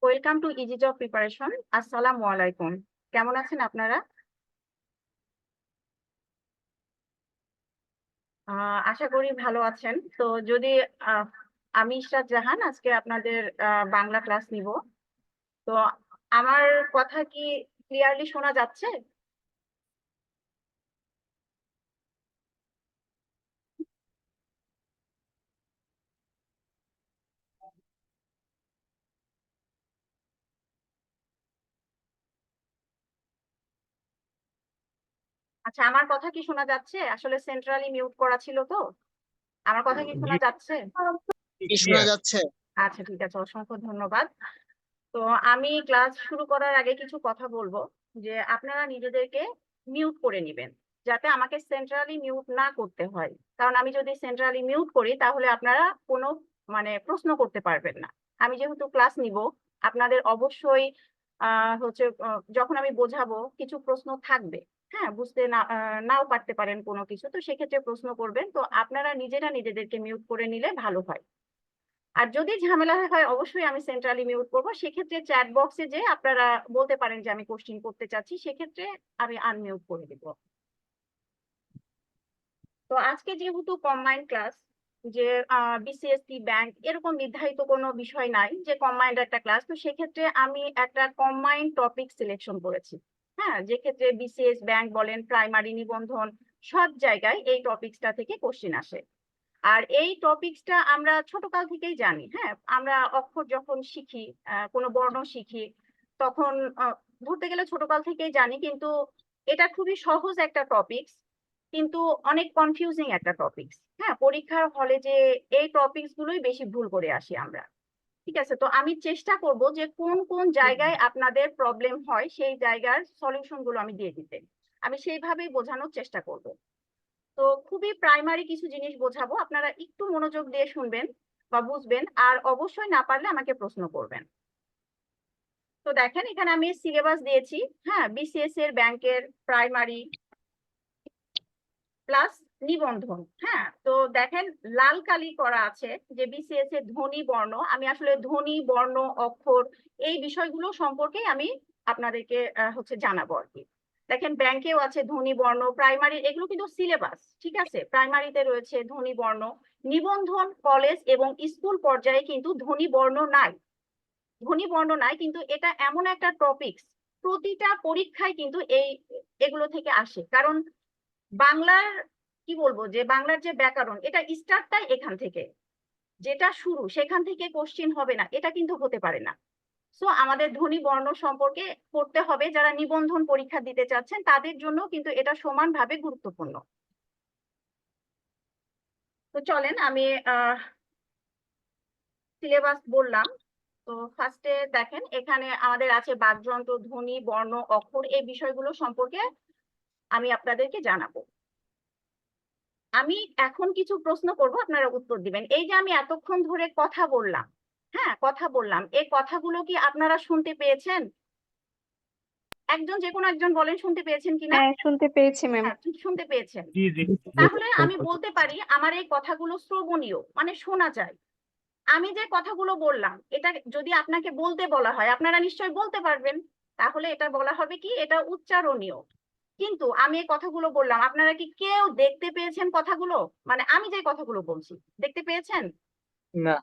Welcome to easy job preparation. আসসালামু আলাইকুম। কেমন আছেন আপনারা? আশা করি ভালো আছেন। তো যদি আহ, আমি ইশরাত জাহান আজকে আপনাদের বাংলা ক্লাস নিব। তো আমার কথা কি ক্লিয়ারলি শোনা যাচ্ছে? আচ্ছা, আমার কথা কি শোনা যাচ্ছে? আসলে সেন্ট্রালি মিউট করা ছিল তো। আমার কথা কি জি, শোনা যাচ্ছে? কি শোনা যাচ্ছে? আচ্ছা, ঠিক আছে, অসংখ্য ধন্যবাদ। তো আমি ক্লাস শুরু করার আগে কিছু কথা বলবো, যে আপনারা নিজেদেরকে মিউট করে নেবেন, যাতে আমাকে সেন্ট্রালি মিউট না করতে হয়। কারণ আমি যদি সেন্ট্রালি মিউট করি তাহলে আপনারা কোনো প্রশ্ন করতে পারবেন না। আমি যেহেতু ক্লাস নিব, আপনাদের অবশ্যই যখন আমি বোঝাবো কিছু প্রশ্ন থাকবে। হ্যাঁ, বুঝতে নাও পারতে পারেন কোনো কিছু, তো সেক্ষেত্রে প্রশ্ন করবেন। তো আপনারা নিজেরা নিজেদেরকে মিউট করে নিলে ভালো হয়। আর যদি ঝামেলা হয় অবশ্যই আমি সেন্ট্রালি মিউট করবো। সেক্ষেত্রে চ্যাট বক্সে যে আপনারা বলতে পারেন যে আমি কোশ্চিন করতে চাচ্ছি, সেক্ষেত্রে আমি আনমিউট করে দিব। তো আজকে যেহেতু কম্বাইন্ড ক্লাস, যে বিসিএসসি ব্যাংক এরকম নির্ধারিত কোনো বিষয় নাই যে কম্বাইন্ড একটা ক্লাস, তো সেক্ষেত্রে আমি একটা কম্বাইন্ড টপিক সিলেকশন করেছি। হ্যাঁ, যে ক্ষেত্রে বিসিএস ব্যাংক বলেন, প্রাইমারি নিবন্ধন, সব জায়গায় এই টপিকসটা থেকে কোশ্চিন আসে। আর এই টপিকসটা আমরা ছোটকাল থেকেই জানি। হ্যাঁ, আমরা অক্ষর যখন শিখি, কোনো বর্ণ শিখি, তখন ধরতে গেলে ছোটকাল থেকেই জানি, কিন্তু এটা খুবই সহজ একটা টপিকস, কিন্তু অনেক কনফিউজিং একটা টপিকস। হ্যাঁ, পরীক্ষার হলে যে এই টপিকস গুলোই বেশি ভুল করে আসি আমরা। ঠিক আছে, তো আমি চেষ্টা করব যে কোন কোন জায়গায় আপনাদের প্রবলেম হয় সেই জায়গার সলিউশন গুলো আমি দিয়ে দিতে। আমি সেইভাবেই বোঝানোর চেষ্টা করব। তো খুবই প্রাইমারি কিছু জিনিস বোঝাবো, আপনারা একটু মনোযোগ দিয়ে শুনবেন বা বুঝবেন, আর অবশ্যই না পারলে আমাকে প্রশ্ন করবেন। তো দেখেন, এখানে আমি সিলেবাস দিয়েছি। হ্যাঁ, বিসিএস এর ব্যাংকের প্রাইমারি প্লাস নিবন্ধন। হ্যাঁ, তো দেখেন লাল কালি করা আছে যে বিসিএস এর ধ্বনি বর্ণ। আমি আসলে ধ্বনি বর্ণ অক্ষর এই বিষয়গুলো সম্পর্কে আমি আপনাদেরকে জানাবো আর কি। দেখেন ব্যাংকেও আছে ধ্বনি বর্ণ, প্রাইমারি এগুলো কিন্তু সিলেবাস। ঠিক আছে, প্রাইমারিতে রয়েছে ধ্বনি বর্ণ। নিবন্ধন কলেজ এবং স্কুল পর্যায়ে কিন্তু ধ্বনি বর্ণ নাই। ধ্বনি বর্ণ নাই, কিন্তু এটা এমন একটা টপিকস, প্রতিটা পরীক্ষায় কিন্তু এগুলো থেকে আসে। কারণ বাংলার কি বলবো, যে বাংলার যে ব্যাকরণ, এটা স্টার্টটাই এখান থেকে, যেটা শুরু সেখান থেকে কোশ্চিন হবে না, এটা কিন্তু হতে পারে না। সো আমাদের ধ্বনি বর্ণ সম্পর্কে পড়তে হবে। যারা নিবন্ধন পরীক্ষা দিতে চাচ্ছেন তাদের জন্য কিন্তু এটা সমানভাবে গুরুত্বপূর্ণ। তো চলেন আমি সিলেবাস বললাম। তো ফার্স্টে দেখেন, এখানে আমাদের আছে বাকযন্ত্র, ধ্বনি বর্ণ অক্ষর, এই বিষয়গুলো সম্পর্কে আমি আপনাদেরকে জানাবো। আমি এখন কিছু প্রশ্ন করব, আপনারা উত্তর দিবেন। এই যে আমি এতক্ষণ ধরে কথা বললাম, হ্যাঁ কথা বললাম, এই কথাগুলো কি আপনারা শুনতে পেয়েছেন? একজন, যে কোনো একজন বলেন শুনতে পেয়েছেন কিনা। হ্যাঁ, শুনতে পেয়েছি ম্যাম। হ্যাঁ, ঠিক শুনতে পেয়েছেন। জি জি। তাহলে আমি বলতে পারি আমার এই কথাগুলো শ্রবণীয়, শোনা যায়। আমি যে কথাগুলো বললাম, এটা যদি আপনাকে বলতে বলা হয় আপনারা নিশ্চয়ই বলতে পারবেন। তাহলে এটা বলা হবে কি, এটা উচ্চারণীয়। কিন্তু আমি এই কথাগুলো বললাম, আপনারা কি কেউ দেখতে পেয়েছেন কথাগুলো? আমি যে কথাগুলো বলছি, দেখতে পেয়েছেন? না।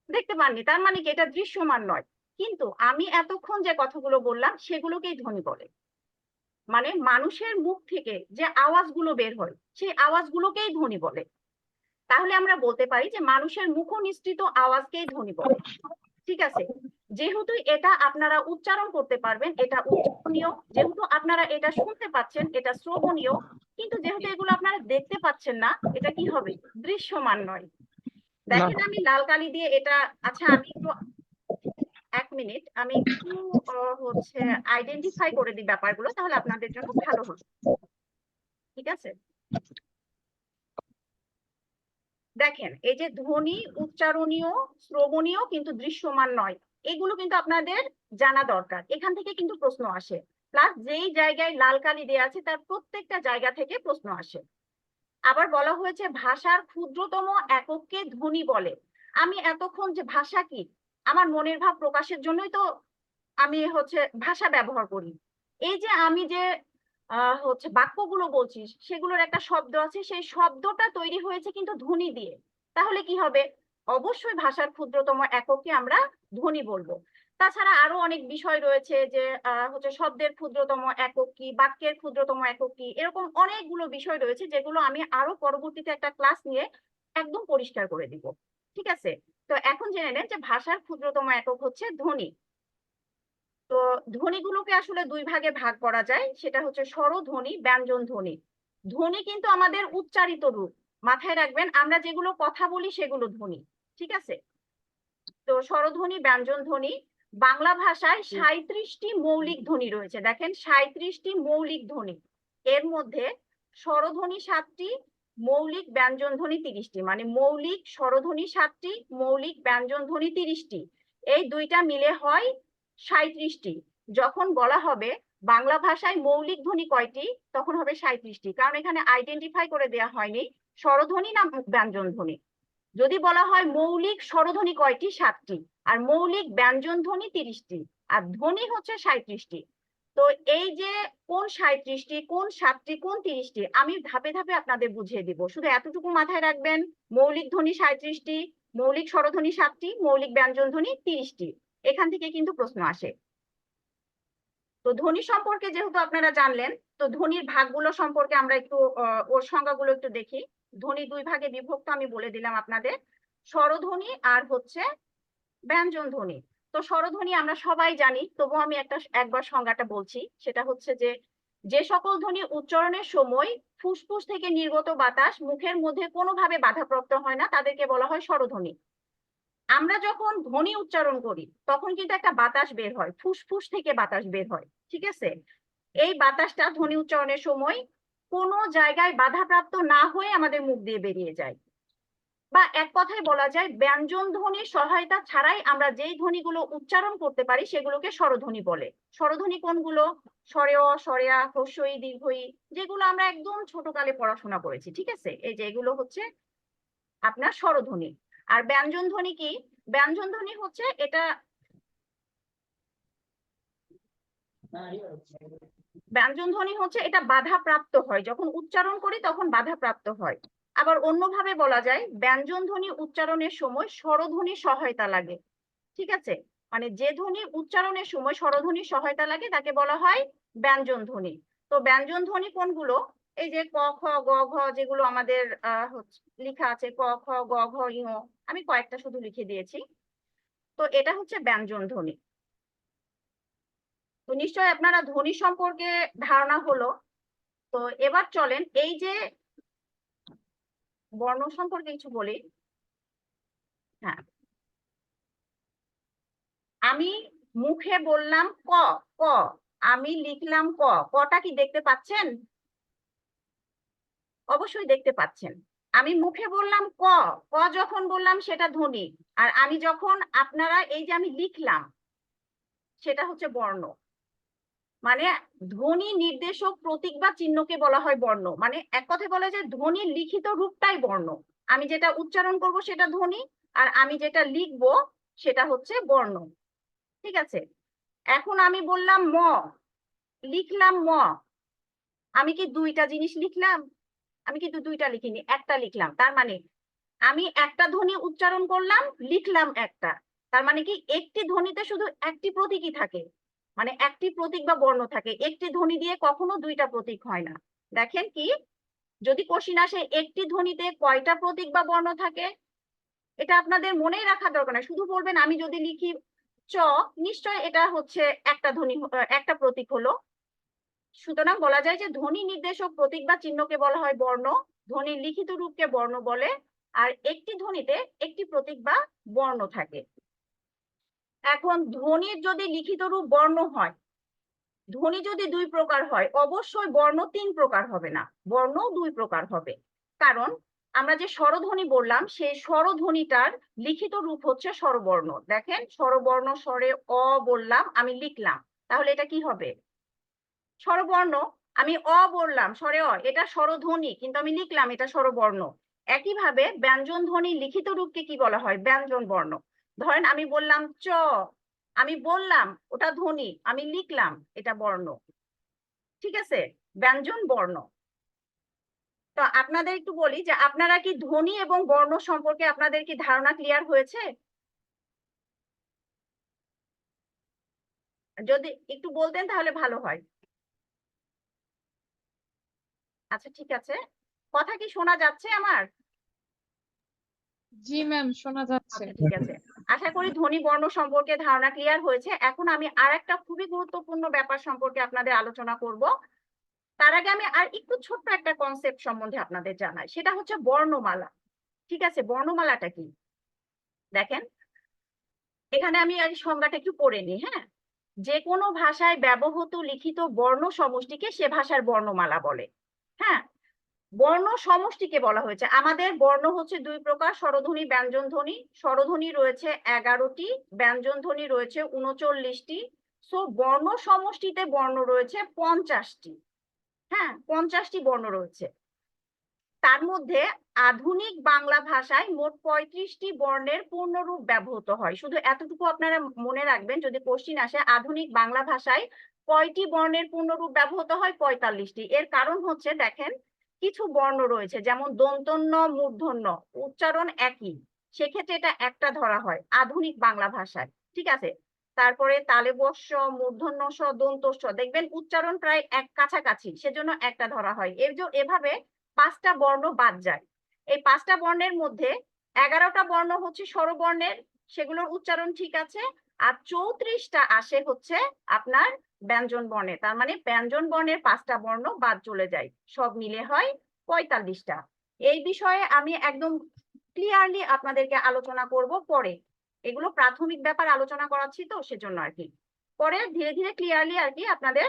দেখতে পাননি, তার মানে কি এটা দৃশ্যমান নয়। কিন্তু আমি এতক্ষণ যে কথাগুলো বললাম সেগুলোকেই ধ্বনি বলে। মানুষের মুখ থেকে যে আওয়াজগুলো বের হয় সেই আওয়াজগুলোকেই ধ্বনি বলে। তাহলে আমরা বলতে পারি যে মানুষের মুখ নিঃসৃত আওয়াজকেই ধ্বনি বলে। ঠিক আছে, যেহেতু এটা আপনারা উচ্চারণ করতে পারবেন এটা উচ্চারণীয়, যেহেতু আপনারা এটা শুনতে পাচ্ছেন এটা শ্রবণীয়, কিন্তু যেহেতু এগুলো আপনারা দেখতে পাচ্ছেন না, এটা কি হবে? দৃশ্যমান নয়। না। দেখেন আমি লাল কালি দিয়ে এটা, আচ্ছা আমি একটু, এক মিনিট, আমি একটু আইডেন্টিফাই করে দিই ব্যাপারগুলো, তাহলে আপনাদের জন্য ভালো হবে। ঠিক আছে, দেখেন এই যে ধ্বনি উচ্চারণীয়, শ্রবণীয় কিন্তু দৃশ্যমান নয়, এগুলো কিন্তু আপনাদের জানা দরকার। এখান থেকে কিন্তু প্রশ্ন আসে। প্লাস যেই জায়গায় লাল কালি দেওয়া আছে তার প্রত্যেকটা জায়গা থেকে প্রশ্ন আসে। আবার বলা হয়েছে ভাষার ক্ষুদ্রতম একককে ধ্বনি বলে। আমি এতক্ষণ যে ভাষা কি, আমার মনের ভাব প্রকাশের জন্যই তো আমি হচ্ছে ভাষা ব্যবহার করি, এই যে আমি যে হচ্ছে বাক্যগুলো বলছি সেগুলোর একটা শব্দ আছে, সেই শব্দটা তৈরি হয়েছে কিন্তু ধ্বনি দিয়ে। তাহলে কি হবে? অবশ্যই ভাষার ক্ষুদ্রতম এককে আমরা ধ্বনি বলবো। তাছাড়া আরো অনেক বিষয় রয়েছে, যে হচ্ছে শব্দের ক্ষুদ্রতম একক কি, বাক্যের ক্ষুদ্রতম একক কি, এরকম অনেকগুলো বিষয় রয়েছে যেগুলো আমি আরো পরবর্তীতে একটা ক্লাস নিয়ে একদম পরিষ্কার করে দিব। ঠিক আছে, তো এখন জেনে নেন যে ভাষার ক্ষুদ্রতম একক হচ্ছে ধ্বনি। তো ধ্বনিগুলোকে আসলে দুই ভাগে ভাগ করা যায়, সেটা হচ্ছে স্বরধ্বনি, ব্যঞ্জন ধ্বনি। ধ্বনি কিন্তু আমাদের উচ্চারিত রূপ, মাথায় রাখবেন আমরা যেগুলো কথা বলি সেগুলো ধ্বনি। ঠিক আছে, তো স্বরধ্বনি, ব্যঞ্জন ধ্বনি। বাংলা ভাষায় 37টি মৌলিক ধ্বনি রয়েছে, দেখেন 37টি মৌলিক ধ্বনি। এর মধ্যে স্বরধ্বনি 7টি, মৌলিক ব্যঞ্জন ধ্বনি 30টি, মানে মৌলিক স্বরধ্বনি 7টি, মৌলিক ব্যঞ্জন ধ্বনি 30টি। এই দুইটা মিলে হয় 37টি। যখন বলা হবে বাংলা ভাষায় মৌলিক ধ্বনি কয়টি, তখন হবে 37টি, কারণ এখানে আইডেন্টিফাই করে দেওয়া হয়নি স্বরধ্বনি না ব্যঞ্জন ধ্বনি। যদি বলা হয় মৌলিক স্বরধ্বনি কয়টি, 7টি, আর মৌলিক ব্যঞ্জন ধ্বনি 30টি, আর ধ্বনি হচ্ছে 37টি। তো এই যে কোন 37টি, কোন 7টি, কোন 30টি, আমি ধাপে ধাপে আপনাদের বুঝিয়ে দিব। শুধু এতটুকু মাথায় রাখবেন, মৌলিক ধ্বনি 37টি, মৌলিক স্বরধ্বনি 7টি, মৌলিক ব্যঞ্জন ধ্বনি 30টি। এখান থেকে কিন্তু প্রশ্ন আসে। তো ধ্বনি সম্পর্কে যেহেতু আপনারা জানলেন, তো ধ্বনির ভাগগুলো সম্পর্কে আমরা একটু ওর সংজ্ঞাগুলো একটু দেখি। ধ্বনি দুই ভাগে বিভক্ত আমি বলে দিলাম আপনাদের, স্বরধ্বনি আর হচ্ছে ব্যঞ্জন ধ্বনি। তো স্বরধ্বনি আমরা সবাই জানি, তবু আমি একবার সংজ্ঞাটা বলছি। সেটা হচ্ছে যে সকল ধ্বনি উচ্চারণের সময় ফুসফুস থেকে নির্গত বাতাস মুখের মধ্যে কোনোভাবে বাধাপ্রাপ্ত হয় না, তাদেরকে বলা হয় স্বরধ্বনি। আমরা যখন ধ্বনি উচ্চারণ করি তখন কিন্তু একটা বাতাস বের হয়, ফুসফুস থেকে বাতাস বের হয়। ঠিক আছে, এই বাতাসটা ধ্বনি উচ্চারণের সময় কোনো জায়গায় বাধাপ্রাপ্ত না হয়ে আমাদের মুখ দিয়ে বেরিয়ে যায়। বা এক কথায় বলা যায় ব্যঞ্জন ধ্বনির সহায়তা ছাড়াই আমরা যেই ধ্বনিগুলো উচ্চারণ করতে পারি সেগুলোকে স্বরধ্বনি বলে। স্বরধ্বনি কোনগুলো? স্বরেয়, স্বরেয়া, হ্রস্বই, দীর্ঘই, যেগুলো আমরা একদম ছোটকালে পড়াশোনা করেছি। ঠিক আছে, এই যে এগুলো হচ্ছে আপনার স্বরধ্বনি। আর ব্যঞ্জন ধ্বনি কি? ব্যঞ্জন ধ্বনি হচ্ছে এটা, ব্যঞ্জন ধ্বনি হচ্ছে এটা বাধাপ্রাপ্ত হয়, যখন উচ্চারণ করি তখন বাধাপ্রাপ্ত হয়। আবার অন্যভাবে বলা যায় ব্যঞ্জন ধ্বনি উচ্চারণের সময় স্বরধ্বনির সহায়তা লাগে। ঠিক আছে, মানে যে ধ্বনি উচ্চারণের সময় স্বরধ্বনির সহায়তা লাগে তাকে বলা হয় ব্যঞ্জন ধ্বনি। তো ব্যঞ্জন ধ্বনি কোনগুলো? এই যে ক, খ, গ, ঘ, যেগুলো আমাদের লেখা আছে, ক, খ, গ, ঘ, ঞ, আমি কয়েকটা শুধু লিখে দিয়েছি। তো এটা হচ্ছে ব্যঞ্জন ধ্বনি। তো নিশ্চয়ই আপনারা ধ্বনি সম্পর্কে ধারণা হলো। তো এবার চলেন এই যে বর্ণ সম্পর্কে কিছু বলি। হ্যাঁ, আমি মুখে বললাম ক, ক, আমি লিখলাম ক, কটা কি দেখতে পাচ্ছেন? অবশ্যই দেখতে পাচ্ছেন। আমি মুখে বললাম ক, ক যখন বললাম সেটা ধ্বনি, আর আমি যখন আপনারা এই যে আমি লিখলাম সেটা হচ্ছে বর্ণ। মানে ধ্বনি নির্দেশক প্রতীক বা চিহ্নকে বলা হয় বর্ণ। মানে এক কথায় বলা যায় ধ্বনির লিখিত রূপটাই বর্ণ। আমি যেটা উচ্চারণ করব সেটা ধ্বনি, আর আমি যেটা লিখব সেটা হচ্ছে বর্ণ। ঠিক আছে, এখন আমি বললাম ম, লিখলাম ম, আমি কি দুইটা জিনিস লিখলাম? আমি কিন্তু দুইটা লিখিনি, একটা লিখলাম। তার মানে আমি একটা ধ্বনি উচ্চারণ করলাম, লিখলাম একটা। তার মানে কি একটি ধ্বনিতে শুধু একটি প্রতীকই থাকে, মানে একটি প্রতীক বা বর্ণ থাকে। একটি ধ্বনি দিয়ে কখনো দুইটা প্রতীক হয় না। দেখেন কি, যদি কোশ্চিন আসে একটি ধ্বনিতে কয়টা প্রতীক বা বর্ণ থাকে, এটা আপনাদের মনেই রাখা দরকার না, শুধু বলবেন আমি যদি লিখি চ, নিশ্চয় এটা হচ্ছে একটা ধ্বনি, একটা প্রতীক হলো। সুতরাং বলা যায় যে ধ্বনি নির্দেশক প্রতীক বা চিহ্নকে বলা হয় বর্ণ, ধ্বনির লিখিত রূপকে বর্ণ বলে, আর একটি ধ্বনিতে একটি প্রতীক বা বর্ণ থাকে। এখন ধ্বনির যদি লিখিত রূপ বর্ণ হয়, ধ্বনি যদি দুই প্রকার হয়, অবশ্যই বর্ণ তিন প্রকার হবে না, বর্ণ দুই প্রকার হবে। কারণ আমরা যে স্বরধ্বনি বললাম সেই স্বরধ্বনিটার লিখিত রূপ হচ্ছে স্বরবর্ণ। দেখেন স্বরবর্ণ, স্বরে অ বললাম, আমি লিখলাম, তাহলে এটা কি হবে? স্বরবর্ণ। আমি অ বললাম স্বরে অ, এটা স্বরধ্বনি, কিন্তু আমি লিখলাম এটা স্বরবর্ণ। একইভাবে ব্যঞ্জন ধ্বনি লিখিত রূপকে কি বলা হয়? ব্যঞ্জন বর্ণ। ধরেন আমি বললাম চ, আমি বললাম ওটা ধ্বনি, আমি লিখলাম এটা বর্ণ। ঠিক আছে, ব্যঞ্জন বর্ণ। তো আপনাদের একটু বলি যে আপনারা কি ধ্বনি এবং বর্ণ সম্পর্কে আপনাদের কি ধারণা ক্লিয়ার হয়েছে? যদি একটু বলতেন তাহলে ভালো হয়। আচ্ছা ঠিক আছে, কথা কি শোনা যাচ্ছে আমার? জি ম্যাম, শোনা যাচ্ছে। আচ্ছা ঠিক আছে, আশা করি ধ্বনি বর্ণ সম্পর্কে ধারণা ক্লিয়ার হয়েছে। এখন আমি আর একটা খুবই গুরুত্বপূর্ণ ব্যাপার সম্পর্কে আপনাদের আলোচনা করব। তার আগে আমি আর একটু ছোট্ট একটা কনসেপ্ট সম্বন্ধে আপনাদের জানাই, সেটা হচ্ছে বর্ণমালা। ঠিক আছে, বর্ণমালাটা কি দেখেন, এখানে আমি আর সংজ্ঞাটা একটু পড়ে নিই। হ্যাঁ, যে কোনো ভাষায় ব্যবহৃত লিখিত বর্ণ সমষ্টিকে সে ভাষার বর্ণমালা বলে। হ্যাঁ, বর্ণ সমষ্টিকে বলা হয়েছে, আমাদের বর্ণ হচ্ছে দুই প্রকার, স্বরধ্বনি ব্যঞ্জন ধ্বনি। স্বরধ্বনি রয়েছে 11টি, ব্যঞ্জন ধ্বনি রয়েছে 39টি। সো বর্ণ সমষ্টিতে বর্ণ রয়েছে 50টি। হ্যাঁ, 50টি বর্ণ রয়েছে। তার মধ্যে আধুনিক বাংলা ভাষায় মোট 35টি বর্ণের পূর্ণরূপ ব্যবহৃত হয়। শুধু এতটুকু আপনারা মনে রাখবেন, যদি কোশ্চিন আসে আধুনিক বাংলা ভাষায় কয়টি বর্ণের পূর্ণরূপ ব্যবহৃত হয়, 45টি। এর কারণ হচ্ছে দেখেন, কিছু বর্ণ রয়েছে যেমন দন্তন্য, মূর্ধন্য, উচ্চারণ একই, সেক্ষেত্রে এটা একটা ধরা হয় আধুনিক বাংলা ভাষায়। ঠিক আছে, তারপরে তালব্য, মূর্ধন্য স, দন্ত স, দেখবেন উচ্চারণ প্রায় এক কাছাকাছি, সেজন্য একটা ধরা হয়। এভাবে 5টা বর্ণ বাদ যায়। এই 5টা বর্ণের মধ্যে 11টা বর্ণ হচ্ছে স্বরবর্ণের, সেগুলোর উচ্চারণ ঠিক আছে। আর 34টা আসে হচ্ছে আপনার ব্যঞ্জন বর্ণে, তার মানে ব্যঞ্জন বর্ণের 5টা বর্ণ বাদ চলে যায়, সব মিলে হয় 45টা। এই বিষয়ে আমি একদম ক্লিয়ারলি আপনাদেরকে আলোচনা করব পরে, এগুলো প্রাথমিক ব্যাপার আলোচনা করাচ্ছি তো সেজন্য আর কি, পরে ধীরে ধীরে ক্লিয়ারলি আর কি আপনাদের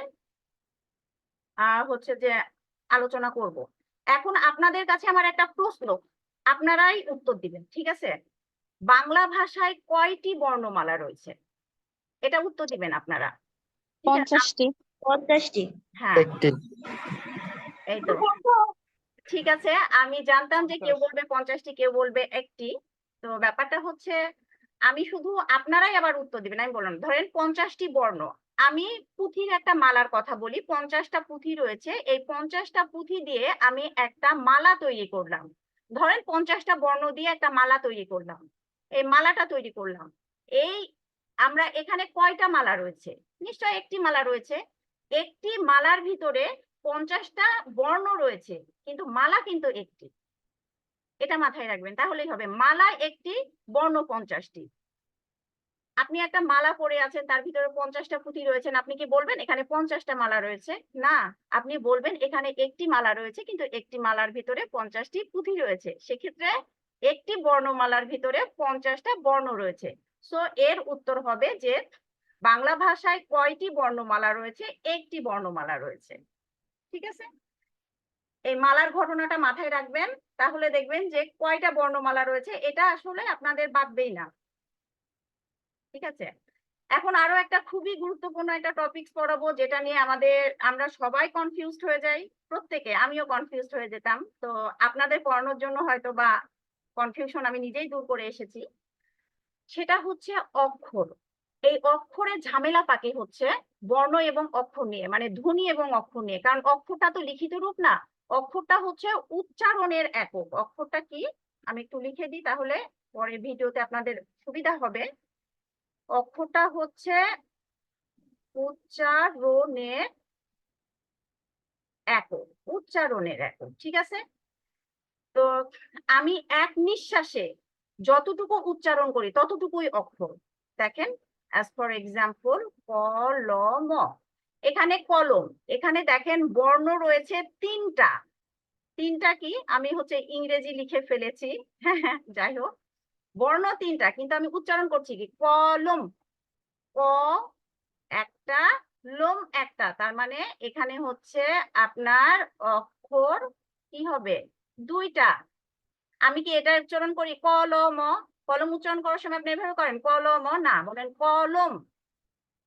হচ্ছে যে আলোচনা করব। এখন আপনাদের কাছে আমার একটা প্রশ্ন, আপনারাই উত্তর দিবেন। ঠিক আছে, বাংলা ভাষায় কয়টি বর্ণমালা রয়েছে, এটা উত্তর দিবেন আপনারা। ঠিক আছে, 50টি। 50টি। হ্যাঁ একটি। এই তো ঠিক আছে, আমি জানতাম যে কেউ বলবে 50টি, কেউ বলবে একটি। তো ব্যাপারটা হচ্ছে আমি শুধু, আপনারাই আবার উত্তর দিবেন, আমি বললাম ধরেন 50টি বর্ণ। আমি পুঁথির একটা মালার কথা বলি, 50টা পুঁথি রয়েছে, এই 50টা পুঁথি দিয়ে আমি একটা মালা তৈরি করলাম। ধরেন 50টা বর্ণ দিয়ে একটা মালা তৈরি করলাম, এই মালাটা তৈরি করলাম। এই আমরা এখানে কয়টা মালা রয়েছে, নিশ্চয় একটি মালা রয়েছে। একটি মালার ভিতরে 50টা বর্ণ রয়েছে, কিন্তু মালা কিন্তু একটি, এটা মাথায় রাখবেন, তাহলেই হবে। মালা একটি, বর্ণ 50টি। আপনি একটা মালা পরে আছেন, তার ভিতরে 50টা পুঁথি রয়েছেন, আপনি কি বলবেন এখানে 50টা মালা রয়েছে? না, আপনি বলবেন এখানে একটি মালা রয়েছে, কিন্তু একটি মালার ভিতরে 50টি পুঁথি রয়েছে, সেক্ষেত্রে একটি বর্ণমালার ভিতরে 50টা বর্ণ রয়েছে। সো এর উত্তর হবে যে বাংলা ভাষায় কয়টি বর্ণমালা রয়েছে, একটি বর্ণমালা রয়েছে। ঠিক আছে, এই মালার ঘটনাটা মাথায় রাখবেন, তাহলে দেখবেন যে কয়টা বর্ণমালা রয়েছে এটা আসলে আপনাদের বাদবেই না। ঠিক আছে, এখন আরো একটা খুবই গুরুত্বপূর্ণ একটা টপিকস পড়াবো, যেটা নিয়ে আমরা সবাই কনফিউজড হয়ে যাই, প্রত্যেকে, আমিও কনফিউজড হয়ে যেতাম। তো আপনাদের পড়ানোর জন্য হয়তো বা কনফিউশন আমি নিজেই দূর করে এসেছি। সেটা হচ্ছে অক্ষর। এই অক্ষরের ঝামেলা পাকে হচ্ছে বর্ণ এবং অক্ষর নিয়ে, মানে ধ্বনি এবং অক্ষর নিয়ে, কারণ অক্ষরটা তো লিখিত রূপ না, অক্ষরটা হচ্ছে উচ্চারণের একক। অক্ষরটা কি আমি একটু লিখে দিই, তাহলে পরে ভিডিওতে আপনাদের সুবিধা হবে। অক্ষরটা হচ্ছে উচ্চারণের একক, উচ্চারণের একক। ঠিক আছে, তো আমি এক নিঃশ্বাসে যতটুকু উচ্চারণ করি ততটুকুই অক্ষর। দেখেন, অ্যাজ ফর এক্সাম্পল কলম, এখানে কলম, এখানে দেখেন বর্ণ রয়েছে 3টা। 3টা কি আমি হচ্ছে ইংরেজি লিখে ফেলেছি, হ্যাঁ যাই হোক, বর্ণ 3টা, কিন্তু আমি উচ্চারণ করছি কি কলম, ক একটা, লোম একটা, তার মানে এখানে হচ্ছে আপনার অক্ষর কি হবে, 2টা। আমি কি এটা উচ্চারণ করি কলম, কলম উচ্চারণ করার সময় আপনি এভাবে করেন কলম, না, বলেন কলম।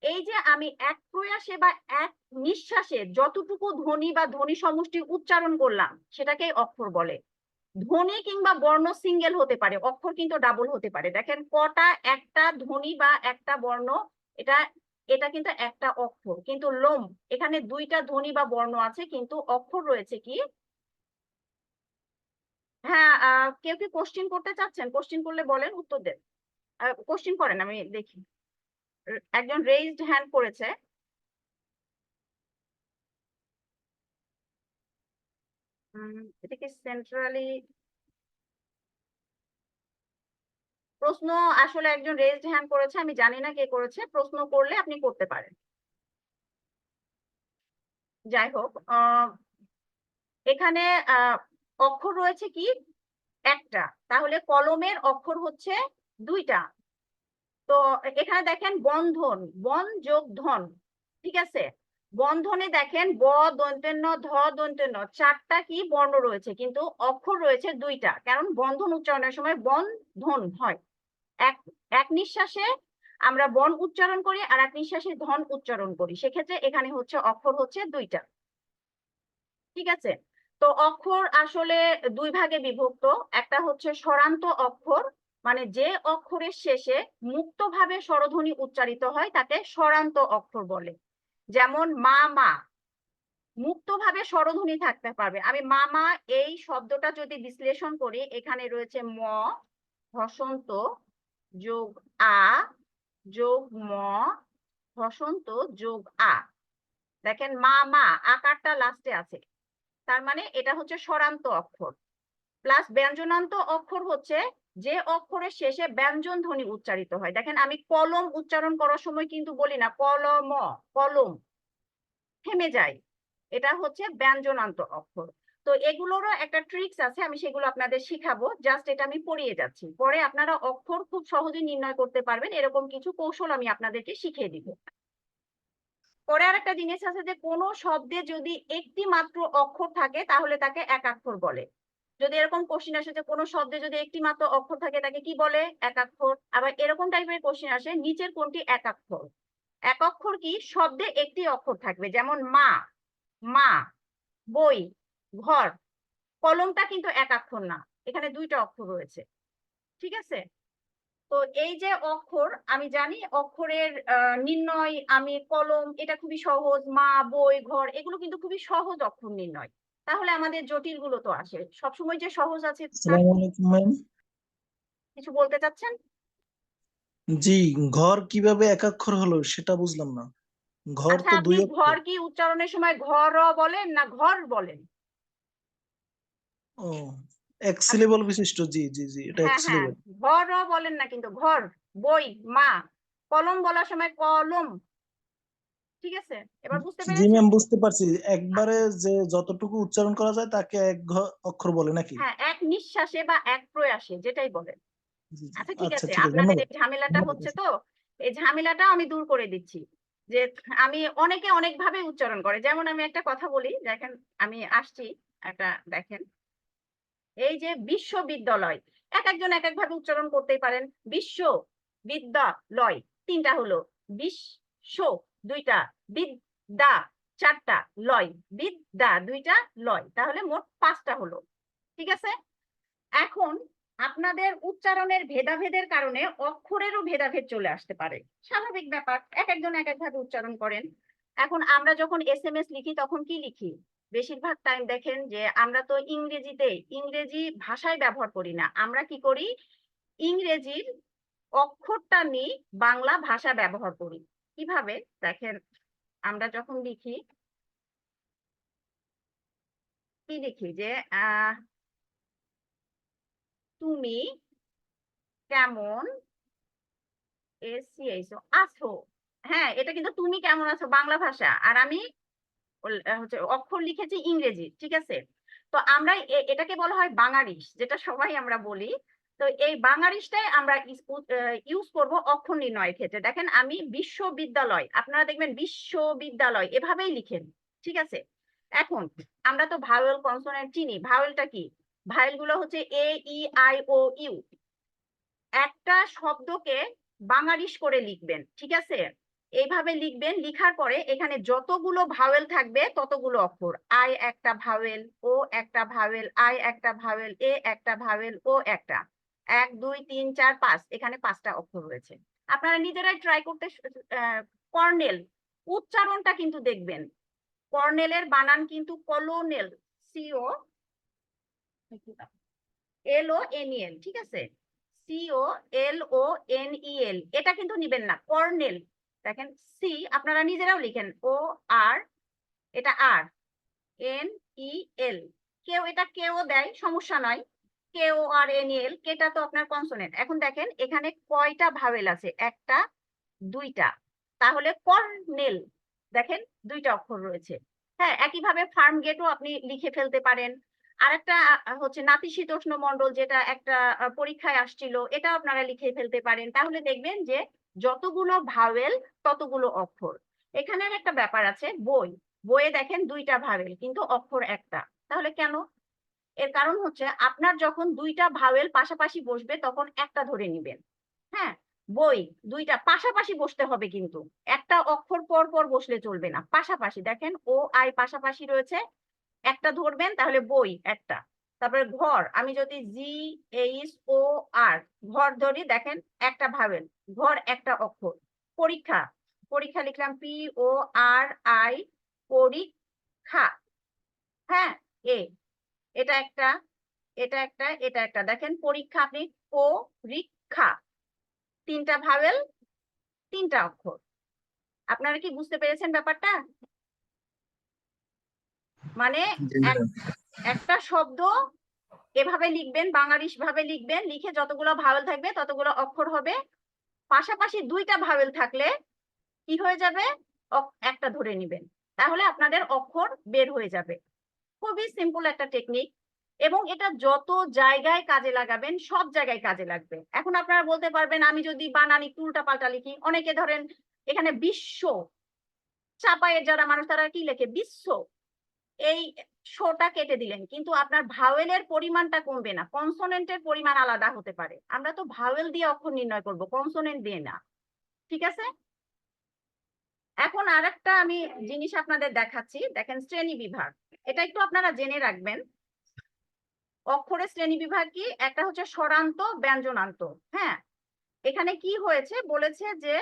এই যে আমি এক প্রয়াসে বা এক নিঃশ্বাসে যতটুকু ধ্বনি বা ধ্বনি সমষ্টি উচ্চারণ করলাম সেটাকে অক্ষর বলে। ধ্বনি কিংবা বর্ণ সিঙ্গেল হতে পারে, অক্ষর কিন্তু ডাবল হতে পারে। দেখেন কটা একটা ধ্বনি বা একটা বর্ণ এটা এটা কিন্তু একটা অক্ষর, কিন্তু লোম এখানে দুইটা ধ্বনি বা বর্ণ আছে, কিন্তু অক্ষর রয়েছে কি? হ্যাঁ, কেউ কি কোশ্চেন করতে চাচ্ছেন? কোশ্চেন করলে বলেন, উত্তর দেন। কোশ্চেন করেন, আমি দেখি। একজন রেইজড হ্যান্ড করেছে। এটা কি সেন্ট্রালি প্রশ্ন? আসলে একজন রেইজড হ্যান্ড করেছে, আমি জানি না কে করেছে। প্রশ্ন করলে আপনি করতে পারেন। যাই হোক, এখানে অক্ষর রয়েছে কি? একটা। তাহলে কলমের অক্ষর হচ্ছে দুইটা। তো এখানে দেখেন বন্ধন, বন যোগ ধন, ঠিক আছে। বন্ধনে দেখেন ব দন্তের ন, ধ দন্তের ন, চারটা কি বর্ণ রয়েছে, কিন্তু অক্ষর রয়েছে দুইটা, কারণ বন্ধন উচ্চারণের সময় বন ধন হয়। এক এক নিঃশ্বাসে আমরা বন উচ্চারণ করি, আর এক নিঃশ্বাসে ধন উচ্চারণ করি। সেক্ষেত্রে এখানে হচ্ছে অক্ষর হচ্ছে দুইটা, ঠিক আছে। তো অক্ষর আসলে দুই ভাগে বিভক্ত। একটা হচ্ছে স্বরান্ত অক্ষর, মানে যে অক্ষরের শেষে মুক্তভাবে স্বরধ্বনি উচ্চারিত হয় তাকে স্বরান্ত অক্ষর বলে। যেমন মা মা, মুক্তভাবে স্বরধ্বনি থাকতে পারবে। আমি মামা এই শব্দটা যদি বিশ্লেষণ করি, এখানে রয়েছে ম হসন্ত যোগ আ যোগ ম হসন্ত যোগ আ। দেখেন মা মা, আকারটা লাস্টে আছে, তার মানে এটা হচ্ছে স্বরান্ত অক্ষর। প্লাস ব্যঞ্জনান্ত অক্ষর হচ্ছে যে অক্ষরের শেষে ব্যঞ্জন ধ্বনি উচ্চারিত হয়। দেখেন আমি কলম উচ্চারণ করার সময় কিন্তু বলি না কলম, কলম, থেমে যায়। এটা হচ্ছে ব্যঞ্জনান্ত অক্ষর। তো এগুলোরও একটা ট্রিক্স আছে, আমি সেগুলো আপনাদের শিখাবো। জাস্ট এটা আমি পড়িয়ে যাচ্ছি, পরে আপনারা অক্ষর খুব সহজে নির্ণয় করতে পারবেন, এরকম কিছু কৌশল আমি আপনাদেরকে শিখিয়ে দিব। পরে আর একটা জিনিস আছে যে কোনো শব্দে যদি একটি মাত্র অক্ষর থাকে তাহলে তাকে একাক্ষর বলে। যদি এরকম কোশ্চেন আসে যে কোনো শব্দে যদি একটি মাত্র অক্ষর থাকে তাকে কি বলে? একাক্ষর। আবার এরকম টাইপের কোশ্চেন আসে নিচের কোনটি একাক্ষর? একাক্ষর কি? শব্দে একটি অক্ষর থাকবে, যেমন মা, মা, বই, ঘর। কলমটা কিন্তু একাক্ষর না, এখানে দুইটা অক্ষর রয়েছে, ঠিক আছে। তো এই যে অক্ষর, আমি জানি অক্ষরের নির্ণয়, আমি কলম এটা খুবই সহজ, মা বই ঘর এগুলো কিন্তু খুবই সহজ অক্ষর নির্ণয়। তাহলে আমাদের জটিল গুলো তো আসে সবসময় যে সহজ আছে তা। আসসালামু আলাইকুম ম্যাম। কিছু বলতে চাচ্ছেন? জি, ঘর কিভাবে একাক্ষর হলো সেটা বুঝলাম না। ঘর আচ্ছা, তো আপনি দুই অক্ষর। ঘর কি উচ্চারণের সময় ঘর বলেন না ঘর বলেন? ও, এক সিলেবল বিশিষ্ট। জি জি জি, এটা এক হ্যাঁ হ্যাঁ, সিলেবল। ঘর বলেন না কিন্তু ঘর। বই, মা। কলম বলার সময় কলম, ঠিক আছে। এবার বুঝতে জি পেরেছেন? ম্যাম, বুঝতে পারছি। একবারে যে যতটুকু উচ্চারণ করা যায় তাকে অক্ষর বলে নাকি? হ্যাঁ, এক নিঃশ্বাসে বা এক প্রয়াসে যেটাই বলেন। জি জি, আচ্ছা ঠিক আচ্ছা আছে, ঠিক আছে, আপনাদের ধন্যবাদ। এই ঝামেলাটা ধন্যবাদ। হচ্ছে, তো এই ঝামেলাটা আমি দূর করে দিচ্ছি। যে আমি অনেকে অনেক ভাবে উচ্চারণ করে, যেমন আমি একটা কথা বলি, দেখেন আমি আসছি একটা, দেখেন এই যে বিশ্ববিদ্যালয়, এক একজন এক এক ভাবে উচ্চারণ করতেই পারেন। বিশ্ববিদ্যালয় তিনটা হলো, বিশ্ব দুইটা, বিদ্যা চারটা, লয় বিদ্যা দুইটা, লয়, তাহলে মোট পাঁচটা হলো, ঠিক আছে। এখন আপনাদের উচ্চারণের ভেদাভেদের কারণে অক্ষরেরও ভেদাভেদ চলে আসতে পারে, স্বাভাবিক ব্যাপার, এক একজন এক এক ভাবে উচ্চারণ করেন। এখন আমরা যখন এসএমএস লিখি তখন কি লিখি? বেশিরভাগ টাইম দেখেন যে আমরা তো ইংরেজি ভাষায় ব্যবহার করি না, আমরা কি করি? ইংরেজির অক্ষরটা নিয়ে বাংলা ভাষা ব্যবহার করি। কিভাবে দেখেন, আমরা যখন লিখি কি লিখি যে তুমি কেমন আছো। হ্যাঁ, এটা কিন্তু তুমি কেমন আছো বাংলা ভাষা, আর আমি হচ্ছে অক্ষর লিখেছি ইংরেজি, ঠিক আছে। তো আমরা এটাকে বলা হয় বাঙালিশ, যেটা সবাই আমরা বলি। তো এই বাঙালিশটাই আমরা ইউজ করব অক্ষর নির্ণয়ের ক্ষেত্রে। দেখেন আমি বিশ্ববিদ্যালয়, আপনারা দেখবেন বিশ্ববিদ্যালয় এভাবেই লিখেন, ঠিক আছে। এখন আমরা তো ভাওয়েল কনসোনেন্ট চিনি। ভাওয়েলটা কি? ভাওয়েল গুলো হচ্ছে এ ই আই ও ইউ। একটা শব্দকে বাঙালিশ করে লিখবেন, ঠিক আছে। এইভাবে লিখবেন, লিখার পরে এখানে যতগুলো ভাওয়েল থাকবে ততগুলো অক্ষর। আই একটা ভাওয়েল, ও একটা ভাওয়েল, আই একটা ভাওয়েল, এ একটা ভাওয়েল, ও একটা, 1 2 3 4 5, এখানে 5টা অক্ষর রয়েছে। আপনারা নিজেরাই ট্রাই করতে কর্নেল উচ্চারণটা কিন্তু দেখবেন, কর্নেলের বানান কিন্তু কলোনেল, সিও LONEL, ঠিক আছে, COLONEL, এটা কিন্তু নিবেন না, কর্নেল। দেখেন সি আপনারা নিজেরাও লিখেন OR, এটা RNEL, কেউ এটা কেও দেয় সমস্যা নয়, KORNEL, কেটা তো আপনার কনসোনেন্ট। এখন দেখেন এখানে কয়টা ভাওয়েল আছে, একটা দুইটা, তাহলে কর্নেল দেখেন দুইটা অক্ষর রয়েছে। হ্যাঁ, একইভাবে ফার্ম গেটও আপনি লিখে ফেলতে পারেন। আরেকটা হচ্ছে নাতিশীতোষ্ণ মণ্ডল, যেটা একটা পরীক্ষায় আসছিল, এটা আপনারা লিখে ফেলতে পারেন। তাহলে দেখবেন যে যতগুলো ভাওয়েল ততগুলো অক্ষর। এখানের একটা ব্যাপার আছে, বইয়ে দেখেন দুইটা ভাওয়েল কিন্তু অক্ষর একটা, তাহলে কেন? এর কারণ হচ্ছে আপনার যখন দুইটা ভাওয়েল পাশাপাশি বসবে তখন একটা ধরে নিবেন। হ্যাঁ, বই দুইটা পাশাপাশি বসতে হবে, কিন্তু একটা অক্ষর পর পর বসলে চলবে না, পাশাপাশি। দেখেন ও আই পাশাপাশি রয়েছে, একটা ধরবেন, তাহলে বই একটা। তারপরে ঘর, আমি যদি GHOR ঘর ধরি, দেখেন একটা ভাবেন, ঘর একটা অক্ষর। পরীক্ষা, পরীক্ষা লিখলাম PORI, পরীক্ষা। হ্যাঁ, এটা একটা, এটা একটা, এটা একটা। দেখেন পরীক্ষা, আপনি পরীক্ষা, তিনটা ভাবেল তিনটা অক্ষর। আপনারা কি বুঝতে পেরেছেন ব্যাপারটা? মানে একটা শব্দ এভাবে লিখবেন, বাংলাদেশ ভাবে লিখবেন, লিখে যতগুলো ভাওয়েল থাকবে ততগুলো অক্ষর হবে। পাশাপাশি দুইটা ভাওয়েল থাকলে কি হয়ে যাবে, একটা ধরে নিবেন, তাহলে আপনাদের অক্ষর বের হয়ে যাবে। খুবই সিম্পল একটা টেকনিক, এবং এটা যত জায়গায় কাজে লাগাবেন সব জায়গায় কাজে লাগবে। এখন আপনারা বলতে পারবেন আমি যদি বানান একটু উল্টাপাল্টা লিখি, অনেকে ধরেন এখানে বিশ্ব চাপায়ের যারা মানুষ তারা কি লেখে বিশ্ব, এই শোটা কেটে দিলেন, কিন্তু আপনার ভাওয়েলের পরিমাণটা কমবে না, কনসোনেন্টের পরিমাণ আলাদা হতে পারে। আমরা তো ভাওয়েল দিয়ে অক্ষর নির্ণয় করব, কনসোনেন্ট দিয়ে না, ঠিক আছে? এখন আরেকটা আমি জিনিস আপনাদের দেখাচ্ছি, দেখেন শ্রেণী বিভাগ, এটা একটু আপনারা জেনে রাখবেন। অক্ষরের শ্রেণী বিভাগ কি, একটা হচ্ছে স্বরান্ত, ব্যঞ্জনান্ত। হ্যাঁ, এখানে কি হয়েছে বলেছে যে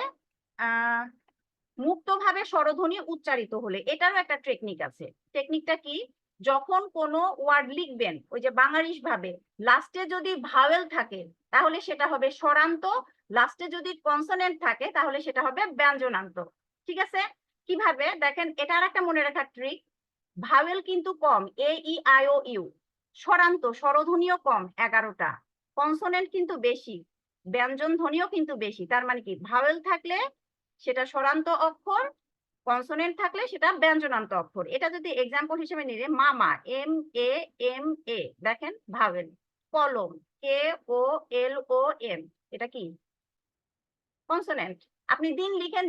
মুক্তভাবে স্বরধ্বনি উচ্চারিত হলে, এটারও একটা টেকনিক আছে। টেকনিকটা কি, যখন কোনো ওয়ার্ড লিখবেন ওই যে বাংলাদেশ ভাবে, লাস্টে যদি ভাওয়েল থাকে তাহলে সেটা হবে স্বরান্ত, লাস্টে যদি কনসোনেন্ট থাকে তাহলে সেটা হবে ব্যঞ্জনান্ত। ঠিক আছে? কিভাবে দেখেন, এটা আর একটা মনে রাখার ট্রিক, ভাওয়েল কিন্তু কম, AEIOU, স্বরান্ত স্বরধ্বনিও কম 11টা, কনসোনেন্ট কিন্তু বেশি, ব্যঞ্জন ধ্বনিও কিন্তু বেশি। তার মানে কি, ভাওয়েল থাকলে সেটা স্বরান্ত অক্ষর, কনসোনেন্ট থাকলে সেটা ব্যঞ্জনান্ত অক্ষর। এটা যদি এক্সাম্পল হিসেবে নিলে, মামা, MAMA, দেখেন ভাওয়েল। কলম, KOLOM, এটা কি, কনসোনেন্ট। আপনি দিন লিখেন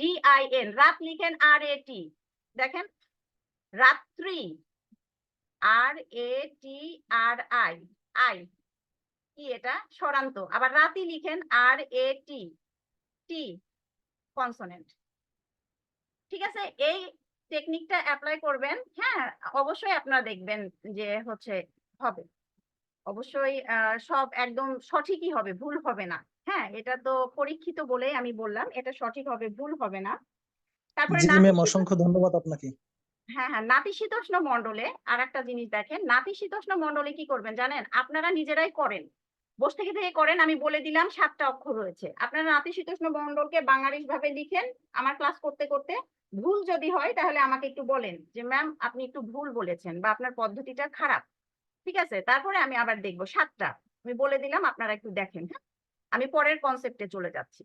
DIN, রাত লিখেন RAT, দেখেন রাত্রি, RATRI, আই কি, এটা স্বরান্ত। আবার রাতি লিখেন RAT, টি কনসোনেন্ট। ঠিক আছে, এই টেকনিকটা অ্যাপ্লাই করবেন। হ্যাঁ, অবশ্যই আপনারা দেখবেন যে হচ্ছে হবে, অবশ্যই সব একদম সঠিকই হবে, ভুল হবে না। হ্যাঁ, এটা তো পরীক্ষিত বলেই আমি বললাম, এটা সঠিক হবে, ভুল হবে না। তারপরে জি ম্যাম, অসংখ্য ধন্যবাদ আপনাকে। হ্যাঁ হ্যাঁ, নাতিশীতোষ্ণ মণ্ডলে আর একটা জিনিস দেখেন, নাতিশীতোষ্ণ মণ্ডলে কি করবেন জানেন, আপনারা নিজেরাই করেন, বসে থেকে থেকে করেন। আমি বলে দিলাম 7টা অক্ষর রয়েছে, আপনারা নাতিশীতোষ্ণ মণ্ডলকে বাংলাদেশ ভাবে লিখেন। আমার ক্লাস করতে করতে ভুল যদি হয় তাহলে আমাকে একটু বলেন যে ম্যাম আপনি একটু ভুল বলেছেন বা আপনার পদ্ধতিটা খারাপ, ঠিক আছে? তারপরে আমি আবার দেখবো 7টা আমি বলে দিলাম, আপনারা একটু দেখেন। হ্যাঁ, আমি পরের কনসেপ্টে চলে যাচ্ছি।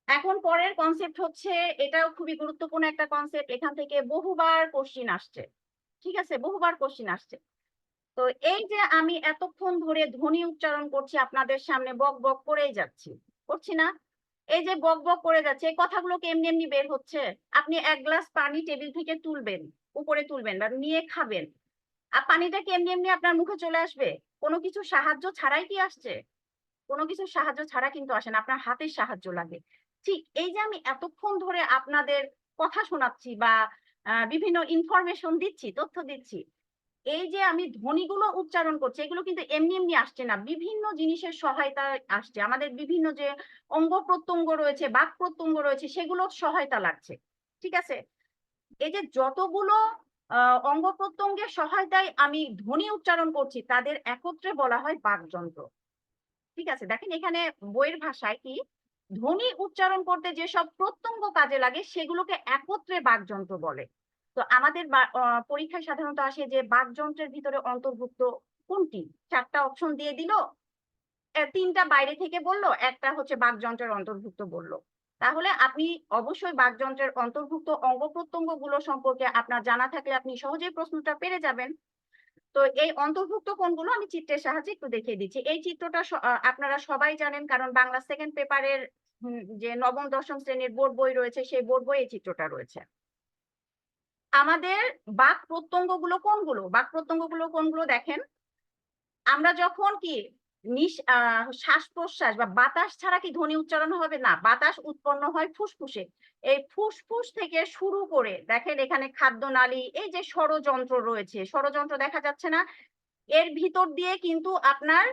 এখন পরের কনসেপ্ট হচ্ছে, এটাও খুবই গুরুত্বপূর্ণ একটা কনসেপ্ট, এখান থেকে বহুবার কোশ্চিন আসছে, ঠিক আছে, বহুবার কোশ্চিন আসছে। তো এই যে আমি এতক্ষণ ধরে ধ্বনি উচ্চারণ করছি আপনাদের সামনে, বক বক করেই যাচ্ছি, করছি না? এই যে বক বক করে যাচ্ছে, এই কথাগুলোকে এমনি এমনি বের হচ্ছে। আপনি এক গ্লাস পানি টেবিল থেকে তুলবেন, উপরে তুলবেন বা নিয়ে খাবেন, আর পানিটা কি এমনি এমনি আপনার মুখে চলে আসবে? কোনো কিছু সাহায্য ছাড়াই কি আসছে? কোনো কিছু সাহায্য ছাড়া কিন্তু আসে না, আপনার হাতের সাহায্য লাগে। ঠিক এই যে আমি এতক্ষণ ধরে আপনাদের কথা শোনাচ্ছি বা বিভিন্ন ইনফরমেশন দিচ্ছি, তথ্য দিচ্ছি, এই যে আমি ধ্বনিগুলো উচ্চারণ করছি এগুলো কিন্তু এমনি এমনি আসছে না, বিভিন্ন জিনিসের সহায়তা আসছে, আমাদের বিভিন্ন যে অঙ্গ প্রত্যঙ্গ রয়েছে, বাক প্রত্যঙ্গ রয়েছে, সেগুলোর সহায়তা লাগছে। ঠিক আছে, এই যে যতগুলো অঙ্গ প্রত্যঙ্গের সহায়তায় আমি ধ্বনি উচ্চারণ করছি তাদের একত্রে বলা হয় বাকযন্ত্র। ঠিক আছে, দেখেন এখানে বইয়ের ভাষায় কি ধ্বনি উচ্চারণ করতে যেসব প্রত্যঙ্গ কাজে লাগে সেগুলোকে একত্রে বাকযন্ত্র বলে। তো আমাদের পরীক্ষায় সাধারণত আসে যে বাকযন্ত্রের ভিতরে অন্তর্ভুক্ত কোনটি, 4টা অপশন দিয়ে দিল, 3টা বাইরে থেকে বললো, একটা হচ্ছে বাকযন্ত্রের অন্তর্ভুক্ত বললো। তাহলে আপনি অবশ্যই বাকযন্ত্রের অন্তর্ভুক্ত অঙ্গ প্রত্যঙ্গ গুলো সম্পর্কে আপনার জানা থাকলে আপনি সহজেই প্রশ্নটা পেরে যাবেন। তো এই অন্তর্ভুক্ত কোনগুলো আমি চিত্রের সাহায্যে একটু দেখিয়ে দিচ্ছি। এই চিত্রটা আপনারা সবাই জানেন, কারণ বাংলা সেকেন্ড পেপারের যে নবম দশম শ্রেণীর বোর্ড বই রয়েছে সেই বোর্ড বই এই চিত্রটা রয়েছে। আমাদের বাক প্রত্যঙ্গ গুলো কোনগুলো দেখেন, আমরা যখন কি শ্বাস প্রশ্বাস বা বাতাস ছাড়া কি ধ্বনি উচ্চারণ হবে না, বাতাস উৎপন্ন হয় ফুসফুসে। এই ফুসফুস থেকে শুরু করে দেখেন এখানে খাদ্যনালী, এই যে স্বরযন্ত্র রয়েছে, স্বরযন্ত্র দেখা যাচ্ছে না, এর ভিতর দিয়ে কিন্তু আপনার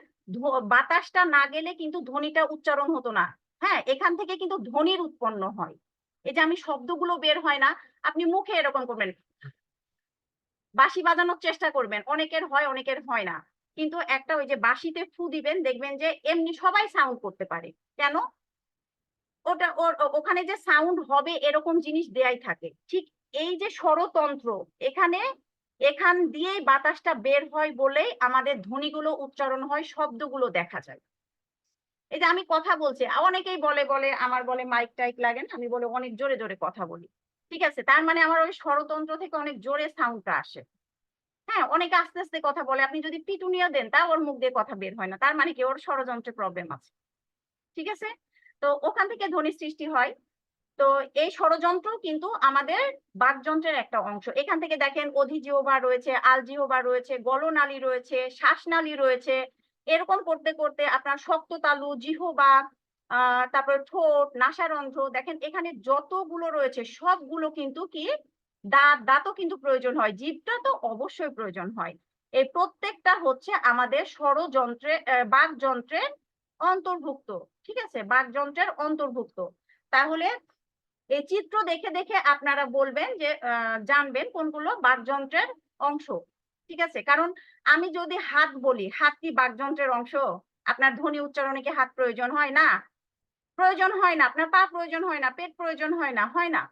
বাতাসটা না গেলে কিন্তু ধ্বনিটা উচ্চারণ হতো না। হ্যাঁ, এখান থেকে কিন্তু ধ্বনির উৎপন্ন হয়। এই যে আমি শব্দগুলো বের হয় না, আপনি মুখে এরকম করবেন, বাঁশি বাজানোর চেষ্টা করবেন, অনেকের হয় অনেকের হয় না, কিন্তু একটা ওই যে বাঁশিতে ফু দিবেন দেখবেন যে এমনি সবাই সাউন্ড করতে পারে। কেন? ওটা ওখানে যে সাউন্ড হবে এরকম জিনিস দেয়াই থাকে। ঠিক এই যে স্বরতন্ত্র, এখান দিয়েই বাতাসটা বের হয় বলেই আমাদের ধ্বনিগুলো উচ্চারণ হয়, শব্দগুলো দেখা যায়। এই যে আমি কথা বলছি, অনেকেই বলে আমার বলে মাইক টাইক লাগে না, আমি বলে অনেক জোরে জোরে কথা বলি। ঠিক আছে, তার মানে আমার ওই স্বরতন্ত্র থেকে অনেক জোরে সাউন্ডটা আসে। হ্যাঁ, অনেকে আস্তে আস্তে কথা বলে, আপনি যদি পিটুনিয়া দেন তা ওর মুখ দিয়ে কথা বের হয় না, তার মানে কি ওর স্বরযন্ত্রে প্রবলেম আছে। ঠিক আছে, তো ওখান থেকে ধ্বনি সৃষ্টি হয়। তো এই স্বরযন্ত্র কিন্তু আমাদের বাকযন্ত্রের একটা অংশ। এখান থেকে দেখেন অধিজিহ্বা রয়েছে, আলজিহ্বা রয়েছে, গলনালী রয়েছে, শ্বাসনালী রয়েছে, এরকম করতে করতে আপনার শক্ত তালু, জিহ্বা, তারপরে ঠোঁট, নাসারন্ধ্র, দেখেন এখানে যতগুলো রয়েছে সবগুলো কিন্তু কি দাঁতও কিন্তু প্রয়োজন হয়, জিভটা তো অবশ্যই প্রয়োজন হয়। এই প্রত্যেকটা হচ্ছে আমাদের স্বরযন্ত্রে বাকযন্ত্রের অন্তর্ভুক্ত। ঠিক আছে, বাকযন্ত্রের অন্তর্ভুক্ত। তাহলে এই চিত্র দেখে দেখে আপনারা বলবেন যে জানবেন কোনগুলো বাকযন্ত্রের অংশ। ঠিক আছে, কারণ আমি যদি হাত বলি, হাত কি বাকযন্ত্রের অংশ? আপনার ধ্বনি উচ্চারণে কি হাত প্রয়োজন হয় না? প্রয়োজন হয় না। আপনার পা প্রয়োজন হয় না? পেট প্রয়োজন হয় না? হয় না।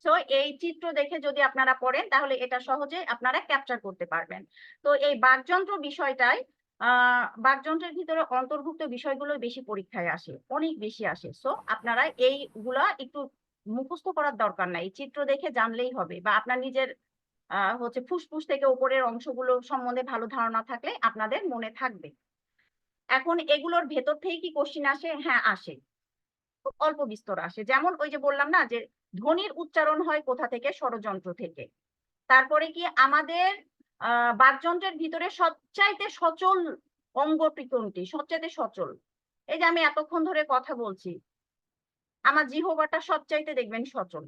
তো এই চিত্র দেখে যদি আপনারা পড়েন তাহলে এটা সহজে আপনারা ক্যাপচার করতে পারবেন। তো এই বাকযন্ত্র বিষয়টাই বাকযন্ত্রের ভিতরে অন্তর্ভুক্ত বিষয়গুলো বেশি পরীক্ষায় আসে, অনেক বেশি আসে। সো আপনারা এইগুলা একটু মুখস্থ করার দরকার নাই, চিত্র দেখে জানলেই হবে, বা আপনার নিজের হচ্ছে ফুসফুস থেকে উপরের অংশগুলো সম্বন্ধে ভালো ধারণা থাকলে আপনাদের মনে থাকবে। এখন এগুলোর ভেতর থেকে কি কোশ্চিন আসে? হ্যাঁ আসে, খুব অল্প বিস্তর আসে। যেমন ওই যে বললাম না যে ধ্বনির উচ্চারণ হয় কোথা থেকে? স্বরযন্ত্র থেকে। তারপরে কি আমাদের বাকযন্ত্রের ভিতরে সবচাইতে সচল অঙ্গটি কোনটি? সবচাইতে সচল, এই যে আমি এতক্ষণ ধরে কথা বলছি, আমার জিহ্বাটা সবচাইতে দেখবেন সচল,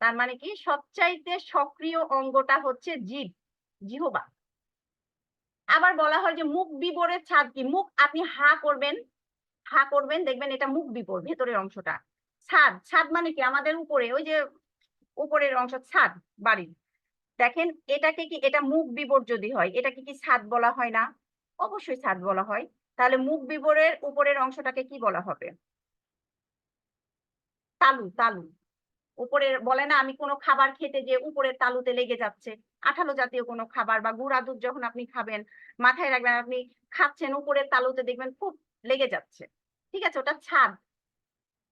তার মানে কি সবচাইতে সক্রিয় অঙ্গটা হচ্ছে জিহ্বা। আবার বলা হয় যে মুখ বিবরের ছাদ কি? মুখ আপনি হা করবেন দেখবেন এটা মুখ বিবর, ভেতরের অংশটা। ছাদ মানে কি? আমাদের উপরে, ওই যে উপরের অংশ ছাদ বাড়ির, দেখেন এটাকে কি, এটা মুখ বিবর যদি হয় এটাকে কি ছাদ বলা হয় না? অবশ্যই ছাদ বলা হয়। তাহলে মুখ বিবরের উপরের অংশটাকে কি বলা হবে? তালু। উপরের বলে না, আমি কোনো খাবার খেতে যে উপরের তালুতে লেগে যাচ্ছে, আঠালো জাতীয় কোনো খাবার বা গুঁড়া দুধ যখন আপনি খাবেন, মাথায় রাখবেন আপনি খাচ্ছেন উপরের তালুতে দেখবেন খুব লেগে যাচ্ছে। ঠিক আছে, ওটা ছাদ।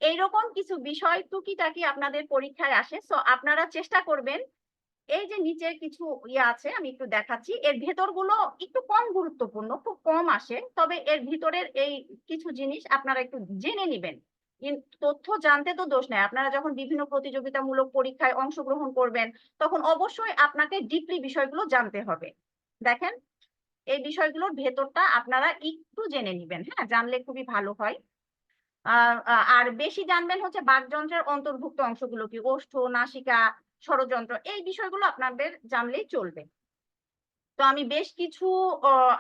এইরকম কিছু বিষয় টুকিটাকি আপনাদের পরীক্ষায় আসে। সো আপনারা চেষ্টা করবেন, এই যে নিচের কিছু ইয়ে আছে আমি একটু দেখাচ্ছি, এর ভেতরগুলো একটু কম গুরুত্বপূর্ণ, খুব কম আসে, তবে এর ভিতরের এই কিছু জিনিস আপনারা একটু জেনে নিবেন। তথ্য জানতে তো দোষ নেই, আপনারা যখন বিভিন্ন প্রতিযোগিতামূলক পরীক্ষায় অংশগ্রহণ করবেন তখন অবশ্যই আপনাকে ডিপলি বিষয়গুলো জানতে হবে। দেখেন এই বিষয়গুলোর ভেতরটা আপনারা একটু জেনে নিবেন, হ্যাঁ, জানলে খুবই ভালো হয়। আর বেশি জানবেন হচ্ছে বাকযন্ত্রের অন্তর্ভুক্ত অংশগুলো কি, ওষ্ঠ, নাসিকা, স্বরযন্ত্র, এই বিষয়গুলো আপনাদের জানলেই চলবে। তো আমি বেশ কিছু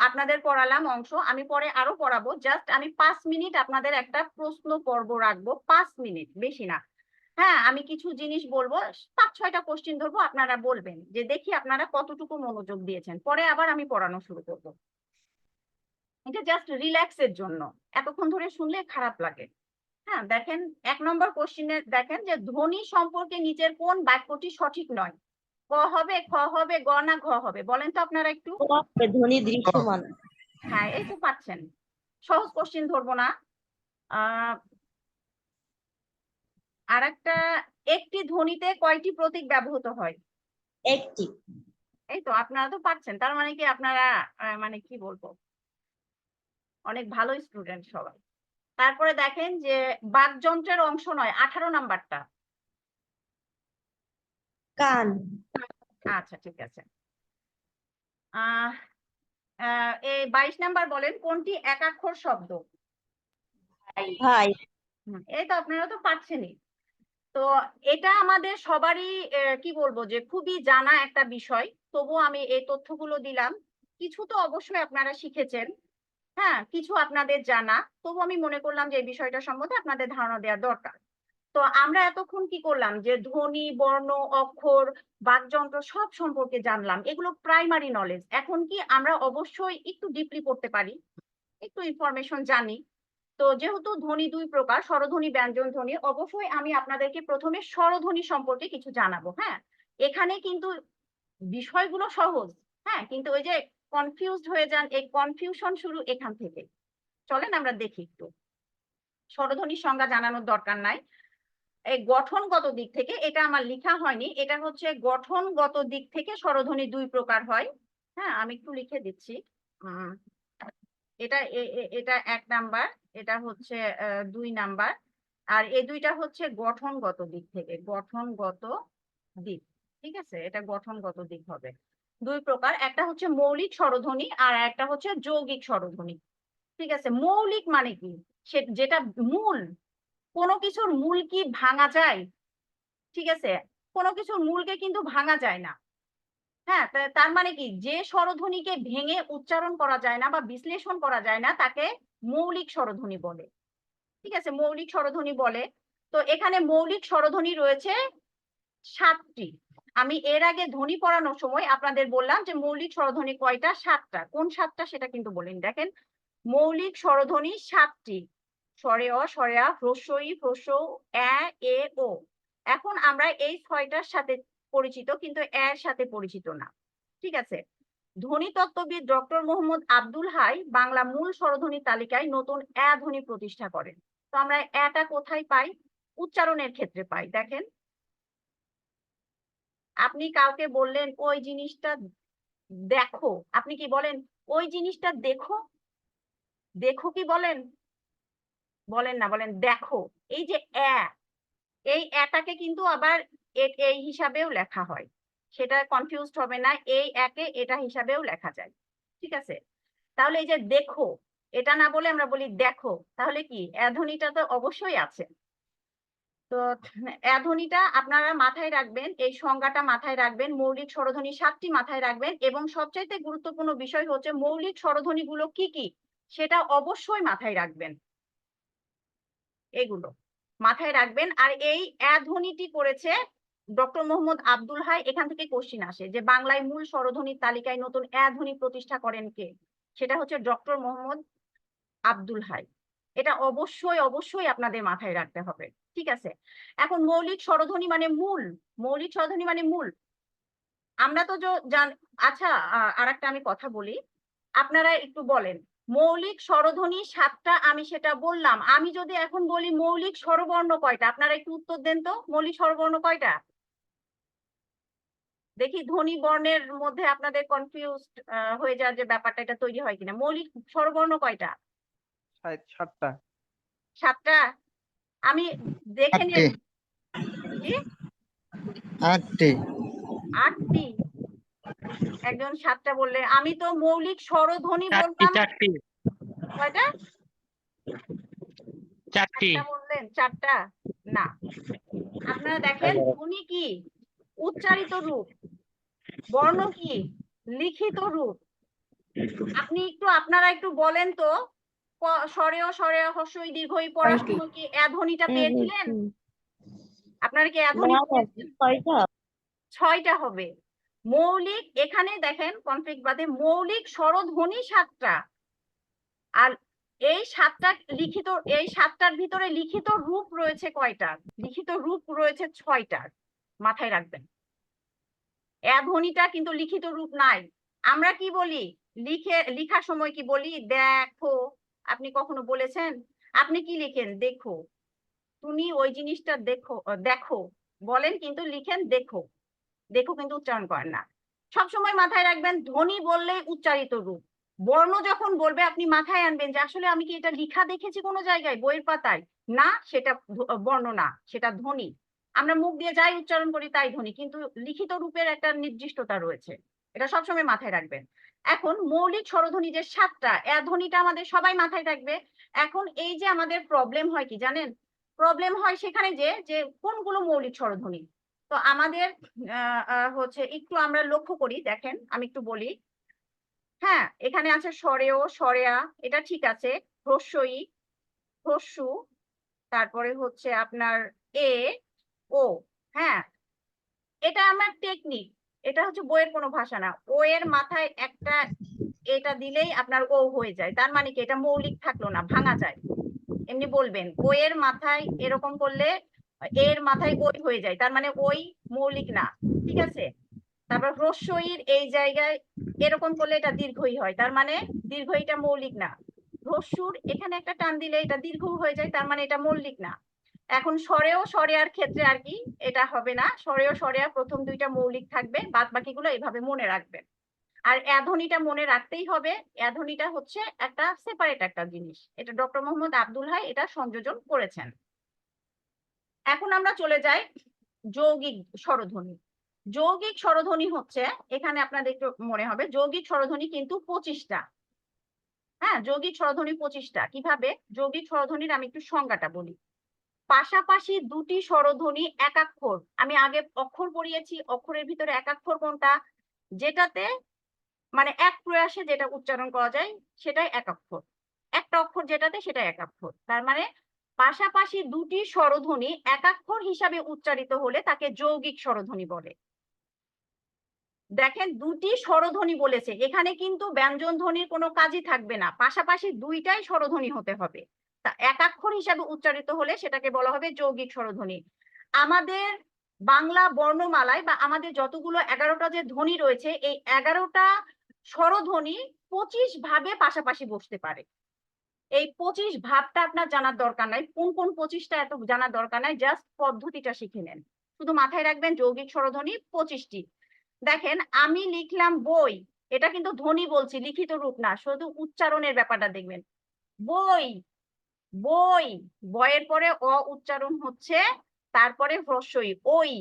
আপনাদের পড়ালাম অংশ, আমি পরে আরো পড়াবো। জাস্ট আমি 5 মিনিট আপনাদের একটা প্রশ্ন পর্ব রাখবো, 5 মিনিট, বেশি না। হ্যাঁ, আমি কিছু জিনিস বলবো, 5-6টা কোশ্চেন ধরবো, আপনারা বলবেন যে দেখি আপনারা কতটুকু মনোযোগ দিয়েছেন। পরে আবার আমি পড়ানো শুরু করবো। এটা জাস্ট রিল্যাক্সের জন্য, এতক্ষণ ধরে শুনলে খারাপ লাগে। হ্যাঁ, দেখেন 1 নম্বর কোশ্চেনে দেখেন যে ধ্বনি সম্পর্কে নিচের কোন বাক্যটি সঠিক নয়? ক হবে, খ হবে, গ না ঘ হবে? বলেন তো আপনারা একটু। ধ্বনি দৃশ্যমান। হ্যাঁ, এই তো পাচ্ছেন। সহজ কোশ্চেন ধরবো না। আর একটা, একটি ধ্বনিতে কয়টি প্রতীক ব্যবহৃত হয়? একটি। এই তো আপনারা তো পাচ্ছেন, তার মানে কি আপনারা মানে কি বলবো, অনেক ভালো স্টুডেন্ট সবাই। তারপরে দেখেন যে বাকযন্ত্রের অংশ নয়, 18 নাম্বারটা। কান। আচ্ছা, ঠিক আছে। এই 22 নাম্বার বলেন কোনটি একাক্ষর শব্দ? ভাই। এই তো আপনারা তো পাচ্ছেনই। তো এটা আমাদের সবারই কি বলবো যে খুবই জানা একটা বিষয়, তবু আমি এই তথ্যগুলো দিলাম। কিছু তো অবশ্যই আপনারা শিখেছেন, হ্যাঁ, কিছু আপনাদের জানা, তবু আমি মনে করলাম যে এই বিষয়টা সম্বন্ধে আপনাদের ধারণা দেওয়া দরকার। তো আমরা এতক্ষণ কি করলাম যে ধ্বনি, বর্ণ, অক্ষর, বাকযন্ত্র সব সম্পর্কে জানলাম, এগুলো প্রাইমারি নলেজ। এখন কি আমরা অবশ্যই একটু ডিপলি পড়তে পারি, একটু ইনফরমেশন জানি। তো যেহেতু ধ্বনি 2 প্রকার, স্বরধ্বনি, ব্যঞ্জন ধ্বনি, অবশ্যই আমি আপনাদেরকে প্রথমে স্বরধ্বনি সম্পর্কে কিছু জানাবো। হ্যাঁ, এখানে কিন্তু বিষয়গুলো সহজ, হ্যাঁ, কিন্তু ওই যে কনফিউজড হয়ে যান, এই কনফিউশন শুরু এখান থেকে। চলেন আমরা দেখি একটু। স্বরধ্বনির সংজ্ঞা জানানোর দরকার নাই। এই গঠনগত দিক থেকে, এটা আমার লেখা হয়নি, এটা হচ্ছে গঠনগত দিক থেকে স্বরধ্বনি 2 প্রকার হয়। হ্যাঁ, আমি একটু লিখে দিচ্ছি। এটা এটা 1 নাম্বার, এটা হচ্ছে 2 নাম্বার, আর এই দুইটা হচ্ছে গঠনগত দিক থেকে, গঠনগত দিক। ঠিক আছে, এটা গঠনগত দিক হবে। 2 প্রকার, একটা হচ্ছে মৌলিক স্বরধ্বনি আর একটা হচ্ছে যৌগিক স্বরধ্বনি। ঠিক আছে, মৌলিক মানে কি? যেটা মূল, কোনো কিছুর মূল কি ভাঙা যায়? ঠিক আছে, কোনো কিছুর মূলকে কিন্তু ভাঙা যায় না। হ্যাঁ, তার মানে কি, যে স্বরধ্বনিকে ভেঙে উচ্চারণ করা যায় না বা বিশ্লেষণ করা যায় না তাকে মৌলিক স্বরধ্বনি বলে। ঠিক আছে, মৌলিক স্বরধ্বনি বলে। তো এখানে মৌলিক স্বরধ্বনি রয়েছে 7টি। আমি এর আগে ধ্বনি পড়ানোর সময় আপনাদের বললাম যে মৌলিক স্বরধ্বনি কয়টা? 7টা। কোন 7টা সেটা কিন্তু বলেন। দেখেন, মৌলিক স্বরধ্বনি 7টি। স্বরে অ, স্বরে আ, হ্রস্ব ই, হ্রস্ব এ, এ, ও। এখন আমরা এই 6টার সাথে পরিচিত, কিন্তু এর সাথে পরিচিত না। ঠিক আছে, ধ্বনিতত্ত্ববিদ ডক্টর মোহাম্মদ আব্দুল হাই বাংলা মূল স্বরধ্বনি তালিকায় নতুন এ ধ্বনি প্রতিষ্ঠা করেন। তো আমরা এটা কোথায় পাই? উচ্চারণের ক্ষেত্রে পাই। দেখেন, আপনি কাউকে বললেন ওই জিনিসটা দেখো, আপনি কি বলেন ওই জিনিসটা দেখো? দেখো কি বলেন? বলেন না, বলেন দেখো। এই যে এই এটাকে কিন্তু আবার এই হিসাবেও লেখা হয়, সেটা কনফিউজড হবে না, এই একে এটা হিসাবেও লেখা যায়। ঠিক আছে, তাহলে এই যে দেখো, এটা না বলে আমরা বলি দেখো, তাহলে কি ধ্বনিটা তো অবশ্যই আছে। তো ধ্বনিটা আপনারা মাথায় রাখবেন, এই সংজ্ঞাটা মাথায় রাখবেন, মৌলিক স্বরধ্বনি 7টি মাথায় রাখবেন, এবং সবচাইতে গুরুত্বপূর্ণ বিষয় হচ্ছে মৌলিক স্বরধ্বনি গুলো কি কি সেটা অবশ্যই মাথায় রাখবেন। এগুলো মাথায় রাখবেন। আর এই ধ্বনিটি করেছে ডক্টর মোহাম্মদ আব্দুল হাই। এখান থেকে কোশ্চিন আসে যে বাংলায় মূল স্বরধ্বনির তালিকায় নতুন ধ্বনি প্রতিষ্ঠা করেন কে? সেটা হচ্ছে ডক্টর মোহাম্মদ আব্দুল হাই। এটা অবশ্যই অবশ্যই আপনাদের মাথায় রাখতে হবে। ঠিক আছে, এখন মৌলিক স্বরধ্বনি মানে মূল, মৌলিক স্বরধ্বনি মানে মূল, আমরা তো আচ্ছা, আর একটা আমি কথা বলি, আপনারা একটু বলেন মৌলিক স্বরধ্বনি 7টা, আমি সেটা বললাম। আমি যদি এখন বলি মৌলিক স্বরবর্ণ কয়টা, আপনারা একটু উত্তর দেন তো, মৌলিক স্বরবর্ণ কয়টা? দেখি ধ্বনি বর্ণের মধ্যে আপনাদের কনফিউজড হয়ে যাওয়ার যে ব্যাপারটা, এটা তৈরি হয় কিনা। মৌলিক স্বরবর্ণ কয়টা? 7টা। 7টা? আমি দেখে নিয়ে 8টি। 8টি? একজন 7টা বললে, আমি তো মৌলিক স্বরধ্বনি বললাম। কয়টা? 4টা বললেন। 4টা না, আপনারা দেখেন ধ্বনি কি? উচ্চারিত রূপ। বর্ণ কি? লিখিত রূপ। আপনি আপনারা একটু বলেন তো, স্বরেয় স্বরেয় হর্ষই দীর্ঘই পড়ার সময় কি এ ধ্বনিটা পেয়েছিলেন? আপনারা কি এ ধ্বনি পেয়েছেন? 6টা হবে। মৌলিক, এখানে দেখেন কনফ্লিক্ট বাদে মৌলিক স্বরধ্বনি 7টা, আর এই 7টার ভিতরে লিখিত রূপ রয়েছে কয়টা? লিখিত রূপ রয়েছে 6টার। মাথায় রাখবেন, এ ধ্বনিটা কিন্তু লিখিত রূপ নাই। আমরা কি বলি লিখার সময় কি বলি? দেখো। আপনি কখনো বলেছেন? আপনি কি লিখেন? দেখো। তুমি ওই জিনিসটা দেখো, দেখো বলেন কিন্তু লিখেন দেখো। দেখো কিন্তু উচ্চারণ করেন না। সবসময় মাথায় রাখবেন, ধ্বনি বললে উচ্চারিত রূপ। বর্ণ যখন বলবে আপনি মাথায় আনবেন যে আসলে আমি কি এটা লিখা দেখেছি কোনো জায়গায় বইয়ের পাতায়? না, সেটা বর্ণ না, সেটা ধ্বনি। আমরা মুখ দিয়ে যাই উচ্চারণ করি তাই ধ্বনি, কিন্তু লিখিত রূপের একটা নির্দিষ্টতা রয়েছে, এটা সবসময় মাথায় রাখবেন। এখন মৌলিক স্বরধ্বনি যে 7টা, এ ধ্বনিটা আমাদের সবাই মাথায় থাকবে। এখন এই যে আমাদের প্রবলেম হয় কি জানেন? প্রবলেম হয় সেখানে যে কোনগুলো মৌলিক স্বরধ্বনি। তো আমাদের হচ্ছে একটু আমরা লক্ষ্য করি, দেখেন আমি একটু বলি। হ্যাঁ, এখানে আছে স্বরেয় স্বরেয়া, এটা ঠিক আছে। হ্রস্বই, হ্রস্বু, তারপরে হচ্ছে আপনার এ ও। হ্যাঁ, এটা আমার টেকনিক, এটা হচ্ছে বইয়ের কোনো ভাষা না। ও এর মাথায় একটা এটা দিলেই আপনার ও হয়ে যায়, তার মানে কি এটা মৌলিক থাকলো না, ভাঙা যায়। এমনি বলবেন ও এর মাথায় এরকম করলে এর মাথায় ওই হয়ে যায়, তার মানে ওই মৌলিক না। ঠিক আছে। তারপর হ্রস্বইর এই জায়গায় এরকম করলে এটা দীর্ঘই হয়, তার মানে দীর্ঘ, এটা মৌলিক না। হ্রস্বুর এখানে একটা টান দিলে এটা দীর্ঘ হয়ে যায়, তার মানে এটা মৌলিক না। এখন স্বরেও স্বরেয়ার ক্ষেত্রে আর কি এটা হবে না, স্বরেও স্বরেয়া প্রথম 2টা মৌলিক থাকবে, বাদ বাকিগুলো এইভাবে মনে রাখবেন। আর এ ধ্বনিটা মনে রাখতেই হবে, এ ধ্বনিটা হচ্ছে একটা সেপারেট একটা জিনিস, এটা ডক্টর মোহাম্মদ আব্দুল হাই এটা সংযোজন করেছেন। এখন আমরা চলে যাই যৌগিক স্বরধ্বনি। যৌগিক স্বরধ্বনি হচ্ছে, এখানে আপনাদের একটু মনে হবে যৌগিক স্বরধ্বনি কিন্তু 25টা। হ্যাঁ, যৌগিক স্বরধ্বনি 25টা। কিভাবে? যৌগিক স্বরধ্বনির আমি একটু সংজ্ঞাটা বলি। পাশাপাশি দুটি স্বরধ্বনি একাক্ষর, আমি আগে অক্ষর পড়িয়েছি, অক্ষরের ভিতরে একাক্ষর কোনটা? যেটাতে মানে এক প্রয়াসে যেটা উচ্চারণ করা যায় সেটাই একাক্ষর। একটা অক্ষর যেটাতে সেটা একাক্ষর, তার মানে পাশাপাশি দুটি স্বরধ্বনি একাক্ষর হিসাবে উচ্চারিত হলে তাকে যৌগিক স্বরধ্বনি বলে। দেখেন, দুটি স্বরধ্বনি বলেছে, এখানে কিন্তু ব্যঞ্জন ধ্বনির কোনো কাজই থাকবে না, পাশাপাশি দুইটাই স্বরধ্বনি হতে হবে। তা একাক্ষর হিসাবে উচ্চারিত হলে সেটাকে বলা হবে যৌগিক স্বরধ্বনি। আমাদের বাংলা বর্ণমালায় বা আমাদের যতগুলো 11টা যে ধ্বনি রয়েছে, এই 11টা স্বরধ্বনি 25 ভাবে পাশাপাশি বসতে পারে। এই 25 ভাবটা আপনার জানার দরকার নাই, কোন কোন 25টা এত জানার দরকার নাই, জাস্ট পদ্ধতিটা শিখে নেন। শুধু মাথায় রাখবেন যৌগিক স্বরধ্বনি 25টি। দেখেন, আমি লিখলাম বই, এটা কিন্তু ধ্বনি বলছি, লিখিত রূপ না, শুধু উচ্চারণের ব্যাপারটা দেখবেন। বই, বই, বয়ের পরে অ উচ্চারণ হচ্ছে, তারপরে হ্রস্বই ওই।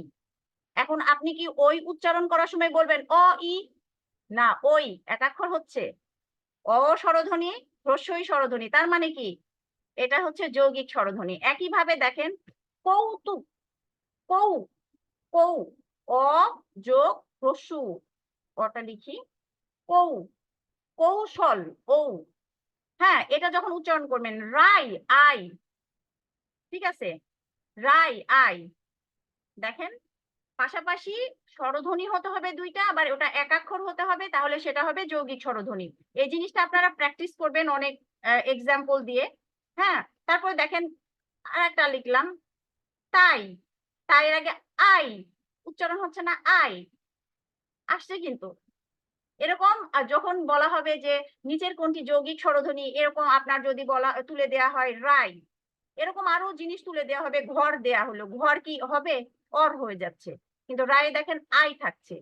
এখন আপনি কি ওই উচ্চারণ করার সময় বলবেন অ ই? না, ওই একাক্ষর হচ্ছে, অ স্বরধ্বনি, হ্রস্বই স্বরধ্বনি, তার মানে কি এটা হচ্ছে যৌগিক স্বরধ্বনি। একইভাবে দেখেন কৌতুক, কৌ, কৌ, অ যোগ হ্রস্ব, অটা লিখি কৌ, কৌশল ও। হ্যাঁ, এটা যখন উচ্চারণ করবেন রাই আই, ঠিক আছে, রাই আই। দেখেন, পাশাপাশি স্বরধ্বনি হতে হবে 2টা, আবার ওটা একাক্ষর হতে হবে, তাহলে সেটা হবে যৌগিক স্বরধ্বনি। এই জিনিসটা আপনারা প্র্যাকটিস করবেন অনেক এক্সাম্পল দিয়ে। হ্যাঁ, তারপরে দেখেন আর একটা লিখলাম তাই, তাই এর আগে আই, উচ্চারণ হচ্ছে না আই, আসছে কিন্তু। এরকম যখন বলা হবে যে নিচের কোনটি যৌগিক স্বরধ্বনি, এরকম আপনার যদি বলা তুলে দেয়া হয় রাই, এরকম আরো জিনিস তুলে দেওয়া হবে। ঘর দেয়া হলো, ঘর কি হবে? অর হয়ে যাচ্ছে, কিন্তু রায়ে দেখেন আই থাকছে।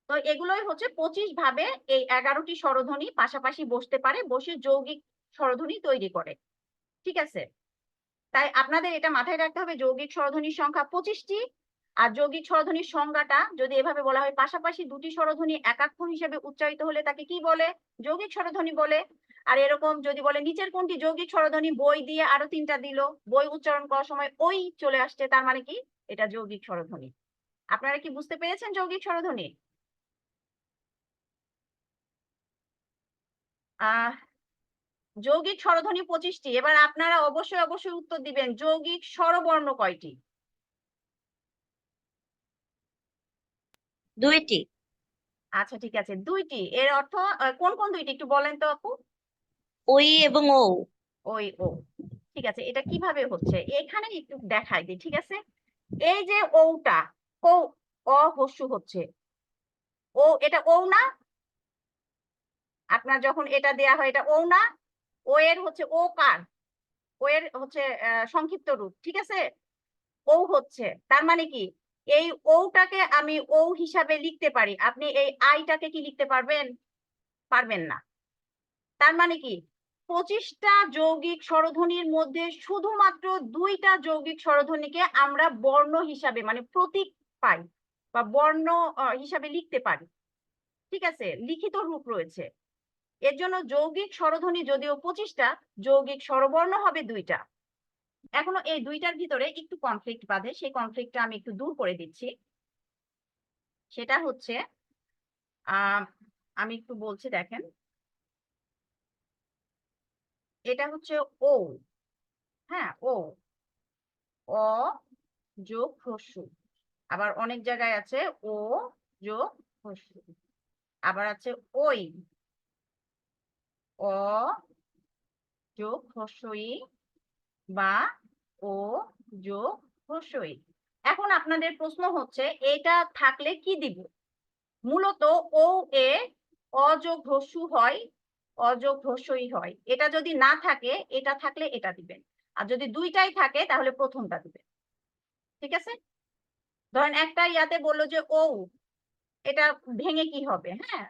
তো এগুলোই হচ্ছে 25 ভাবে এই 11টি স্বরধ্বনি পাশাপাশি বসতে পারে, বসে যৌগিক স্বরধ্বনি তৈরি করে। ঠিক আছে, তাই আপনাদের এটা মাথায় রাখতে হবে, যৌগিক স্বরধ্বনির সংখ্যা 25টি। আর যৌগিক স্বরধ্বনির সংজ্ঞাটা যদি এভাবে বলা হয়, পাশাপাশি দুটি স্বরধ্বনি একাক্ষর হিসেবে উচ্চারিত হলে তাকে কি বলে? যৌগিক স্বরধ্বনি বলে। আর এরকম যদি বলে নিচের কোনটি যৌগিক স্বরধ্বনি, বই দিয়ে আরো 3টা দিল, বই উচ্চারণ করার সময় ওই চলে আসছে, তার মানে কি এটা যৌগিক স্বরধ্বনি। আপনারা কি বুঝতে পেরেছেন যৌগিক স্বরধ্বনি? যৌগিক স্বরধ্বনি 25টি। এবার আপনারা অবশ্যই অবশ্যই উত্তর দিবেন, যৌগিক স্বরবর্ণ কয়টি? 2টি। আচ্ছা ঠিক আছে, 2টি। এর অর্থ কোন কোন 2টি একটু বলেন তো আপু। ওই এবং ও। ওই ও, ঠিক আছে। এটা কিভাবে হচ্ছে এখানে একটু দেখাই দিই, ঠিক আছে। এই যে ওটা, ও অ হস্যু হচ্ছে, ও এটা ও না, আপনার যখন এটা দেয়া হয় এটা ও না, ও এর হচ্ছে ও কার, ও এর হচ্ছে সংক্ষিপ্ত রূপ, ঠিক আছে। ও হচ্ছে, তার মানে কি এই ওটাকে আমি ও হিসাবে লিখতে পারি, আপনি এই আইটাকে কি লিখতে পারবেন? পারবেন না। তার মানে কি 25টা যৌগিক স্বরধ্বনির মধ্যে শুধুমাত্র 2টা যৌগিক স্বরধ্বনিকে আমরা বর্ণ হিসাবে মানে প্রতীক পাই বা বর্ণ হিসাবে লিখতে পারি, ঠিক আছে, লিখিত রূপ রয়েছে। এর জন্য যৌগিক স্বরধ্বনি যদিও 25টা, যৌগিক স্বরবর্ণ হবে 2টা। এখনো এই 2টার ভিতরে একটু কনফ্লিক্ট বাধে, সেই কনফ্লিক্টটা আমি একটু দূর করে দিচ্ছি। সেটা হচ্ছে আমি একটু বলছি, দেখেন এটা হচ্ছে ও, হ্যাঁ ও, অ যোগ হ্রস্ব, আবার অনেক জায়গায় আছে ও যোগ হ্রস্ব, আবার আছে ওই, অ যোগ হ্রস্বই বা ও যোগ হ্রস্বই। এখন আপনাদের প্রশ্ন হচ্ছে এটা থাকলে কি দিব? মূলত ও এ অযোগ হ্রস্ব হয়, অযোগ হ্রস্বই হয়। এটা যদি না থাকে, এটা থাকলে এটা দিবেন, আর যদি 2টাই থাকে তাহলে প্রথমটা দিবেন, ঠিক আছে। ধরেন একটা ইয়াতে বললো যে ও, এটা ভেঙে কি হবে, হ্যাঁ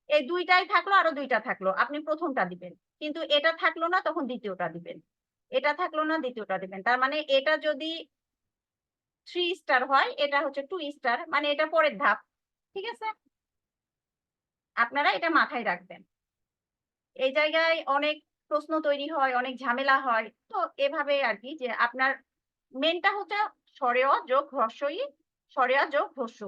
এই 2টাই থাকলো আরো 2টা থাকলো, আপনি প্রথমটা দিবেন, কিন্তু এটা থাকলো না তখন দ্বিতীয়টা দিবেন, এটা থাকলো না দ্বিতীয়টা দিবেন। তার মানে এটা যদি 3 স্টার হয়, এটা হচ্ছে 2 স্টার, মানে এটা পরের ধাপ, ঠিক আছে। আপনারা এটা মাথায় রাখবেন। এই জায়গায় অনেক প্রশ্ন তৈরি হয়, অনেক ঝামেলা হয়, তো এভাবে আর কি, যে আপনার মেনটা হচ্ছে স্বরেয় যোগ হ্রস্বই, স্বরেয় যোগ হ্রস্ব।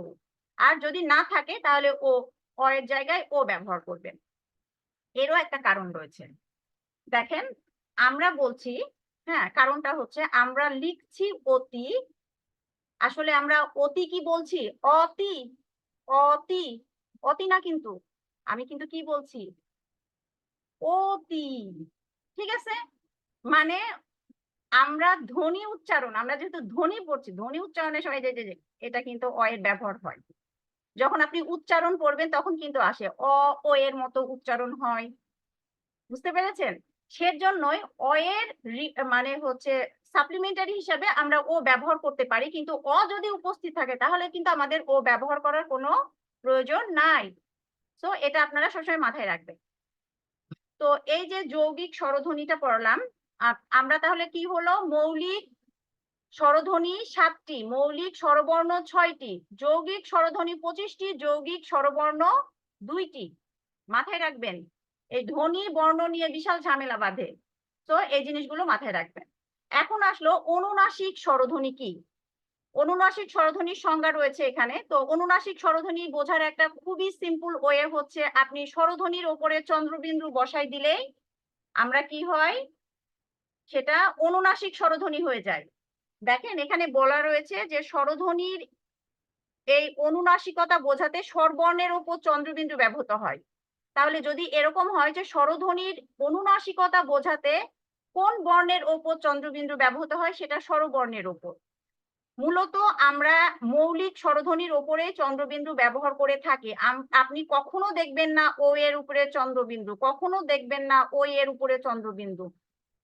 আর যদি না থাকে তাহলে ও, অ এর জায়গায় ও ব্যবহার করবেন। এরও একটা কারণ রয়েছে, দেখেন আমরা বলছি, হ্যাঁ কারণটা হচ্ছে আমরা লিখছি অতি, আসলে আমরা অতি কি বলছি? অতি, অতি, অতি না, কিন্তু আমি কিন্তু কি বলছি? অতি, ঠিক আছে। মানে আমরা ধ্বনি উচ্চারণ, আমরা যেহেতু ধ্বনি পড়ছি, ধ্বনি উচ্চারণের সময় যে যে এটা কিন্তু অ এর ব্যবহার হয়, যখন আপনি উচ্চারণ করবেন তখন কিন্তু আসে অ, ও এর মতো উচ্চারণ হয়, বুঝতে পেরেছেন। সেজন্যই অ এর মানে হচ্ছে সাপ্লিমেন্টারি হিসাবে আমরা ও ব্যবহার করতে পারি, কিন্তু অ যদি উপস্থিত থাকে তাহলে কিন্তু আমাদের ও ব্যবহার করার কোনো প্রয়োজন নাই। তো এটা আপনারা সবসময় মাথায় রাখবেন। তো এই যে যৌগিক স্বরধ্বনিটা পড়লাম, আমরা তাহলে কি হলো, মৌলিক স্বরধ্বনি 7টি, মৌলিক স্বরবর্ণ 6টি, যৌগিক স্বরধ্বনি 25টি, যৌগিক স্বরবর্ণ 2টি। মাথায় রাখবেন, এই ধ্বনি বর্ণ নিয়ে বিশাল ঝামেলা বাঁধে, তো এই জিনিসগুলো মাথায় রাখবেন। এখন আসলো অনুনাসিক স্বরধ্বনি কি। অনুনাসিক স্বরধ্বনির সংজ্ঞা রয়েছে এখানে। তো অনুনাসিক স্বরধ্বনি বোঝার একটা খুবই সিম্পল ওয়ে হচ্ছে, আপনি স্বরধ্বনির ওপরে চন্দ্রবিন্দু বসাই দিলেই আমরা কি হয়, সেটা অনুনাসিক স্বরধ্বনি হয়ে যায়। দেখেন এখানে বলা রয়েছে যে স্বরধ্বনির এই অনুনাসিকতা বোঝাতে স্বরবর্ণের উপর চন্দ্রবিন্দু ব্যবহৃত হয়। তাহলে যদি এরকম হয় যে স্বরধ্বনির অনুনাসিকতা বোঝাতে কোন বর্ণের উপর চন্দ্রবিন্দু ব্যবহৃত হয়, সেটা স্বরবর্ণের উপর। মূলত আমরা মৌলিক স্বরধ্বনির উপরে চন্দ্রবিন্দু ব্যবহার করে থাকি। আপনি কখনো দেখবেন না ও এর উপরে চন্দ্রবিন্দু, কখনো দেখবেন না ও এর উপরে চন্দ্রবিন্দু,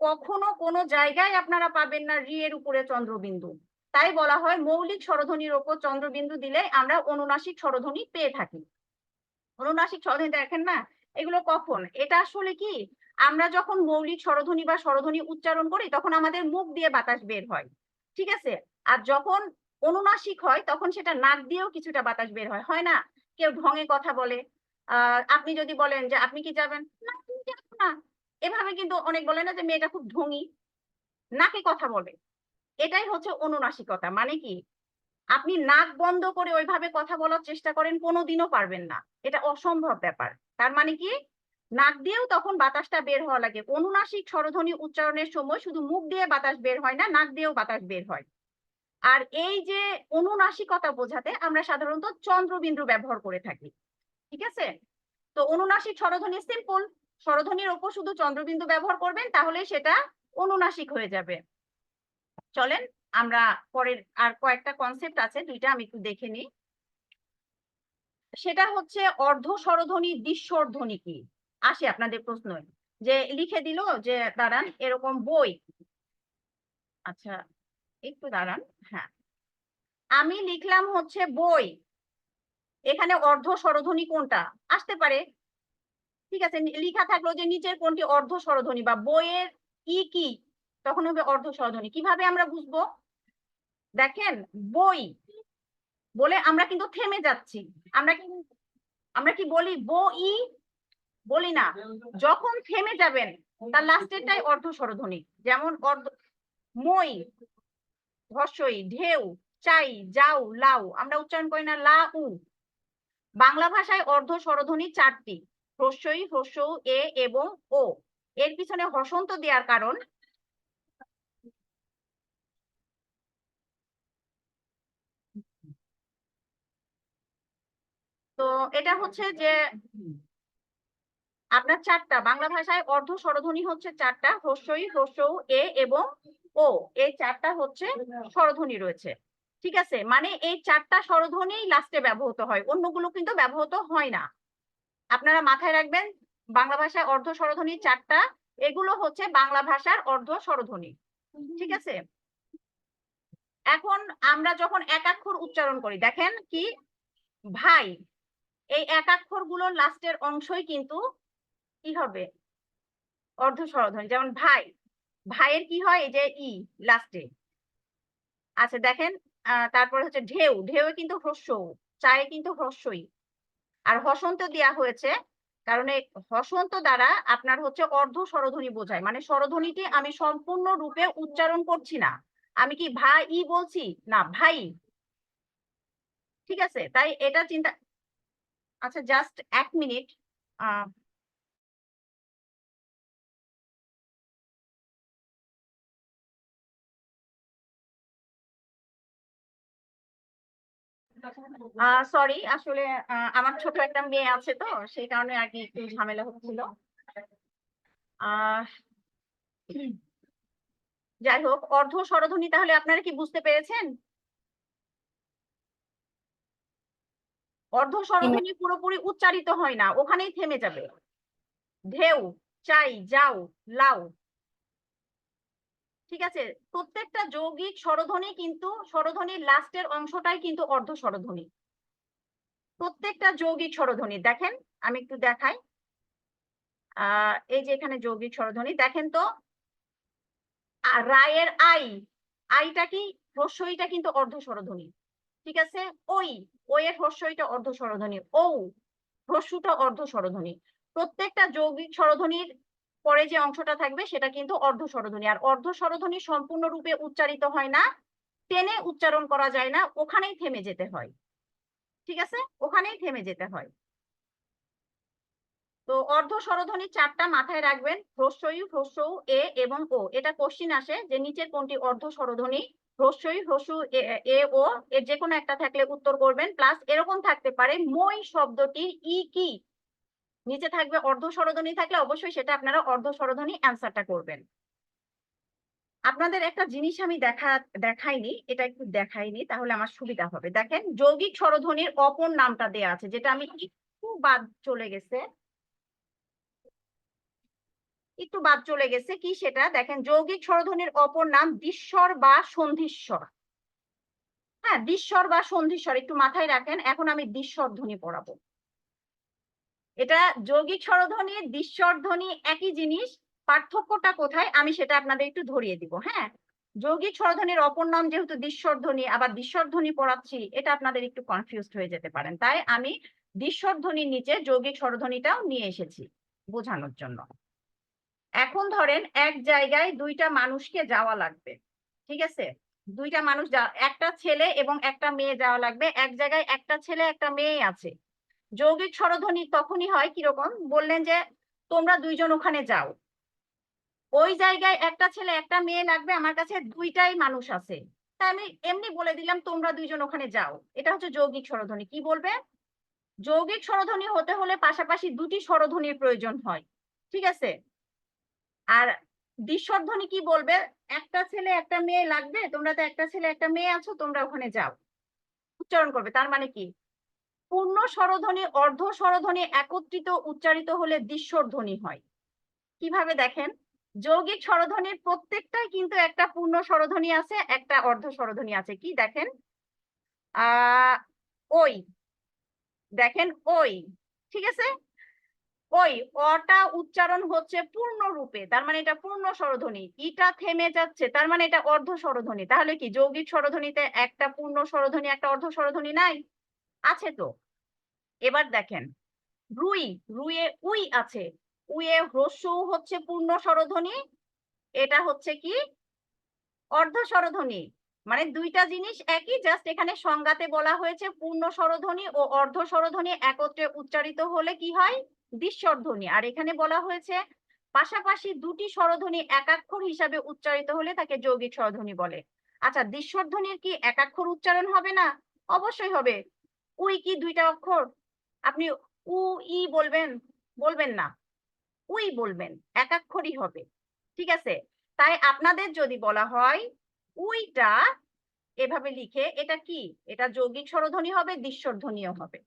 কখনো কোনো জায়গায় আপনারা পাবেন না রি এর উপরে চন্দ্রবিন্দু। তাই বলা হয় মৌলিক স্বরধ্বনির উপর চন্দ্রবিন্দু দিলে আমরা অনুনাসিক স্বরধ্বনি পেয়ে থাকি। অনুনাসিক স্বরধ্বনি দেখেন না, এগুলো কখন, এটা আসলে কি, আমরা যখন মৌলিক স্বরধ্বনি বা স্বরধ্বনি উচ্চারণ করি তখন আমাদের মুখ দিয়ে বাতাস বের হয়, ঠিক আছে। আর যখন অনুনাসিক হয় তখন সেটা নাক দিয়েও কিছুটা বাতাস বের হয়, হয় না? কেউ ঢঙে কথা বলে, আপনি যদি বলেন যে আপনি কি যাবেন না, তুমি যাবো না, এভাবে কিন্তু অনেক বলে না যে মেয়েটা খুব ঢঙি, নাকে কথা বলে। এটাই হচ্ছে অনুনাসিকতা। মানে কি, আপনি নাক বন্ধ করে ওইভাবে কথা বলার চেষ্টা করেন, কোনোদিনও পারবেন না, এটা অসম্ভব ব্যাপার। তার মানে কি, নাক দিয়েও তখন বাতাসটা বের হওয়া লাগে। অনুনাসিক স্বরধ্বনি উচ্চারণের সময় শুধু মুখ দিয়ে বাতাস বের হয় না, নাক দিয়েও বাতাস বের হয়। আর এই যে অনুনাসিকতা বোঝাতে আমরা সাধারণত চন্দ্রবিন্দু ব্যবহার করে থাকি। ঠিক আছে, তো অনুনাসিক স্বরধ্বনি সিম্পল, স্বরধ্বনির ওপর শুধু চন্দ্রবিন্দু ব্যবহার করবেন, তাহলে সেটা অনুনাসিক হয়ে যাবে। চলেন আমরা পরের আর কয়েকটা কনসেপ্ট আছে, দুইটা আমি একটু দেখে নিই। সেটা হচ্ছে অর্ধ স্বরধ্বনি দৃশ্যধ্বনি কি। আসে আপনাদের প্রশ্ন, যে লিখে দিল যে দাঁড়ান এরকম বই, আচ্ছা একটু দাঁড়ান, হ্যাঁ আমি লিখলাম হচ্ছে বই, এখানে অর্ধ স্বরধ্বনি কোনটা আসতে পারে? ঠিক আছে, লেখা থাকলো যে নিচের কোনটি অর্ধ স্বরধ্বনি বা বইয়ের কি, তখন হবে অর্ধ স্বরধ্বনি। কিভাবে আমরা বুঝবো? দেখেন বই বলে আমরা কিন্তু থেমে যাচ্ছি, আমরা কি বলি বই, বলি না। যখন থেমে যাবেন তার লাস্টেরটাই অর্ধ স্বরধ্বনি। যেমন মই, হর্ষই, ঢেউ, চাই, যাও, লাউ, আমরা উচ্চারণ করি না লা উ। বাংলা ভাষায় অর্ধ স্বরধ্বনি 4টি, হ্রস্বই, হ্রস্ব, এ এবং ও। এর পিছনে হসন্ত দেওয়ার কারণ তো এটা হচ্ছে যে আপনার 4টা বাংলা ভাষায় অর্ধ স্বরধ্বনি হচ্ছে 4টা, হ্রস্বই, হ্রস্ব, এ এবং ও, এই 4টা হচ্ছে স্বরধ্বনি রয়েছে। ঠিক আছে, মানে এই 4টা স্বরধ্বনি লাস্টে ব্যবহৃত হয়, অন্যগুলো কিন্তু ব্যবহৃত হয় না। আপনারা মাথায় রাখবেন বাংলা ভাষায় অর্ধ স্বরধ্বনি 4টা, এগুলো হচ্ছে বাংলা ভাষার অর্ধ স্বরধ্বনি। ঠিক আছে, এখন আমরা যখন একাক্ষর উচ্চারণ করি, দেখেন কি ভাই, এই একাক্ষর গুলোর লাস্টের অংশই কিন্তু কি হবে অর্ধ স্বরধ্বনি। যেমন ভাই, ভাইয়ের কি হয় এই যে ই লাস্টে। আচ্ছা দেখেন তারপরে হচ্ছে ঢেউ, ঢেউ কিন্তু হ্রস্ব, চায়ে কিন্তু হ্রস্বই। আর হসন্ত দেয়া হয়েছে কারণ এই হসন্ত দ্বারা আপনার হচ্ছে অর্ধ স্বরধ্বনি বোঝায়, মানে স্বরধ্বনিটি আমি সম্পূর্ণ রূপে উচ্চারণ করছি না, আমি কি ভাই বলছি না, ভাই। ঠিক আছে, তাই এটা চিন্তা। আচ্ছা জাস্ট 1 মিনিট। সরি, আসলে আমার ছোট একটা মেয়ে আছে তো সেই কারণে আর কি একটু ঝামেলা হচ্ছিল। আহ যাই হোক, অর্ধ স্বরধ্বনি তাহলে আপনারা কি বুঝতে পেরেছেন? অর্ধ স্বরধ্বনি পুরোপুরি উচ্চারিত হয় না, ওখানেই থেমে যাবে। ঢেউ, চাই, যাও, লাউ। ঠিক আছে, প্রত্যেকটা যৌগিক স্বরধ্বনি কিন্তু স্বরধ্বনির লাস্টের অংশটাই কিন্তু অর্ধ স্বরধ্বনি, প্রত্যেকটা যৌগিক স্বরধ্বনি। দেখেন আমি একটু দেখাই, এই যে এখানে যৌগিক স্বরধ্বনি দেখেন তো, রায়ের আই, আইটা কি হ্রস্বইটা কিন্তু অর্ধ স্বরধ্বনি। ঠিক আছে, ওই, ওই এর হ্রস্বইটা অর্ধ স্বরধ্বনি, ও হ্রস্বটা অর্ধ স্বরধ্বনি। প্রত্যেকটা যৌগিক স্বরধ্বনির পরে যে অংশটা থাকবে সেটা কিন্তু অর্ধ স্বরধ্বনি। আর অর্ধ স্বরধ্বনি সম্পূর্ণরূপে উচ্চারিত হয় না, টেনে উচ্চারণ করা যায় না, ওখানেই থেমে যেতে হয়। ঠিক আছে, ওখানেই থেমে যেতে হয়। তো অর্ধ স্বরধ্বনি 4টা মাথায় রাখবেন, হ্রস্বই, হ্রস্ব, এ এবং ও। এটা কোশ্চিন আসে যে নিচের কোনটি অর্ধ স্বরধ্বনি, হ্রস্বই, হ্রস্ব, এ ও, এর যে কোনো একটা থাকলে উত্তর করবেন। প্লাস এরকম থাকতে পারে মই শব্দটির ই কি, নিচে থাকবে অর্ধ স্বরধ্বনি, থাকলে অবশ্যই সেটা আপনারা অর্ধ স্বরধ্বনি অ্যান্সারটা করবেন। আপনাদের একটা জিনিস আমি দেখাইনি, এটা একটু দেখাইনি তাহলে আমার সুবিধা হবে। দেখেন যৌগিক স্বরধ্বনির অপর নামটা দেয়া আছে, যেটা আমি একটু বাদ চলে গেছে, কি সেটা দেখেন, যৌগিক স্বরধ্বনির অপর নাম দ্বিস্বর বা সন্ধিস্বর। হ্যাঁ, দ্বিস্বর বা সন্ধিস্বর একটু মাথায় রাখেন। এখন আমি দ্বিস্বর ধ্বনি পড়াবো। এটা যৌগিক স্বরধ্বনি, দ্বিস্বর ধ্বনি একই জিনিস, পার্থক্যটা কোথায় আমি সেটা আপনাদের একটু ধরিয়ে দিব। হ্যাঁ, যৌগিক স্বরধ্বনির অপর নাম যেহেতু দ্বিস্বর ধ্বনি, আবার দ্বিস্বর ধ্বনি পড়াচ্ছি, এটা আপনাদের একটু কনফিউজড হয়ে যেতে পারেন, তাই আমি দ্বিস্বর ধ্বনির নিচে যৌগিক স্বরধ্বনিটাও নিয়ে এসেছি বোঝানোর জন্য। এখন ধরেন এক জায়গায় দুইটা মানুষকে যাওয়া লাগবে। ঠিক আছে, দুইটা মানুষ, একটা ছেলে এবং একটা মেয়ে যাওয়া লাগবে। এক জায়গায় একটা ছেলে একটা মেয়ে আছে। যৌগিক স্বরধ্বনি তখনই হয় কিরকম, বললেন যে তোমরা দুইজন ওখানে যাও। ওই জায়গায় একটা ছেলে একটা মেয়ে লাগবে, আমার কাছে দুইটাই মানুষ আছে, তাই আমি এমনি বলে দিলাম তোমরা দুইজন ওখানে যাও। এটা হচ্ছে যৌগিক স্বরধ্বনি। কি বলবে? যৌগিক স্বরধ্বনি হতে হলে পাশাপাশি দুটি স্বরধ্বনির প্রয়োজন হয়, ঠিক আছে? আর দ্বিস্বরধ্বনি কি বলবে? একটা ছেলে একটা মেয়ে লাগবে, তোমরা তো একটা ছেলে একটা মেয়ে আছো, তোমরা ওখানে যাও, উচ্চারণ করবে। তার মানে কি? পূর্ণ স্বরধ্বনি অর্ধ স্বরধ্বনি একত্রিত উচ্চারিত হলে দ্বিস্বরধ্বনি হয়। কিভাবে দেখেন? যৌগিক স্বরধ্বনির প্রত্যেকটাই কিন্তু একটা পূর্ণ স্বরধ্বনি আছে, একটা অর্ধ স্বরধ্বনি আছে। কি দেখেন? ওই, দেখেন ওই, ঠিক আছে? ওই অটা উচ্চারণ হচ্ছে পূর্ণ রূপে, তার মানে এটা পূর্ণ স্বরধ্বনি। ইটা থেমে যাচ্ছে, তার মানে এটা অর্ধ স্বরধ্বনি। তাহলে কি যৌগিক স্বরধ্বনিতে একটা পূর্ণ স্বরধ্বনি একটা অর্ধ স্বরধ্বনি নাই? আছে তো। এবার দেখেন রুই, রুইয়ে উই আছে, উইয়ে হ্রস্ব উ হচ্ছে পূর্ণ স্বরধ্বনি, এটা হচ্ছে কি অর্ধ স্বরধ্বনি। মানে দুইটা জিনিস একই, জাস্ট এখানে সংজ্ঞাতে বলা হয়েছে পূর্ণ স্বরধ্বনি ও অর্ধ স্বরধ্বনি একত্রে উচ্চারিত হলে কি হয়? দ্বিস্বরধ্বনি। আর এখানে বলা হয়েছে পাশাপাশি দুটি স্বরধ্বনি একাক্ষর হিসাবে উচ্চারিত হলে তাকে যৌগিক স্বরধ্বনি বলে। আচ্ছা, দ্বিস্বরধ্বনির কি একাক্ষর উচ্চারণ হবে না? অবশ্যই হবে। উই কি দুইটা অক্ষর? আপনি উ ই বলবেন? বলবেন না, উই বলবেন, একাক্ষরই হবে, ঠিক আছে? তাই আপনাদের যদি বলা হয় উইটা এভাবে লিখে, এটা কি? এটা যৌগিক স্বরধ্বনি হবে, দ্বিস্বরধ্বনিও হবে।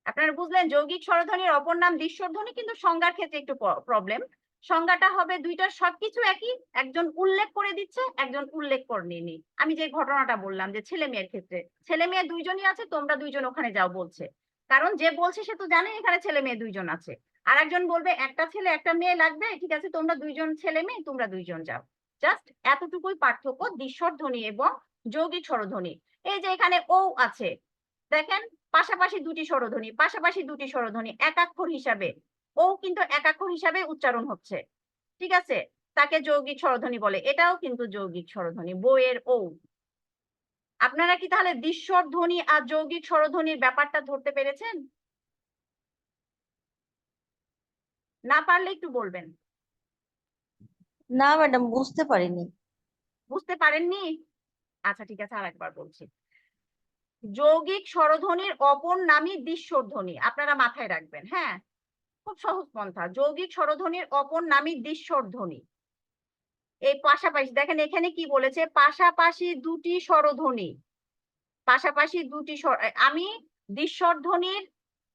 আপনারা বুঝলেন যৌগিক স্বরধ্বনির অপর নাম দ্বিস্বরধ্বনি, কিন্তু সংজ্ঞার ক্ষেত্রে একটু প্রবলেম। সংজ্ঞাটা হবে দুইটার সবকিছু একই, একজন উল্লেখ করে দিচ্ছে, একজন উল্লেখ করেনি। আমি যে ঘটনাটা বললাম যে ছেলে মেয়ের ক্ষেত্রে, ছেলে মেয়ে দুইজনই আছে, তোমরা দুইজন ওখানে যাও বলছে, কারণ যে বলছে সে তো জানে এখানে ছেলে মেয়ে দুইজন আছে। আর একজন বলবে একটা ছেলে একটা মেয়ে লাগবে, ঠিক আছে তোমরা দুইজন ছেলে মেয়ে, তোমরা দুইজন যাও। জাস্ট এতটুকুই পার্থক্য দ্বিস্বরধ্বনি এবং যৌগিক স্বরধ্বনি। এই যে এখানে ও আছে, দেখেন পাশাপাশি দুটি স্বরধ্বনি, পাশাপাশি দুটি স্বরধ্বনি একাক্ষর হিসাবে, ও কিন্তু একাক্ষর হিসাবে উচ্চারণ হচ্ছে, ঠিক আছে? তাকে যৌগিক স্বরধ্বনি বলে, এটাও কিন্তু যৌগিক স্বরধ্বনি, বইয়ের ও। আপনারা কি তাহলে দ্বিস্বরধ্বনি আর যৌগিক স্বরধ্বনির ব্যাপারটা ধরতে পেরেছেন? না পারলে একটু বলবেন। না ম্যাডাম, বুঝতে পারিনি। বুঝতে পারেননি? আচ্ছা ঠিক আছে, আরেকবার বলছি। যৌগিক স্বরধ্বনির অপর নামই দ্বিস্বরধ্বনি, আপনারা মাথায় রাখবেন। হ্যাঁ, খুব সহজ পন্থা। যৌগিক স্বরধ্বনির অপর নামই দ্বিস্বরধ্বনি। এই পাশাপাশি দেখেন এখানে কি বলেছে? পাশাপাশি দুটি স্বরধ্বনি, পাশাপাশি দুটি স্বর। আমি দ্বিস্বরধ্বনির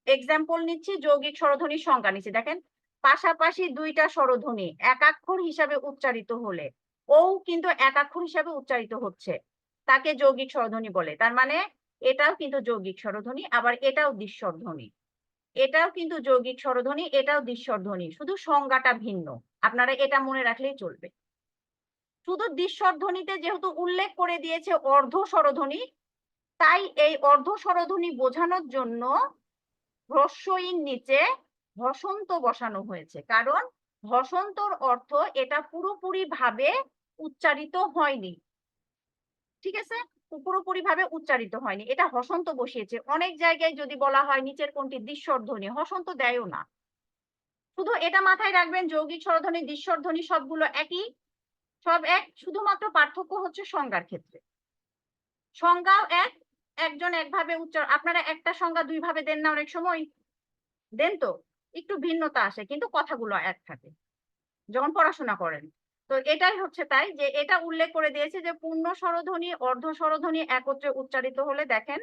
এক্সাম্পল নিচ্ছি, যৌগিক স্বরধ্বনির সংজ্ঞা নিচ্ছি। দেখেন পাশাপাশি দুইটা স্বরধ্বনি একাক্ষর হিসাবে উচ্চারিত হলে, ও কিন্তু একাক্ষর হিসাবে উচ্চারিত হচ্ছে, তাকে যৌগিক স্বরধ্বনি বলে। তার মানে এটাও কিন্তু যৌগিক স্বরধ্বনি, আবার এটাও দ্বিস্বরধ্বনি। এটাও কিন্তু যৌগিক স্বরধ্বনি, এটাও দ্বিস্বরধ্বনি, শুধু সংজ্ঞাটা ভিন্ন। আপনারা এটা মনে রাখলেই চলবে। শুধু দ্বিস্বরধ্বনিতে যেহেতু উল্লেখ করে দিয়েছে অর্ধ স্বরধ্বনি, তাই এই অর্ধ স্বরধ্বনি বোঝানোর জন্য হ্রস্ব ইর নিচে হসন্ত বসানো হয়েছে, কারণ হসন্তর অর্থ এটা পুরোপুরি ভাবে উচ্চারিত হয়নি, ঠিক আছে? পুরোপুরি ভাবে উচ্চারিত হয়নি, এটা হসন্ত বসিয়েছে। অনেক জায়গায় যদি বলা হয় নিচের কোনটি দ্বিস্বরধ্বনি, হসন্ত দেয়ও না। শুধু এটা মাথায় রাখবেন, যৌগিক স্বরধ্বনি দ্বিস্বরধ্বনি সবগুলো একই, সব এক, শুধুমাত্র পার্থক্য হচ্ছে সংজ্ঞার ক্ষেত্রে। সংজ্ঞাও এক, একজন একভাবে উচ্চারণ। আপনারা একটা সংজ্ঞা দুই ভাবে দেন না অনেক সময়? দেন তো, একটু ভিন্নতা আসে কিন্তু কথাগুলো এক থাকে যখন পড়াশোনা করেন। তো এটাই হচ্ছে তাই, যে এটা উল্লেখ করে দিয়েছে যে পূর্ণ স্বরধ্বনি অর্ধ স্বরধ্বনি একত্রে উচ্চারিত হলে, দেখেন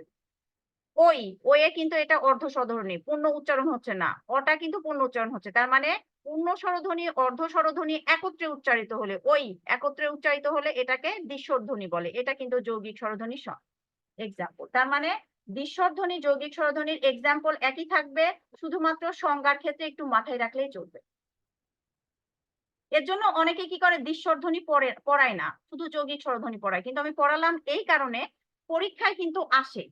ওই, ওয়ে কিন্তু এটা অর্ধ স্বরধ্বনি, পূর্ণ উচ্চারণ হচ্ছে না, ওটা কিন্তু পূর্ণ উচ্চারণ হচ্ছে। তার মানে পূর্ণ স্বরধ্বনি অর্ধ স্বরধ্বনি একত্রে উচ্চারিত হলে, ওই একত্রে উচ্চারিত হলে এটাকে দ্বিস্বরধ্বনি বলে। এটা কিন্তু যৌগিক স্বরধ্বনির এক্সাম্পল। তার মানে দ্বিস্বরধ্বনি যৌগিক স্বরধ্বনির এক্সাম্পল একই থাকবে, শুধুমাত্র সংজ্ঞার ক্ষেত্রে একটু মাথায় রাখলেই চলবে। এর জন্য অনেকে কি করে, দ্বিস্বরধ্বনি পড়ায় না, শুধু যৌগিক স্বরধ্বনি পড়ায়। কিন্তু আমি পড়ালাম এই কারণে, পরীক্ষায় কিন্তু আসে,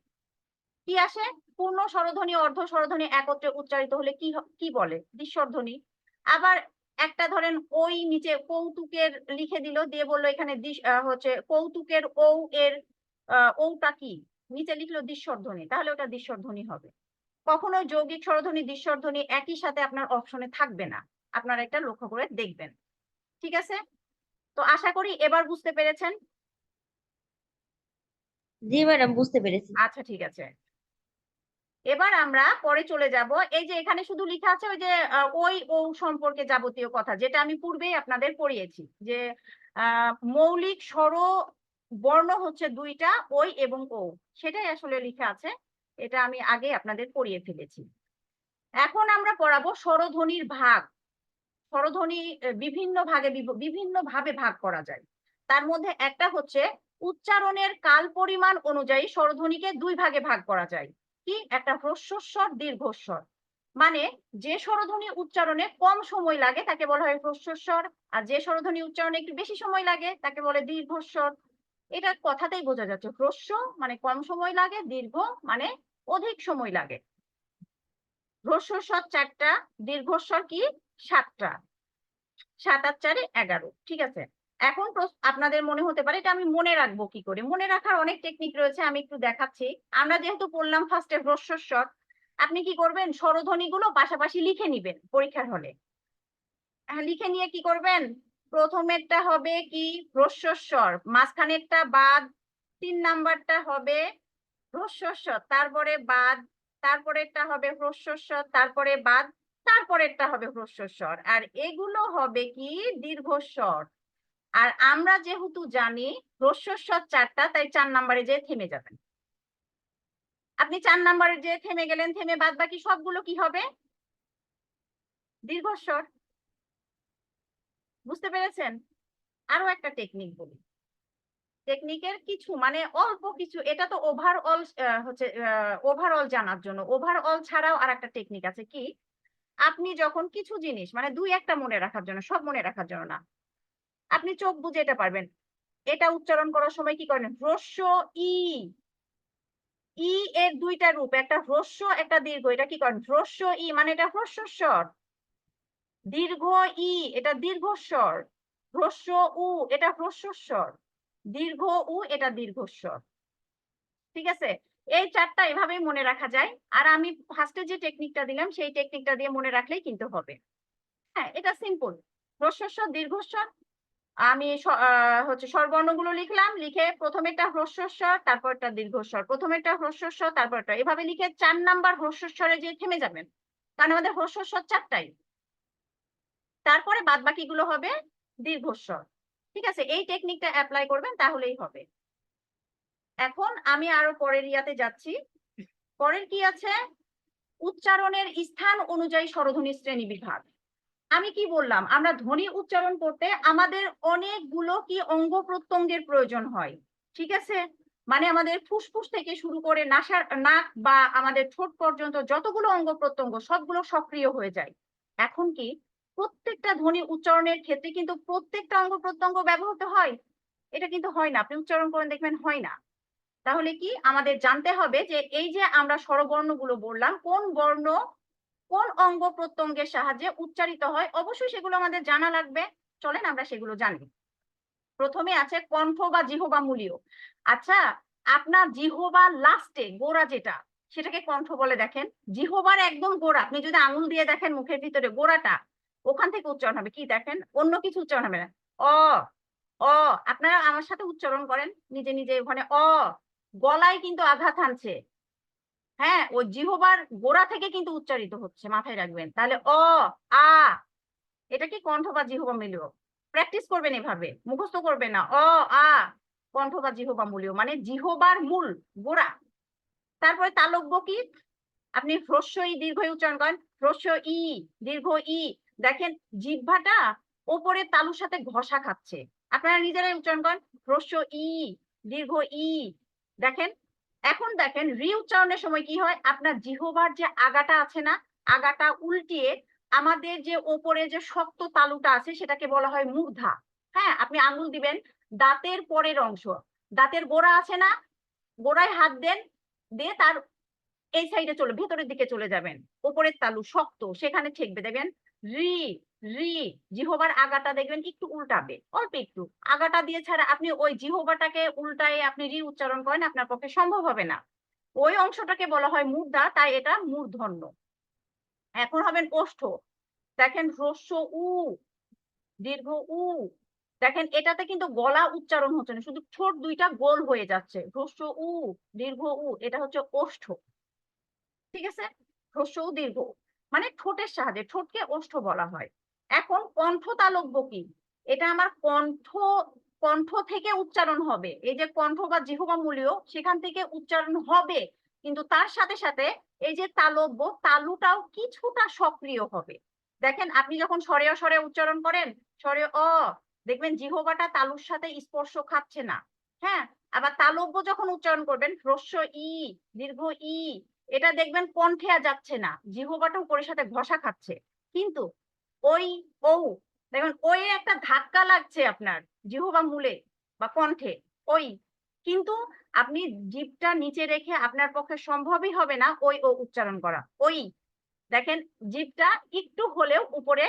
কি আসে? পূর্ণ স্বরধ্বনি অর্ধ স্বরধ্বনি একত্রে উচ্চারিত হলে কি বলে? দ্বিস্বরধ্বনি। আবার একটা ধরেন ওই নিচে কৌতুকের লিখে দিল, দিয়ে বললো এখানে হচ্ছে কৌতুকের ও এর ওটা কি, নিচে লিখলো দ্বিস্বরধ্বনি, তাহলে ওটা দ্বিস্বরধ্বনি হবে। কখনো যৌগিক স্বরধ্বনি দৃশ্যধ্বনি একই সাথে আপনার অপশনে থাকবে না, আপনারা একটা লক্ষ্য করে দেখবেন। ঠিক আছে, তো আশা করি এবার বুঝতে পেরেছেন। জি ম্যাডাম, বুঝতে পেরেছি। আচ্ছা ঠিক আছে, এবার আমরা পরে চলে যাব। এই যে এখানে শুধু লেখা আছে ওই যে ওই ও সম্পর্কে যাবতীয় কথা, যেটা আমি পূর্বেই আপনাদের পড়িয়েছি, যে মৌলিক স্বর বর্ণ হচ্ছে দুইটা, ওই এবং ও, সেটাই আসলে লেখা আছে, এটা আমি আগে আপনাদের পড়িয়ে ফেলেছি। এখন আমরা পড়াবো স্বরধ্বনির ভাগ। স্বরধ্বনি বিভিন্ন ভাগে বিভিন্ন ভাবে ভাগ করা যায়। তার মধ্যে একটা হচ্ছে উচ্চারণের কাল পরিমাণ অনুযায়ী স্বরধ্বনিকে দুই ভাগে ভাগ করা যায়। কি? একটা হ্রস্বস্বর, দীর্ঘস্বর। মানে যে স্বরধ্বনি উচ্চারণে কম সময় লাগে তাকে বলা হয় হ্রস্বস্বর, আর যে স্বরধ্বনি উচ্চারণে একটু বেশি সময় লাগে তাকে বলে দীর্ঘস্বর। এটা কথাতেই বোঝা যাচ্ছে, হ্রস্ব মানে কম সময় লাগে, দীর্ঘ মানে অধিক সময় লাগে। হ্রস্বস্বর 4টা, দীর্ঘস্বর কি 7টা, 7 আর 4 11। ঠিক আছে, এখন আপনাদের মনে হতে পারে এটা আমি মনে রাখবো কি করে? মনে রাখার অনেক টেকনিক রয়েছে, আমি একটু দেখাচ্ছি। আমরা যেহেতু পড়লাম ফার্স্টে হ্রস্বস্বর, আপনি কি করবেন? স্বরধ্বনি গুলো পাশাপাশি লিখে নিবেন পরীক্ষার হলে। লিখে নিয়ে কি করবেন? প্রথমেরটা হবে কি হ্রস্বস্বর, মাঝখানেরটা বাদ, 3 নাম্বারটা হবে হ্রস্বস্বর, তারপরে বাদ, তারপরেরটা হবে হ্রস্বস্বর, তারপরে বাদ, তারপরেরটা হবে হ্রস্বস্বর, আর এগুলো হবে কি দীর্ঘস্বর। আর আমরা যেহেতু জানি হ্রস্বস্বর 4টা, তাই 4 নাম্বারে যে থেমে যাবেন। আপনি 4 নাম্বারে যে থেমে গেলেন, থেমে বাদ বাকি সবগুলো কি হবে? দীর্ঘস্বর। বুঝতে পেরেছেন? আরো একটা টেকনিক বলি, টেকনিকের কিছু মানে অল্প কিছু, এটা তো ওভারঅল হচ্ছে ওভারঅল জানার জন্য। ওভারঅল ছাড়াও আর একটা টেকনিক আছে। কি? আপনি যখন কিছু জিনিস মানে 2-1টা মনে রাখার জন্য, সব মনে রাখার জন্য না, আপনি চোখ বুজে এটা পারবেন। এটা উচ্চারণ করার সময় কি করেন? হ্রস্ব ই, ই এর 2টা রূপ, একটা হ্রস্ব একটা দীর্ঘ, এটা কি করেন? হ্রস্ব ই মানে এটা হ্রস্বস্বর, দীর্ঘ ই এটা দীর্ঘস্বর, হ্রস্ব উ এটা হ্রস্বস্বর, দীর্ঘ উ এটা দীর্ঘস্বর। ঠিক আছে, এই 4টা এভাবেই মনে রাখা যায়। আর আমি ফার্স্টে যে টেকনিকটা দিলাম সেই টেকনিকটা দিয়ে মনে রাখলেই কিন্তু হবে। হ্যাঁ, এটা সিম্পল। হ্রস্বস্বর, দীর্ঘস্বর, আমি হচ্ছে স্বরবর্ণগুলো লিখলাম, লিখে প্রথমেরটা হ্রস্বস্বর, তারপরটা দীর্ঘস্বর, প্রথমেরটা হ্রস্বস্বর, তারপরটা, এভাবে লিখে 4 নাম্বার হ্রস্বস্বরে যে থেমে যাবেন, কারণ আমাদের হ্রস্বস্বর 4টাই। তারপরে বাদ বাকিগুলো হবে দীর্ঘস্বর। ঠিক আছে, এই টেকনিকটা অ্যাপ্লাই করবেন তাহলেই হবে। এখন আমি আরো পরের ইয়াতে যাচ্ছি। পরের কি আছে? উচ্চারণের স্থান অনুযায়ী স্বরধ্বনির শ্রেণী বিভাগ। আমি কি বললাম? আমরা ধ্বনি উচ্চারণ করতে আমাদের অনেকগুলো কি অঙ্গ প্রত্যঙ্গের প্রয়োজন হয়। ঠিক আছে, মানে আমাদের ফুসফুস থেকে শুরু করে নাক বা আমাদের ঠোঁট পর্যন্ত যতগুলো অঙ্গ প্রত্যঙ্গ সবগুলো সক্রিয় হয়ে যায়। এখন কি প্রত্যেকটা ধ্বনি উচ্চারণের ক্ষেত্রে কিন্তু প্রত্যেকটা অঙ্গ প্রত্যঙ্গ ব্যবহৃত হয়? এটা কিন্তু হয় না, আপনি উচ্চারণ করেন দেখবেন হয় না। তাহলে কি আমাদের জানতে হবে যে এই যে আমরা স্বরবর্ণগুলো বললাম, কোন বর্ণ কোন অঙ্গ প্রত্যঙ্গের সাহায্যে উচ্চারিত হয়, অবশ্যই সেগুলো আমাদের জানা লাগবে। চলেন আমরা সেগুলো জানি। প্রথমে আছে কণ্ঠ বা জিহ্বা মূলীয়। আচ্ছা, আপনার জিহ্বা লাস্টে গোড়া যেটা, সেটাকে কণ্ঠ বলে। দেখেন জিহ্বার একদম গোড়া, আপনি যদি আঙুল দিয়ে দেখেন মুখের ভিতরে গোড়াটা, ওখান থেকে উচ্চারণ হবে। কি দেখেন? অন্য কিছু উচ্চারণ হবে না। অ অ আপনারা আমার সাথে উচ্চারণ করেন নিজে নিজে, ওখানে অ, গলায় কিন্তু আঘাত হানছে। হ্যাঁ, ওই জিহ্বার গোড়া থেকে কিন্তু উচ্চারিত হচ্ছে, মাথায় রাখবেন। তাহলে অ আ, এটা কি কণ্ঠ বা জিহ্বা মূলীয়। প্র্যাকটিস করবেন এভাবে, মুখস্থ করবেন না। অ আ কণ্ঠ বা জিহ্বা মূলীয় মানে জিহ্বার মূল গোড়া। তারপরে তালব্য কি? আপনি হ্রস্ব ই দীর্ঘ ই উচ্চারণ করেন, হ্রস্ব ই দীর্ঘ ই। দেখেন জিহ্বাটা ওপরে তালুর সাথে ঘষা খাচ্ছে, আপনারা নিজেরাই উচ্চারণ করেন হ্রস্ব ই দীর্ঘ ই। দেখেন, এখন দেখেন রি উচ্চারণের সময় কি হয়? আপনার জিহ্বার যে আগাটা আছে না, আগাটা উল্টিয়ে আমাদের যে ওপরে যে শক্ত তালুটা আছে সেটাকে বলা হয় মূর্ধা। হ্যাঁ, আপনি আঙ্গুল দিবেন দাঁতের পরের অংশ, দাঁতের গোড়া আছে না, গোড়ায় হাত দেন, দিয়ে তার এই সাইডে চলে ভেতরের দিকে চলে যাবেন, ওপরের তালু শক্ত সেখানে ঠেকবে, দেখবেন রি রি। জিহ্বার আগাটা দেখবেন একটু উল্টাবে, অল্প একটু আগাটা দিয়ে ছাড়া আপনি ওই জিহ্বাটাকে উল্টায় আপনি রি উচ্চারণ করেন, আপনার পক্ষে সম্ভব হবে না। ওই অংশটাকে বলা হয় মূর্ধা, তাই এটা মূর্ধন্য। এখন হবেন ওষ্ঠ। দেখেন হ্রস্ব উ, দীর্ঘ উ। দেখেন এটাতে কিন্তু গলা উচ্চারণ হচ্ছে না, শুধু ঠোঁট দুইটা গোল হয়ে যাচ্ছে। হ্রস্ব উ, দীর্ঘ উ, এটা হচ্ছে ওষ্ঠ। ঠিক আছে, হ্রস্ব উ, দীর্ঘ উ। মানে ঠোঁটের সাহায্যে, ঠোঁটকে ওষ্ঠ বলা হয়। এখন কণ্ঠ তালব্য কি? এটা আমার কণ্ঠ, কণ্ঠ থেকে উচ্চারণ হবে। এই যে কণ্ঠ বা জিহ্বা মূলীয়, সেখান থেকে উচ্চারণ হবে, কিন্তু তার সাথে সাথে এই যে তালব্য, তালুটাও কিছুটা সক্রিয় হবে। দেখেন আপনি যখন স্বরে স্বরে উচ্চারণ করেন, স্বরে অ, দেখবেন জিহ্বাটা তালুর সাথে স্পর্শ খাচ্ছে না। হ্যাঁ, আবার তালব্য যখন উচ্চারণ করবেন, হ্রস্ব ই, দীর্ঘ ই, এটা দেখবেন কণ্ঠে আর যাচ্ছে না, জিহ্বাটা উপরের সাথে ঘষা খাচ্ছে। কিন্তু ওই ও, দেখবেন ওই একটা ধাক্কা লাগছে আপনার জিহ্বা মূলে বা কণ্ঠে, ওই, কিন্তু আপনি জিভটা নিচে রেখে আপনার পক্ষে সম্ভবই হবে না ওই ও উচ্চারণ করা। ওই দেখেন জিভটা একটু হলেও উপরে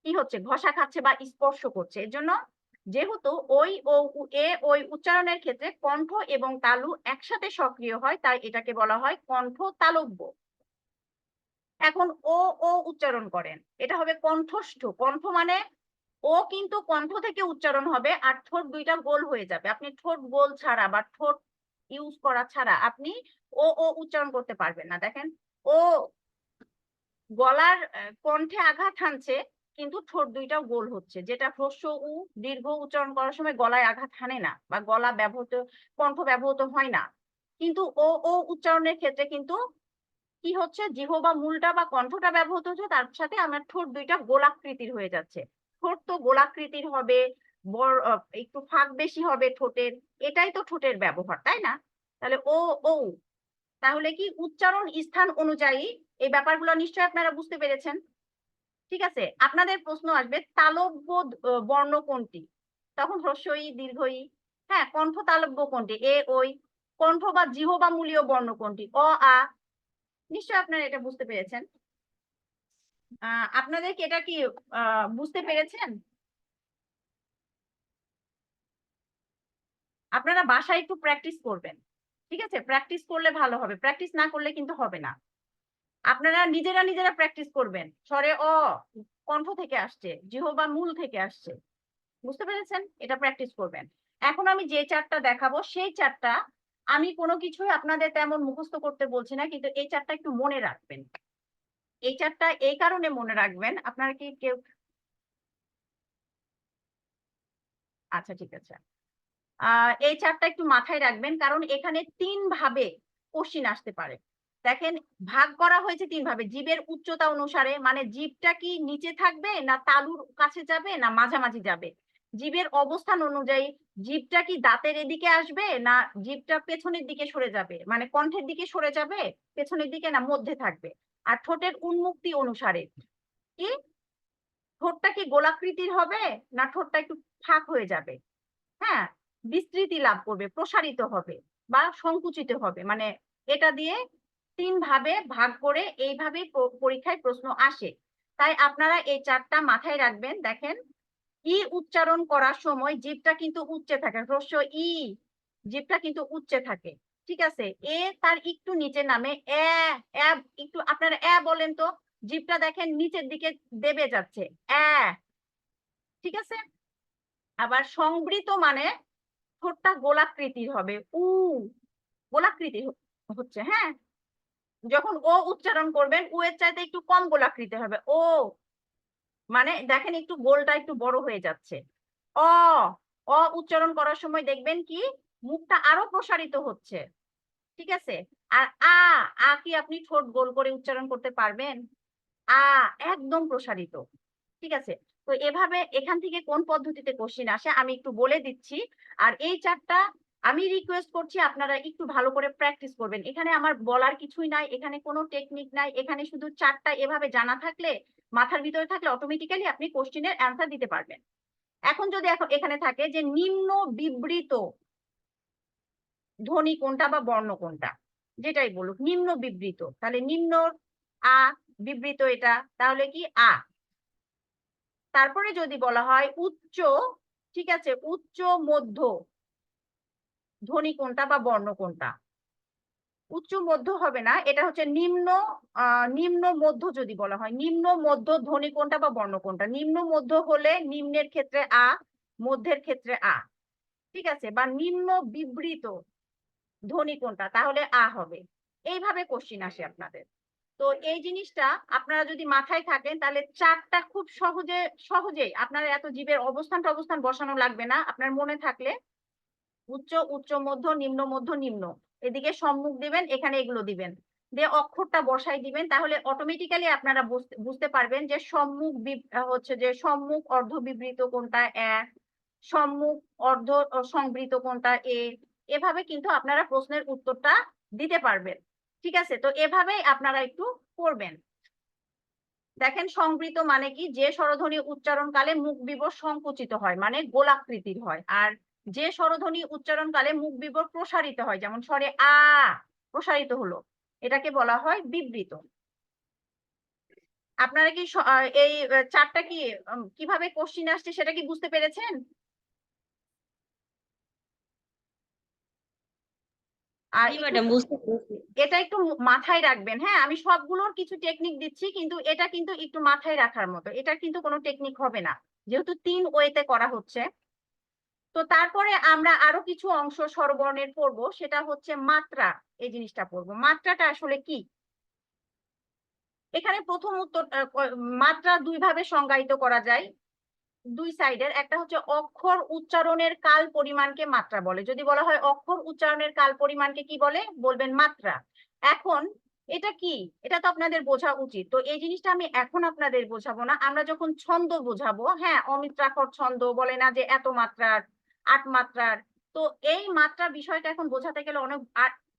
কি হচ্ছে, ঘষা খাচ্ছে বা স্পর্শ করছে। এর জন্য যেহেতু ওই ও এ ওই উচ্চারণের ক্ষেত্রে কণ্ঠ এবং তালু একসাথে সক্রিয় হয়, তাই এটাকে বলা হয় কণ্ঠ তালব্য। এখন ও ও উচ্চারণ করেন, এটা হবে কণ্ঠস্থ। কণ্ঠ মানে ও কিন্তু কণ্ঠ থেকে উচ্চারণ হবে, আর ঠোঁট দুইটা গোল হয়ে যাবে। আপনি ঠোঁট গোল ছাড়া বা ঠোঁট ইউজ করা ছাড়া আপনি ও ও উচ্চারণ করতে পারবেন না। দেখেন ও গলার কণ্ঠে আঘাত হানছে, কিন্তু ঠোঁট দুইটাও গোল হচ্ছে, যেটা হ্রস্ব উ, দীর্ঘ উচ্চারণ করার সময় গলায় আঘাত হানে না বা গলা ব্যবহৃত, কণ্ঠ ব্যবহৃত হয় না। কিন্তু ও ও উচ্চারণের ক্ষেত্রে কিন্তু কি হচ্ছে, জিহ্বা মূলটা বা কণ্ঠটা ব্যবহৃত হচ্ছে, তার সাথে আমার ঠোঁট দুইটা গোলাকৃতির হয়ে যাচ্ছে। ঠোঁট তো গোলাকৃতির হবে, বড় একটু ফাঁক বেশি হবে ঠোঁটের, এটাই তো ঠোঁটের ব্যবহার, তাই না? তাহলে ও ও, তাহলে কি উচ্চারণ স্থান অনুযায়ী এই ব্যাপারগুলো নিশ্চয়ই আপনারা বুঝতে পেরেছেন। ঠিক আছে, আপনাদের প্রশ্ন আসবে তালব্য বর্ণ কোনটি, তখন হ্রস্ব ই, দীর্ঘ ই। হ্যাঁ, কণ্ঠ তালব্য কোনটি, এ ওই। কণ্ঠ বা জিহ্বা মূলীয় বর্ণ কোনটি, অ আ। নিশ্চয়ই আপনারা এটা বুঝতে পেরেছেন। আপনাদের কি এটা কি বুঝতে পেরেছেন? আপনারা বাসায় একটু প্র্যাকটিস করবেন। ঠিক আছে, প্র্যাকটিস করলে ভালো হবে, প্র্যাকটিস না করলে কিন্তু হবে না। আপনারা নিজেরা নিজেরা প্র্যাকটিস করবেন। স্বরে অ কণ্ঠ থেকে আসছে, জিহ্বা মূল থেকে আসছে। বুঝতে পেরেছেন? এটা প্র্যাকটিস করবেন। এখন আমি যে চারটা দেখাবো সেই চারটা আমি কোনো কিছুই আপনাদের তেমন মুখস্থ করতে বলছি না, কিন্তু এই চারটা একটু মনে রাখবেন। এই চারটা এই কারণে মনে রাখবেন, আপনারা কি কেউ, আচ্ছা ঠিক আছে, এই চারটা একটু মাথায় রাখবেন, কারণ এখানে তিন ভাবে কোশ্চিন আসতে পারে। দেখেন ভাগ করা হয়েছে তিন ভাবে, জীবের উচ্চতা অনুসারে, মানে জীবটা কি নিচে থাকবে না তালুর কাছে যাবে না মাঝামাঝি যাবে, জীবের অবস্থান অনুযায়ী জীবটা কি দাঁতের এদিকে আসবে না জীবটা পেছনের দিকে সরে যাবে, মানে কণ্ঠের দিকে সরে যাবে পেছনের দিকে, না মধ্যে থাকবে। আর ঠোঁটের উন্মুক্তি অনুসারে কি ঠোঁটটা কি গোলাকৃতির হবে না ঠোঁটটা একটু ফাঁক হয়ে যাবে, হ্যাঁ, বিস্তৃতি লাভ করবে, প্রসারিত হবে বা সংকুচিত হবে। মানে এটা দিয়ে তিন ভাবে ভাগ করে এইভাবে পরীক্ষায় প্রশ্ন আসে। তাই আপনারা এই চারটা মাথায় রাখবেন। দেখেন ই উচ্চারণ করার সময় জিভটা কিন্তু উচ্চে থাকে, হ্রস্ব ই, জিভটা কিন্তু উচ্চে থাকে। ঠিক আছে, এ তার একটু নিচে নামে, একটু আপনারা বলেন তো, জিভটা দেখেন নিচের দিকে দেবে যাচ্ছে, ঠিক আছে। আবার সংবৃত মানে ঠোঁটটা গোলাকৃতির হবে, উ গোলাকৃতি হচ্ছে, হ্যাঁ। যখন ও উচ্চারণ করবেন উ এর চাইতে একটু কম গোলাকৃতি হবে, ও মানে দেখেন একটু গোলটা একটু বড় হয়ে যাচ্ছে। অ অ উচ্চারণ করার সময় দেখবেন কি মুখটা আরো প্রসারিত হচ্ছে। ঠিক আছে, আর আ কি আপনি ঠোঁট গোল করে উচ্চারণ করতে পারবেন? আ একদম প্রসারিত। ঠিক আছে, তো এভাবে এখান থেকে কোন পদ্ধতিতে কোশ্চিন আসে আমি একটু বলে দিচ্ছি। আর এই চারটা আমি রিকোয়েস্ট করছি আপনারা একটু ভালো করে প্র্যাকটিস করবেন। এখানে আমার বলার কিছুই নাই, এখানে কোনো টেকনিক নাই, এখানে শুধু চারটা এভাবে জানা থাকলে, মাথার ভিতরে থাকলে অটোমেটিক্যালি আপনি কোশ্চিনের অ্যান্সার দিতে পারবেন। এখন যদি এখানে থাকে যে নিম্ন বিবৃত ধ্বনি কোনটা বা বর্ণ কোনটা, যেটাই বলুক নিম্ন বিবৃত, তাহলে নিম্ন আ, বিবৃত এটা, তাহলে কি আ। তারপরে যদি বলা হয় উচ্চ, ঠিক আছে, উচ্চ মধ্য ধ্বনি কোনটা বা বর্ণ কোনটা, উচ্চ মধ্য হবে না, এটা হচ্ছে নিম্ন নিম্ন মধ্য যদি বলা হয়। নিম্ন মধ্য ধ্বনি কোনটা বা বর্ণ কোনটা? নিম্ন মধ্য হলে নিম্নের ক্ষেত্রে আ, মধ্যের ক্ষেত্রে আ, ঠিক আছে? বা নিম্ন বিবৃত ধ্বনি কোনটা, তাহলে আ হবে। এইভাবে কোশ্চিন আসে আপনাদের। তো এই জিনিসটা আপনারা যদি মাথায় থাকেন তাহলে চারটা খুব সহজেই আপনার এত জীবের অবস্থান বসানো লাগবে না। আপনার মনে থাকলে উচ্চ, উচ্চ মধ্য, নিম্ন মধ্য, নিম্ন, এদিকে সম্মুখ দিবেন, এখানে এগুলো দিবেন, দিয়ে অক্ষরটা বসাই দিবেন, তাহলে অটোমেটিক্যালি আপনারা বুঝতে পারবেন যে সম্মুখ হচ্ছে যে সম্মুখ অর্ধ বিবৃত কোনটা এ, সম্মুখ অর্ধ সংবৃত কোনটা এ। এভাবে কিন্তু আপনারা প্রশ্নের উত্তরটা দিতে পারবেন। ঠিক আছে, তো এভাবেই আপনারা একটু করবেন। দেখেন, সংবৃত মানে কি? যে স্বরধ্বনি উচ্চারণকালে মুখ বিবর সংকুচিত হয়, মানে গোলাকৃতির হয়। আর যে স্বরধ্বনি উচ্চারণকালে মুখ বিবর প্রসারিত হয়, যেমন স্বরে আ প্রসারিত হলো, এটাকে বলা হয় বিবৃত। আপনারা কি এই চারটা কি কিভাবে কোশ্চিন আসছে সেটা কি বুঝতে পেরেছেন? আর জি একটু ম্যাডাম বুঝতে পেরেছি। এটা একটু মাথায় রাখবেন। হ্যাঁ, আমি সবগুলোর কিছু টেকনিক দিচ্ছি, কিন্তু এটা কিন্তু একটু মাথায় রাখার মতো। এটা কিন্তু কোনো টেকনিক হবে না, যেহেতু 3 ওয়েতে করা হচ্ছে। তো তারপরে আমরা আরো কিছু অংশ স্বরবর্ণের পড়বো, সেটা হচ্ছে মাত্রা। এই জিনিসটা পড়বো, মাত্রাটা আসলে কি। এখানে প্রথম উত্তর, মাত্রা দুই ভাবে সংজ্ঞায়িত করা যায়, দুই সাইডের। একটা হচ্ছে অক্ষর উচ্চারণের কাল পরিমাণকে মাত্রা বলে। যদি বলা হয় অক্ষর উচ্চারণের কাল পরিমাণকে কি বলে, বলবেন মাত্রা। এখন এটা কি, এটা তো আপনাদের বোঝা উচিত। তো এই জিনিসটা আমি এখন আপনাদের বোঝাবো না, আমরা যখন ছন্দ বোঝাবো। হ্যাঁ, অমিত্রাক্ষর ছন্দ বলে না যে এত মাত্রার, 8 মাত্রার। তো এই মাত্রা বিষয়টা এখন বোঝাতে গেলে অনেক,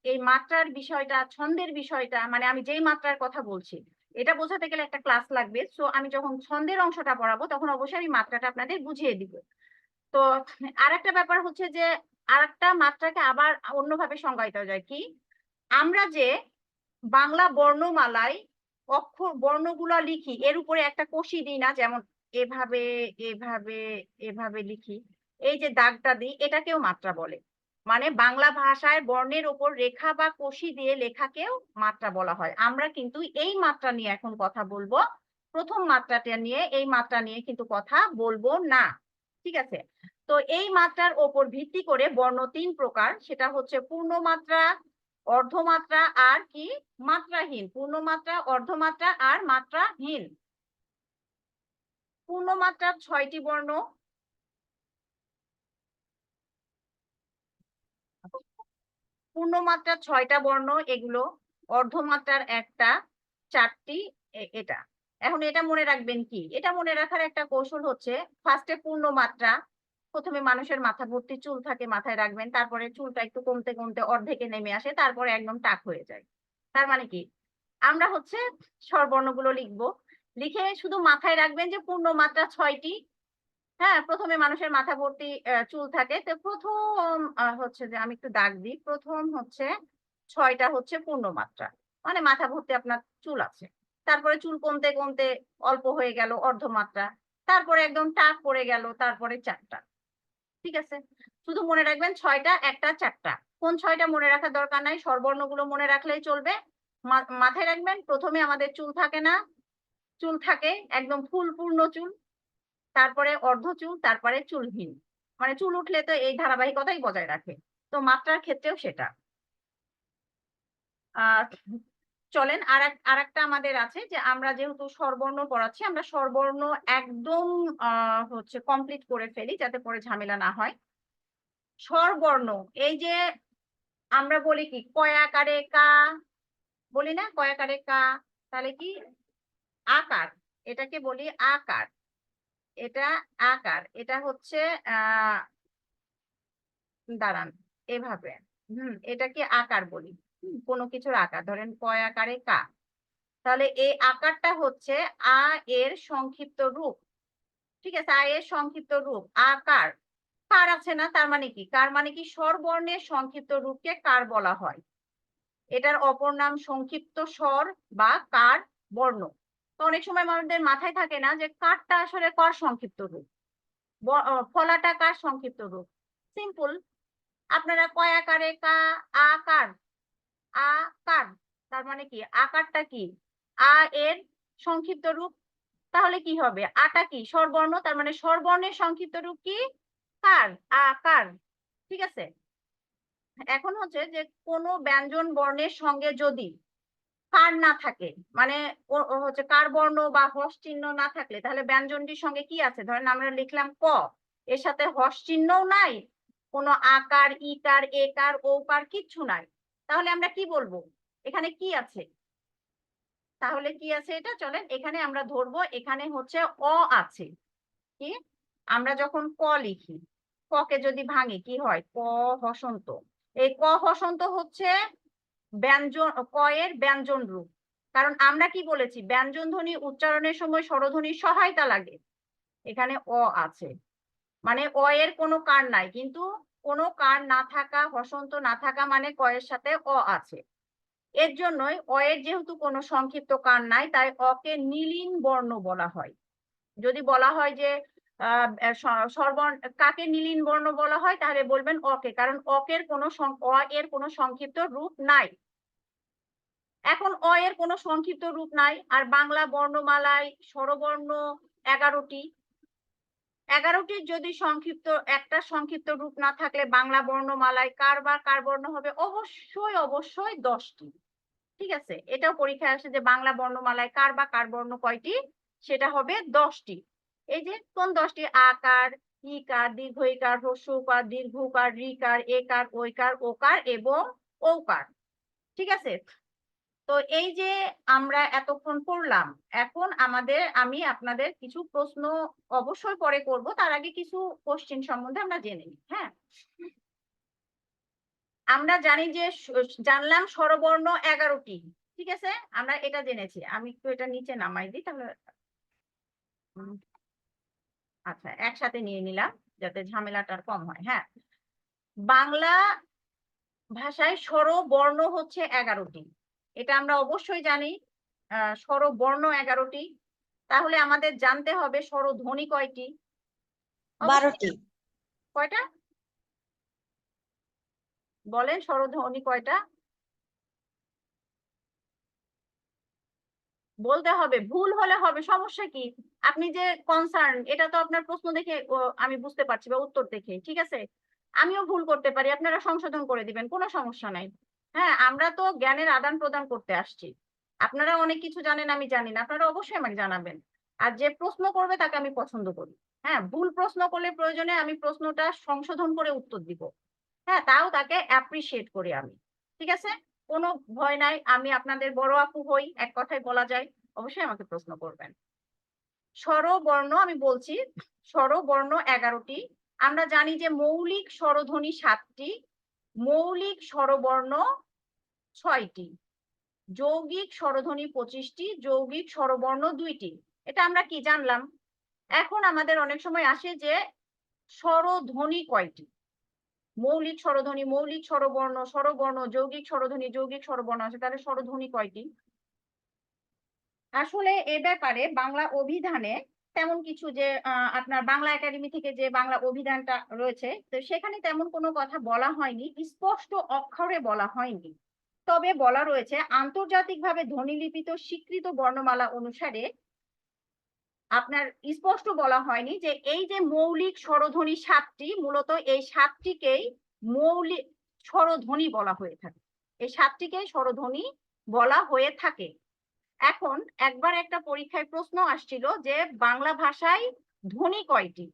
এই মাত্রার বিষয়টা, ছন্দের বিষয়টা, মানে আমি যেই মাত্রার কথা বলছি এটা বোঝাতে গেলে একটা ক্লাস লাগবে। সো আমি যখন ছন্দের অংশটা পড়াবো তখন অবশ্যই আমি মাত্রাটা আপনাদের বুঝিয়ে দিব। তো আরেকটা ব্যাপার হচ্ছে যে আরেকটা মাত্রাকে আবার অন্যভাবে সংজ্ঞায়িত যায় কি, আমরা যে বাংলা বর্ণমালায় অক্ষর বর্ণগুলা লিখি, এর উপরে একটা কষি দিই না, যেমন এভাবে এভাবে এভাবে লিখি, এই যে দাগটা দিই, এটাকেও মাত্রা বলে। মানে বাংলা ভাষায় বর্ণের উপর রেখা বা কষি দিয়ে লেখাকেও মাত্রা বলা হয়। আমরা কিন্তু এই মাত্রা নিয়ে এখন কথা বলবো, প্রথম মাত্রাটা নিয়ে, এই মাত্রা নিয়ে কিন্তু কথা বলবো না। ঠিক আছে, তো এই মাত্রার ওপর ভিত্তি করে বর্ণ 3 প্রকার, সেটা হচ্ছে পূর্ণমাত্রা, অর্ধমাত্রা আর কি মাত্রাহীন। পূর্ণমাত্রা, অর্ধমাত্রা আর মাত্রাহীন। পূর্ণমাত্রার 6টি বর্ণ, পূর্ণমাত্রার 6টা বর্ণ এগুলো, অর্ধমাত্রার একটা, 4টি এটা। এখন এটা মনে রাখবেন কি, এটা মনে রাখার একটা কৌশল হচ্ছে, ফার্স্টে পূর্ণমাত্রা, প্রথমে মানুষের মাথা ভর্তি চুল থাকে, মাথায় রাখবেন, তারপরে চুলটা একটু কমতে কমতে অর্ধেকে নেমে আসে, তারপরে একদম টাক হয়ে যায়। তার মানে কি, আমরা হচ্ছে স্বরবর্ণগুলো লিখবো, লিখে শুধু মাথায় রাখবেন যে পূর্ণমাত্রা 6টি। হ্যাঁ, প্রথমে মানুষের মাথা ভর্তি চুল থাকে, তো প্রথম হচ্ছে যে আমি একটু দাগ দিই, প্রথম হচ্ছে 6টা হচ্ছে পূর্ণমাত্রা, মানে মাথা ভর্তি আপনার চুল আছে। তারপরে চুল কমতে কমতে অল্প হয়ে গেল অর্ধমাত্রা, তারপরে একদম টাক পড়ে গেল, তারপরে 4টা। ঠিক আছে, শুধু মনে রাখবেন 6টা, একটা, 4টা। কোন 6টা মনে রাখার দরকার নাই, স্বরবর্ণগুলো মনে রাখলেই চলবে। মাথায় রাখবেন, প্রথমে আমাদের চুল থাকে না, চুল থাকে একদম ফুল পূর্ণ চুল, তারপরে অর্ধ চুল, তারপরে চুলহীন। মানে চুল উঠলে তো এই ধারাবাহিকতাই বজায় রাখে, তো মাত্রার ক্ষেত্রেও সেটা। আহ চলেন আরেকটা আমাদের আছে, যে আমরা যেহেতু স্বরবর্ণ পড়াচ্ছি, আমরা স্বরবর্ণ একদম হচ্ছে কমপ্লিট করে ফেলি, যাতে পরে ঝামেলা না হয়। স্বরবর্ণ, এই যে আমরা বলি কি কয়াকারে কা, বলি না কয়াকারে কা, তাহলে কি আকার, এটাকে বলি আকার। এটা আকার, এটা হচ্ছে দাঁড়ান, এভাবে, এটাকে আকার বলি। কোনো কিছুর আকার, ধরেন কয় আকারে কা, তাহলে এই আকারটা হচ্ছে আ এর সংক্ষিপ্ত রূপ। ঠিক আছে, আ এর সংক্ষিপ্ত রূপ আকার। কার আছে না, তার মানে কি, কার মানে কি স্বরবর্ণের সংক্ষিপ্ত রূপকে কার বলা হয়। এটার অপর নাম সংক্ষিপ্ত স্বর বা কার বর্ণ। তো অনেক সময় আমাদের মাথায় থাকে না যে কারটা আসলে কার সংক্ষিপ্ত রূপ, ফলাটা কার সংক্ষিপ্ত রূপ। সিম্পল, আপনারা কয় আকারে কা, আকার, আকার, তার মানে কি আকারটা কি, আ এর সংক্ষিপ্ত রূপ, তাহলে কি হবে, আটা কি স্বরবর্ণ, তার মানে স্বরবর্ণের সংক্ষিপ্ত রূপ কি কার, আকার। ঠিক আছে, এখন হচ্ছে যে কোনো ব্যঞ্জন বর্ণের সঙ্গে যদি কার না থাকে, মানে ও হচ্ছে কার বর্ণ বা হর্ষ চিহ্ন না থাকলে, তাহলে ব্যঞ্জনটির সঙ্গে কি আছে, ধরেন আমরা লিখলাম ক, এর সাথে হর্ষ চিহ্নও নাই, কোনো আকার ইকার একার ওকার কিচ্ছু নাই, তাহলে আমরা কি বলবো, এখানে কি আছে, তাহলে কি আছে এটা, চলেন এখানে আমরা ধরবো, এখানে হচ্ছে অ আছে। কি, আমরা যখন ক লিখি, ককে যদি ভাঙি কি হয়, ক হসন্ত, এই ক হসন্ত হচ্ছে ব্যঞ্জন, ক এর ব্যঞ্জন রূপ, কারণ আমরা কি বলেছি, ব্যঞ্জন ধ্বনি উচ্চারণের সময় স্বরধ্বনির সহায়তা লাগে, এখানে অ আছে, মানে অ এর কোনো কার নাই, কিন্তু কোনো কার না থাকা, হসন্ত না থাকা মানে ক এর সাথে অ আছে, এর জন্যই অ এর যেহেতু কোনো সংক্ষিপ্ত কার নাই, তাই অকে নীলিন বর্ণ বলা হয়। যদি বলা হয় যে স্বরবর্ণ কাকে নীলিন বর্ণ বলা হয়, তাহলে বলবেন অকে, কারণ অকের কোনো অ এর কোনো সংক্ষিপ্ত রূপ নাই। এখন অ এর কোনো সংক্ষিপ্ত রূপ নাই, আর বাংলা বর্ণমালায় স্বরবর্ণ 11টি, 11টির যদি সংক্ষিপ্ত একটা সংক্ষিপ্ত রূপ না থাকলে বাংলা বর্ণমালায় কার বা কার বর্ণ হবে, অবশ্যই অবশ্যই 10টি। ঠিক আছে, এটাও পরীক্ষায় আসে যে বাংলা বর্ণমালায় কার বা কার বর্ণ কয়টি, সেটা হবে 10টি। এই যে কোন 10টি, আকার, ইকার, দীর্ঘ ইকার, হ্রস্বকার, দীর্ঘকার, ঋকার, একার, ঐকার, ওকার এবং ঔকার। ঠিক আছে, তো এই যে আমরা এতক্ষণ পড়লাম, এখন আমি আপনাদের কিছু প্রশ্ন অবশ্যই পরে করব, তার আগে কিছু কোশ্চেন সম্বন্ধে আমরা জেনে নিই। হ্যাঁ, আমরা জানি যে জানলাম স্বরবর্ণ 11টি। ঠিক আছে, আমরা এটা জেনেছি, আমি একটু এটা নিচে নামাই দিই তাহলে, আচ্ছা একসাথে নিয়ে নিলাম যাতে ঝামেলাটা কম হয়। হ্যাঁ, বাংলা ভাষায় স্বরবর্ণ হচ্ছে 11টি, এটা আমরা অবশ্যই জানি, স্বরবর্ণ 11টি, তাহলে আমাদের জানতে হবে স্বরধ্বনি কয়টি, অবশ্যই 12টি। কয়টা বলেন, স্বরধ্বনি কয়টা বলতে হবে, ভুল হলে হবে, সমস্যা কি, আপনি যে কনসার্ন, এটা তো আপনার প্রশ্ন দেখে আমি বুঝতে পারছি বা উত্তর দেখে, ঠিক আছে, আমিও ভুল করতে পারি, আপনারা সংশোধন করে দিবেন, কোনো সমস্যা নাই। হ্যাঁ, আমরা তো জ্ঞানের আদান প্রদান করতে আসছি, আপনারা অনেক কিছু জানেন আমি জানি না, আপনারা অবশ্যই আমাকে জানাবেন, আর যে প্রশ্ন করবে তাকে আমি পছন্দ করি। হ্যাঁ, ভুল প্রশ্ন করলে প্রয়োজনে আমি প্রশ্নটা সংশোধন করে উত্তর দিব, হ্যাঁ, তাও তাকে অ্যাপ্রিসিয়েট করি আমি। ঠিক আছে, কোনো ভয় নাই, আমি আপনাদের বড় আপু হই, এক কথায় বলা যায়, অবশ্যই আমাকে প্রশ্ন করবেন। স্বরবর্ণ আমি বলছি, স্বরবর্ণ 11টি, আমরা জানি যে মৌলিক স্বরধ্বনি 7টি, মৌলিক স্বরবর্ণ 6টি, যৌগিক স্বরধ্বনি 25টি, যৌগিক স্বরবর্ণ 2টি, এটা আমরা কি জানলাম। এখন আমাদের অনেক সময় আসে যে স্বরধ্বনি কয়টি, মৌলিক স্বরধ্বনি, মৌলিক স্বরবর্ণ, স্বরবর্ণ, যৌগিক স্বরধ্বনি, যৌগিক স্বরবর্ণ আছে, তাহলে স্বরধ্বনি কয়টি। আসলে এ ব্যাপারে বাংলা অভিধানে তেমন কিছু, যে আপনার বাংলা একাডেমি থেকে যে বাংলা অভিধানটা রয়েছে, তো সেখানে তেমন কোনো কথা বলা হয়নি, স্পষ্ট অক্ষরে বলা হয়নি, তবে বলা রয়েছে আন্তর্জাতিকভাবে ধ্বনিলিপিত স্বীকৃত বর্ণমালা অনুসারে, আপনার স্পষ্ট বলা হয়নি যে এই যে মৌলিক স্বরধ্বনি 7টি, মূলত এই 7টিকেই মৌলিক স্বরধ্বনি বলা হয়ে থাকে, এই 7টিকেই স্বরধ্বনি বলা হয়ে থাকে। এখন একবার একটা পরীক্ষায় প্রশ্ন আসছিল যে বাংলা ভাষায় ধ্বনি কয়টি,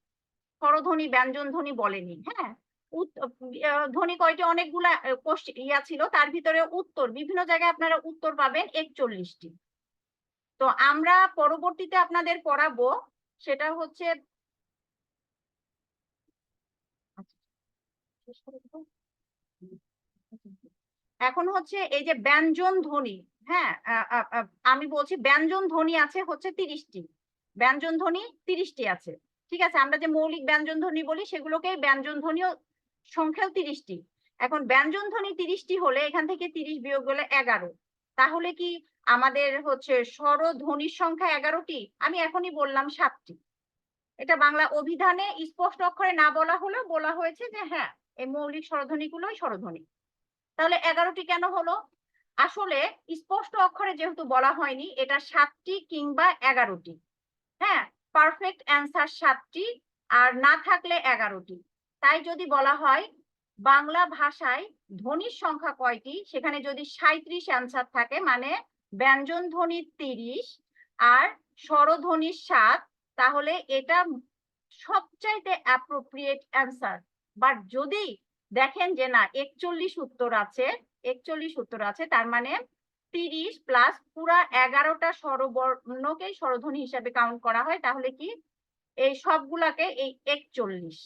স্বরধ্বনি ব্যঞ্জন ধ্বনি বলেনি। হ্যাঁ, ধ্বনি কয়টি অনেকগুলা ইয়া ছিল, তার ভিতরে উত্তর বিভিন্ন জায়গায় আপনারা উত্তর পাবেন 41টি। তো আমরা পরবর্তীতে আপনাদের পড়াবো, সেটা হচ্ছে, এখন হচ্ছে এই যে ব্যঞ্জন ধ্বনি। হ্যাঁ, আমি বলছি ব্যঞ্জন ধ্বনি আছে হচ্ছে 30টি, ব্যঞ্জন ধ্বনি 30টি আছে। ঠিক আছে, আমরা যে মৌলিক ব্যঞ্জন ধ্বনি বলি সেগুলোকে ব্যঞ্জন ধ্বনিও সংখ্যাও 30টি। এখন ব্যঞ্জন ধ্বনি 30টি হলে এখান থেকে 30 বিয়োগ গেলে 11, তাহলে কি আমাদের হচ্ছে স্বরধ্বনির সংখ্যা 11টি, আমি এখনই বললাম 7টি। এটা বাংলা অভিধানে স্পষ্ট অক্ষরে না বলা হলেও বলা হয়েছে যে হ্যাঁ, এই মৌলিক স্বরধ্বনি গুলোই স্বরধ্বনি। তাহলে 11টি কেন হলো, আসলে স্পষ্ট অক্ষরে যেহেতু বলা হয়নি, এটা 7টি কিংবা 11টি। হ্যাঁ, পারফেক্ট অ্যান্সার 7টি আর না থাকলে 11টি। তাই যদি বলা হয় বাংলা ভাষায় ধ্বনির সংখ্যা কয়টি, সেখানে যদি 37 অ্যান্সার থাকে, মানে ব্যঞ্জন ধ্বনি 30 আর স্বরধ্বনি 7, তাহলে এটা সবচাইতে অ্যাপ্রোপ্রিয়েট অ্যান্সার। বাট যদি দেখেন যে না 41 উত্তর আছে, 41 উত্তর আছে, তার মানে 30 প্লাস পুরা 11টা স্বরবর্ণকেই স্বরধ্বনি হিসাবে কাউন্ট করা হয়, তাহলে কি এই সবগুলাকে এই 41,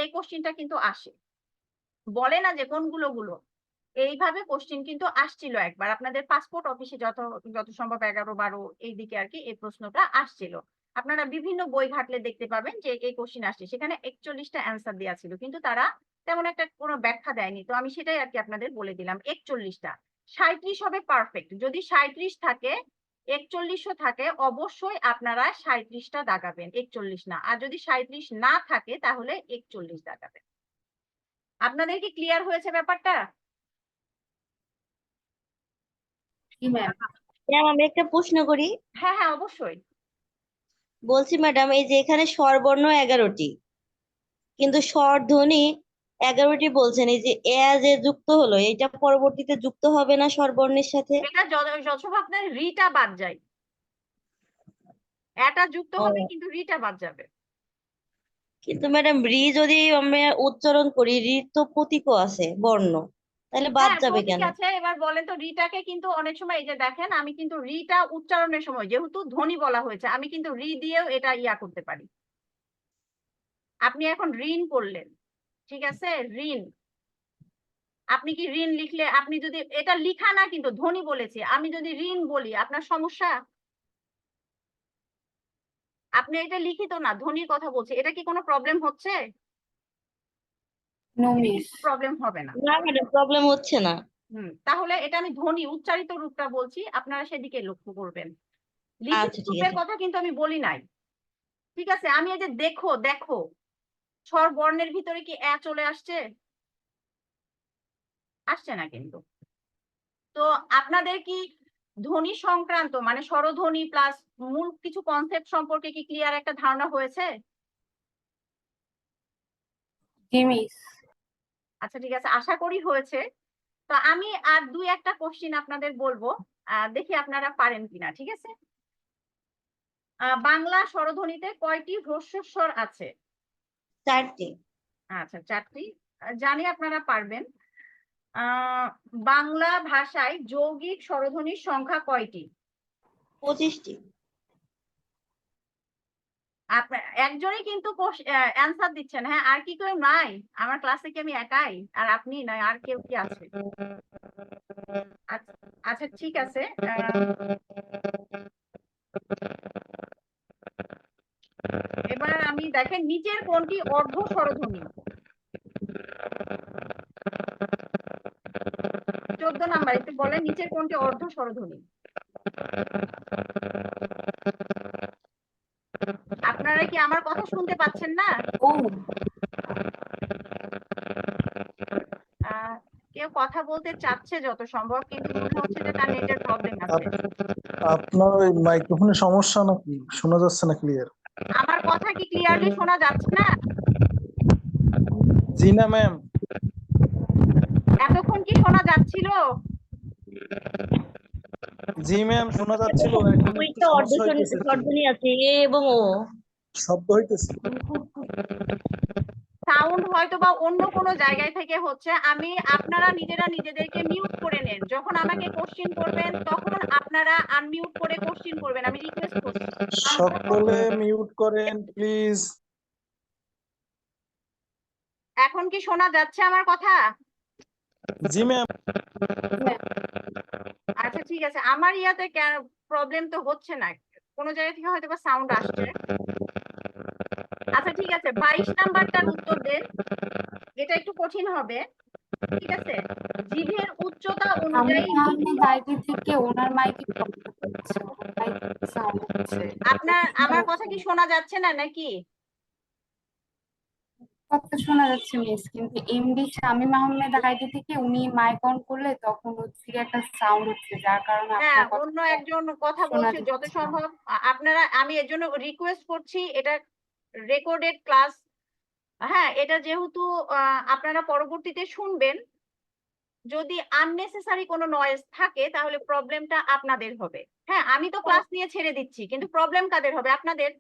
এই কোশ্চিনটা কিন্তু আসে, বলে না যে কোনগুলো গুলো। এইভাবে কোশ্চিন কিন্তু আসছিল একবার আপনাদের পাসপোর্ট অফিসে, যত সম্ভব 11-12 এই দিকে আর কি, এই প্রশ্নটা আসছিল। আপনারা বিভিন্ন বই ঘাটলে দেখতে পাবেন যে এই কোশ্চিন আসছে, সেখানে 41টা অ্যান্সার দেওয়া ছিল, কিন্তু তারা তেমন একটা কোনো ব্যাখ্যা দেয়নি। তো আমি সেটাই আর কি আপনাদের বলে দিলাম, 41টা। 37 হবে পারফেক্ট। যদি 37 থাকে, 41ও থাকে, অবশ্যই আপনারা 37টা দাগাবেন, 41 না। আর যদি 37 না থাকে, তাহলে 41 দাগাবেন। আপনাদের কি ক্লিয়ার হয়েছে ব্যাপারটা? ম্যাম আমি একটা প্রশ্ন করি। হ্যাঁ হ্যাঁ, অবশ্যই। বলছি ম্যাডাম, এই যে এখানে স্বরবর্ণ 11টি কিন্তু স্বরধ্বনি 11টি বলছেন, এই যে এ যে যুক্ত হলো, এটা পরবর্তীতে যুক্ত হবে না স্বরবর্ণের সাথে? এটা যথেষ্ট আপনার রিটা বাদ যায়, এটা যুক্ত হবে ও, কিন্তু রিটা বাদ যাবে। কিন্তু ম্যাডাম রি যদি আমরা উচ্চারণ করি, রি তো প্রতীকও আছে বর্ণ, তাহলে বাদ হ্যাঁ, যাবে প্রতীক কেন? আছে। এবার বলেন তো, রিটাকে কিন্তু অনেক সময় এই যে দেখেন, আমি কিন্তু রিটা উচ্চারণের সময় যেহেতু ধ্বনি বলা হয়েছে, আমি কিন্তু রি দিয়েও এটা ইয়া করতে পারি। আপনি এখন ঋণ করলেন, ঠিক আছে, ঋণ। আপনি কি ঋণ লিখলে, আপনি যদি এটা লিখা না কিন্তু ধ্বনি বলেছি, আমি যদি ঋণ বলি, আপনার সমস্যা? আপনি এটা লিখিত না, ধ্বনির কথা বলছি, এটা কি কোনো প্রবলেম হচ্ছে? No miss. প্রবলেম হবে না। না ম্যাডাম, প্রবলেম হচ্ছে না। তাহলে এটা আমি ধ্বনি উচ্চারিত রূপটা বলছি, আপনারা সেদিকে লক্ষ্য করবেন। লিখিত আচ্ছা ঠিক রূপের আছে। কথা কিন্তু আমি বলি নাই, ঠিক আছে। আমি এই যে দেখো দেখো, স্বর বর্ণের ভিতরে কি এ চলে আসছে? আসছে না কিন্তু। তো আপনাদের কি ধ্বনি সংক্রান্ত, মানে স্বরধ্বনি প্লাস মূল কিছু কনসেপ্ট সম্পর্কে কি ক্লিয়ার একটা ধারণা হয়েছে? জি মিস। আচ্ছা ঠিক আছে, আশা করি হয়েছে। তো আমি আর 2-1টা কোশ্চিন আপনাদের বলবো, দেখি আপনারা পারেন কিনা, ঠিক আছে। বাংলা স্বরধ্বনিতে কয়টি হ্রস্বস্বর আছে? 4টি। আচ্ছা, 4টি। জানি আপনারা পারবেন। বাংলা ভাষায় যৌগিক স্বরধ্বনির সংখ্যা কয়টি? 25টি। আপনার একজনই কিন্তু অ্যান্সার দিচ্ছেন, হ্যাঁ, আর কি কেউ নাই? আমার ক্লাসে কি আমি একাই, আর আপনি নয়, আর কেউ কি আছে? আচ্ছা আচ্ছা, ঠিক আছে। এবার আমি দেখেন, নিচের কোনটি অর্ধ স্বরধ্বনি? 14 নাম্বার, একটু বলেন নিচের কোনটি অর্ধ স্বরধ্বনি? আপনারা কি আমার কথা শুনতে পাচ্ছেন না? ও, কেউ কথা বলতে চাচ্ছে যত সম্ভব, কিন্তু মনে হচ্ছে যে তার নেটের প্রবলেম আছে। আপনার ওই মাইক্রোফোনের সমস্যা নাকি, শোনা যাচ্ছে না ক্লিয়ার? আমার কথা কি ক্লিয়ারলি শোনা যাচ্ছে না? জি না ম্যাম। এতক্ষণ কি শোনা যাচ্ছিল? জি ম্যাম, শোনা যাচ্ছিল, এখন একটু দুইটা অর্ধ সমস্যা হইতেছে, স্বরধ্বনি আছে, এ এবং ও। শব্দ হইতেছে। সাউন্ড হয়তো বা অন্য কোনো জায়গায় থেকে হচ্ছে। আমি, আপনারা নিজেরা নিজেদেরকে মিউট করে নেন, যখন আমাকে কোশ্চিন করবেন তখন আপনারা আনমিউট করে কোশ্চিন করবেন, আমি রিকোয়েস্ট করছি। সকলে মিউট করেন প্লিজ। এখন কি শোনা যাচ্ছে আমার কথা? জি ম্যাম। আচ্ছা ঠিক আছে, আমার ইয়াতে প্রবলেম তো হচ্ছে না, কোনো জায়গা থেকে হয়তো বা সাউন্ড আসছে। আচ্ছা ঠিক আছে, 22 নাম্বারটার উত্তর দেন, এটা একটু কঠিন হবে, ঠিক আছে। জিভের উচ্চতা আমি অনুযায়ী তাহলে বাইরে থেকে ওনার মাইকে সাউন্ড হচ্ছে। আপনার, আমার কথা কি শোনা যাচ্ছে না নাকি? কথা শোনা যাচ্ছে মিস, কিন্তু এমডি শামীম আহমেদ আইডি থেকে উনি মাইক অন করলে তখন হচ্ছে গিয়ে একটা সাউন্ড হচ্ছে, যার কারণে হ্যাঁ, আপনার অন্য কথা একজন কথা শোনা বলছে যত যাচ্ছে না। সম্ভব আপনারা, আমি এর জন্য রিকোয়েস্ট করছি, এটা রেকর্ডেড ক্লাস। হ্যাঁ, এটা যেহেতু আপনারা পরবর্তীতে শুনবেন, যদি আননেসেসারি কোনো নয়েজ থাকে তাহলে প্রবলেমটা আপনাদের হবে। হ্যাঁ, আমি তো ক্লাস নিয়ে ছেড়ে দিচ্ছি, কিন্তু প্রবলেম কাদের হবে? আপনাদের।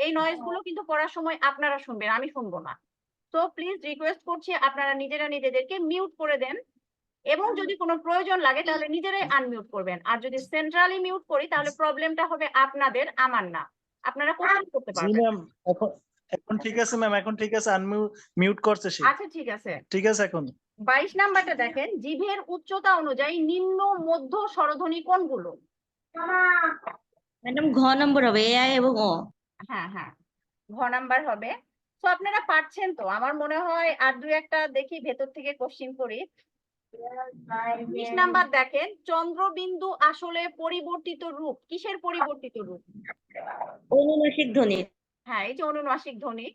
এই নয়েজ গুলো কিন্তু পড়ার সময় আপনারা শুনবেন, আমি শুনবো না। তো প্লিজ রিকোয়েস্ট করছি আপনারা নিজেরা নিজেদেরকে মিউট করে দেন, এবং যদি কোনো প্রয়োজন লাগে তাহলে নিজেরাই আনমিউট করবেন। আর যদি সেন্ট্রালি মিউট করি তাহলে প্রবলেমটা হবে আপনাদের, আমার না। আপনারা কোশ্চেন করতে জি পারবেন। ম্যাম, এখন এখন ঠিক আছে ম্যাম, এখন ঠিক আছে, মিউট করছে সে। আচ্ছা, ঠিক আছে। ঠিক আছে এখন। 22 নাম্বারটা দেখেন, জিভের উচ্চতা অনুযায়ী নিম্ন মধ্য স্বরধ্বনি কোনগুলো? ম্যাডাম ঘ নম্বর হবে, এ আই এবং অ। হ্যাঁ, হ্যাঁ, ঘ নাম্বার হবে। তো আপনারা পারছেন তো আমার মনে হয়। আর দুই একটা দেখি ভেতর থেকে কোশ্চিন করি। 20 নাম্বার দেখেন, চন্দ্রবিন্দু আসলে পরিবর্তিত রূপ কিসের পরিবর্তিত রূপ? অনুনাসিক ধ্বনি। হ্যাঁ, এই যে অনুনাসিক ধ্বনি।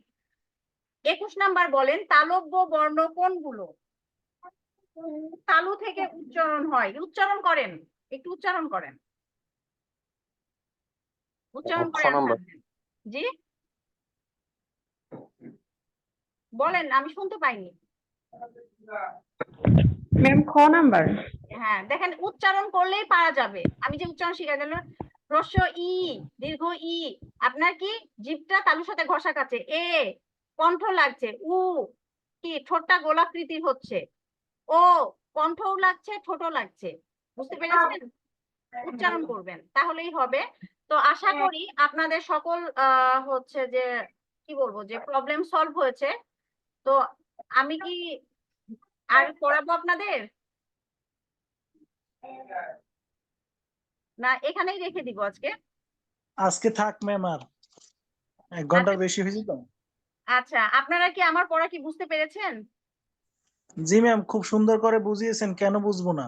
21 নাম্বার বলেন, তালব্য বর্ণ কোনগুলো? তালু থেকে উচ্চারণ হয়, উচ্চারণ করেন, একটু উচ্চারণ করেন, উচ্চারণ করে answer দেন। জি বলেন, আমি শুনতে পাইনি। ম্যাম খ নাম্বার। হ্যাঁ, দেখেন উচ্চারণ করলেই পারা যাবে। আমি যে উচ্চারণ শিখাই দিলাম, হ্রস্ব ই, দীর্ঘ ই, আপনার কি জিভটা তালুর সাথে ঘষা খাচ্ছে, এ কণ্ঠ লাগছে, উ কি ঠোঁটটা গোলাকৃতির হচ্ছে, ও কণ্ঠও লাগছে, ঠোঁটও লাগছে। বুঝতে পেরেছেন? উচ্চারণ করবেন তাহলেই হবে। তো আশা করি আপনাদের সকল হচ্ছে যে কি বলবো, যে প্রবলেম সলভ হয়েছে। তো আমি কি আর পড়াবো আপনাদের, না এখানেই রেখে দিব আজকে? আজকে থাক ম্যাম, আর 1 ঘন্টার বেশি হয়েছে তো। আচ্ছা, আপনারা কি আমার পড়া কি বুঝতে পেরেছেন? জি ম্যাম, খুব সুন্দর করে বুঝিয়েছেন, কেন বুঝবো না।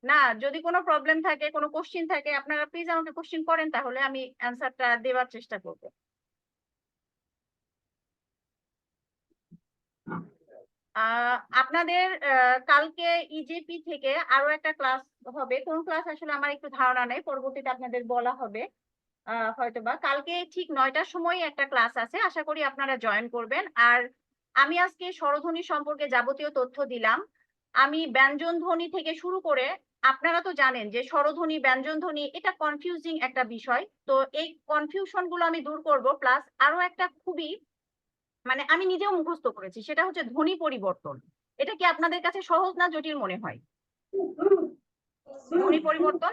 না, যদি কোনো প্রবলেম থাকে, কোনো কোশ্চিন থাকে, আপনারা প্লিজ আমাকে কোশ্চিন করেন, তাহলে আমি অ্যান্সারটা দেওয়ার চেষ্টা করব। আপনাদের কালকে ইজেপি থেকে আরো একটা ক্লাস হবে। কোন ক্লাস আসলে আমার একটু ধারণা নেই, পরবর্তীতে আপনাদের বলা হবে। হয়তোবা কালকে ঠিক 9টার সময় একটা ক্লাস আছে, আশা করি আপনারা জয়েন করবেন। আর আমি আজকে স্বরধ্বনি সম্পর্কে যাবতীয় তথ্য দিলাম। আমি ব্যঞ্জন ধ্বনি থেকে শুরু করে, আপনারা তো জানেন যে স্বরধ্বনি ব্যঞ্জন ধ্বনি এটা কনফিউজিং একটা বিষয়, তো এই কনফিউশন গুলো আমি দূর করব। প্লাস আরো একটা খুবই, মানে আমি নিজেও মুখস্থ করেছি, সেটা হচ্ছে ধ্বনি পরিবর্তন। এটা কি আপনাদের কাছে সহজ না জটিল মনে হয়? ধ্বনি পরিবর্তন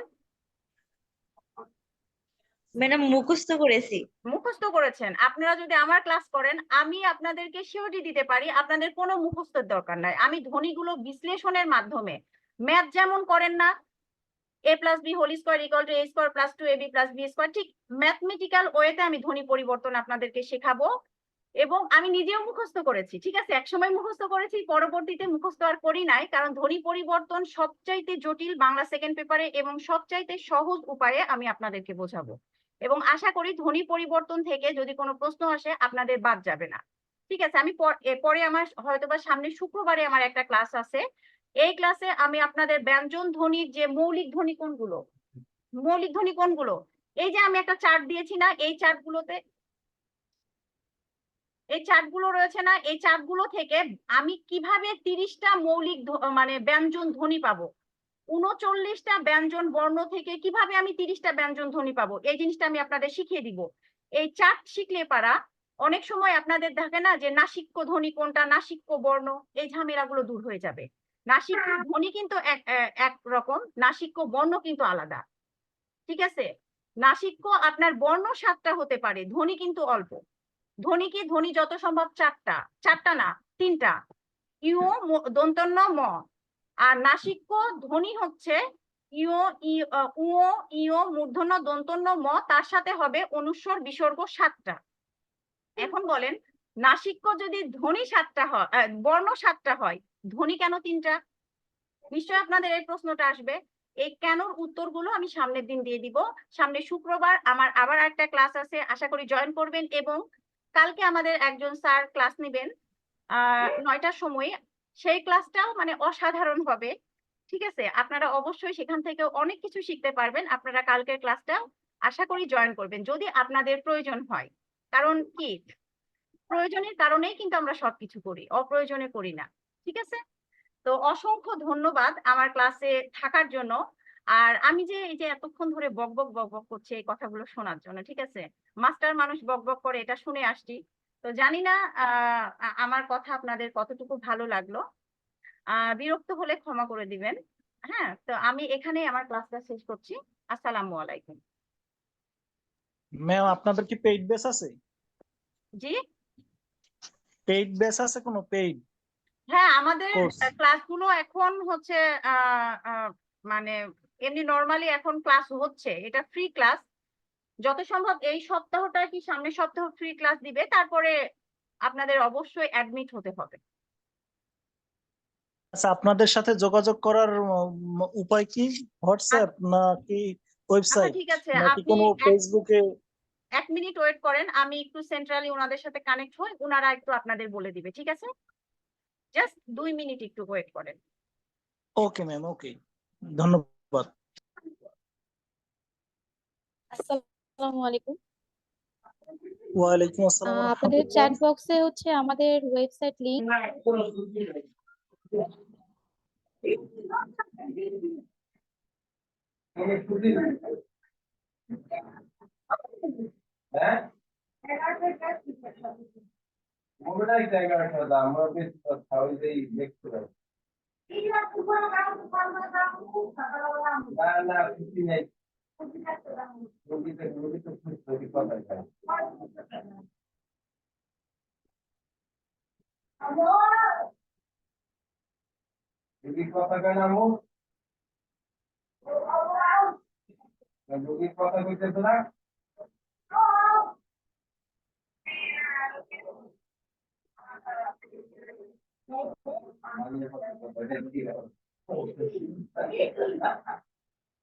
ম্যাডাম মুখস্থ করেছি। মুখস্থ করেছেন? আপনারা যদি আমার ক্লাস করেন, আমি আপনাদেরকে সিওরিটি দিতে পারি আপনাদের কোনো মুখস্থের দরকার নাই। আমি ধ্বনিগুলো বিশ্লেষণের মাধ্যমে, ম্যাথ যেমন করেন না, a plus B whole square equal to a square plus 2ab plus b square, ঠিক ম্যাথমেটিক্যাল ওয়েতে আমি ধ্বনি পরিবর্তন আপনাদেরকে শেখাবো। এবং আমি নিজেও মুখস্থ করেছি, ঠিক আছে, একসময় মুখস্থ করেছি, পরবর্তীতে মুখস্থ আর করি নাই, কারণ ধ্বনি পরিবর্তন সবচাইতে জটিল বাংলা সেকেন্ড পেপারে এবং সবচাইতে সহজ উপায়ে আমি আপনাদেরকে বোঝাবো। এবং আশা করি ধ্বনি পরিবর্তন থেকে যদি কোনো প্রশ্ন আসে আপনাদের বাদ যাবে না। ঠিক আছে, আমি পরে আমার হয়তোবা সামনে শুক্রবারে আমার একটা ক্লাস আছে। এই ক্লাসে আমি আপনাদের ব্যঞ্জন ধ্বনির যে মৌলিক ধ্বনি কোনগুলো, মৌলিক ধ্বনি কোনগুলো, এই যে আমি একটা চার্ট দিয়েছি না, এই চার্টগুলোতে, এই চার্টগুলো রয়েছে না, এই চার্টগুলো থেকে আমি কিভাবে 30টা মৌলিক মানে ব্যঞ্জন ধ্বনি পাবো, 39টা ব্যঞ্জন বর্ণ থেকে কিভাবে আমি 30টা ব্যঞ্জন ধ্বনি পাবো, এই জিনিসটা আমি আপনাদের শিখিয়ে দিব। এই চার্ট শিখলে পারা, অনেক সময় আপনাদের থাকে না যে নাসিক্য ধ্বনি কোনটা, নাসিক্য বর্ণ, এই ঝামেলাগুলো দূর হয়ে যাবে। নাসিক্য ধ্বনি কিন্তু এক রকম, নাসিক্য বর্ণ কিন্তু আলাদা। ঠিক আছে, নাসিক্য আপনার বর্ণ 7টা হতে পারে, ধ্বনি কিন্তু অল্প। ধ্বনি কি, ধ্বনি যত সম্ভব 4টা, 4টা না 3টা, ইউ দন্তন্য ম। আর নাসিক্য ধ্বনি হচ্ছে ইও উও ইও মূর্ধন্য দন্তন্য ম, তার সাথে হবে অনুস্বর বিসর্গ 7টা। এখন বলেন, নাসিক্য যদি ধ্বনি 7টা হয়, বর্ণ 7টা হয়, ধ্বনি কেন 3টা? নিশ্চয়ই আপনাদের এই প্রশ্নটা আসবে। এই কেনর উত্তরগুলো আমি সামনের দিন দিয়ে দিব। সামনে শুক্রবার আমার আবার একটা ক্লাস আছে, আশা করি জয়েন করবেন। এবং কালকে আমাদের একজন স্যার ক্লাস নেবেন 9টার সময়। সেই ক্লাসটাও মানে অসাধারণ হবে। ঠিক আছে, আপনারা অবশ্যই সেখান থেকে অনেক কিছু শিখতে পারবেন। আপনারা কালকের ক্লাসটা আশা করি জয়েন করবেন যদি আপনাদের প্রয়োজন হয়। কারণ কি, প্রয়োজনের কারণেই কিন্তু আমরা সবকিছু করি, অপ্রয়োজনে করি না। ঠিক আছে, তো অসংখ্য ধন্যবাদ আমার ক্লাসে থাকার জন্য। আর আমি যে এই যে এতক্ষণ ধরে বক বক বক বক করছি এই কথাগুলো শোনার জন্য। ঠিক আছে, মাস্টার মানুষ বক বক করে এটা শুনে আসছি। তো জানি না আমার কথা আপনাদের কতটুকু ভালো লাগলো। বিরক্ত হলে ক্ষমা করে দিবেন। হ্যাঁ, তো আমি এখানেই আমার ক্লাসটা শেষ করছি। আসসালামু আলাইকুম। ম্যাম আপনাদের কি পেইড বেস আছে? জি, পেইড বেস আছে কোনো পেইড হ্যাঁ, আমাদের কোর্স? ক্লাসগুলো এখন হচ্ছে আহ, আহ, মানে এমনি নর্মালি এখন ক্লাস হচ্ছে, এটা ফ্রি ক্লাস। যত সম্ভব এই সপ্তাহটা কি সামনের সপ্তাহ ফ্রি ক্লাস দিবে, তারপরে আপনাদের অবশ্যই অ্যাডমিট হতে হবে। আচ্ছা, আপনাদের সাথে যোগাযোগ করার উপায় কি? হোয়াটসঅ্যাপ নাকি আচ্ছা ওয়েবসাইট ঠিক আছে, নাকি আপনি কোনো ফেসবুকে? এক মিনিট ওয়েট করেন, আমি একটু সেন্ট্রালি ওনাদের সাথে কানেক্ট হই, ওনারা একটু আপনাদের বলে দিবে। ঠিক আছে, জাস্ট 2 মিনিট একটু ওয়েট করেন। ওকে ম্যাম, ওকে, ধন্যবাদ। আসসালামু আলাইকুম। ওয়ালাইকুম আসসালাম আপনাদের চ্যাট বক্সে হচ্ছে আমাদের ওয়েবসাইট লিংক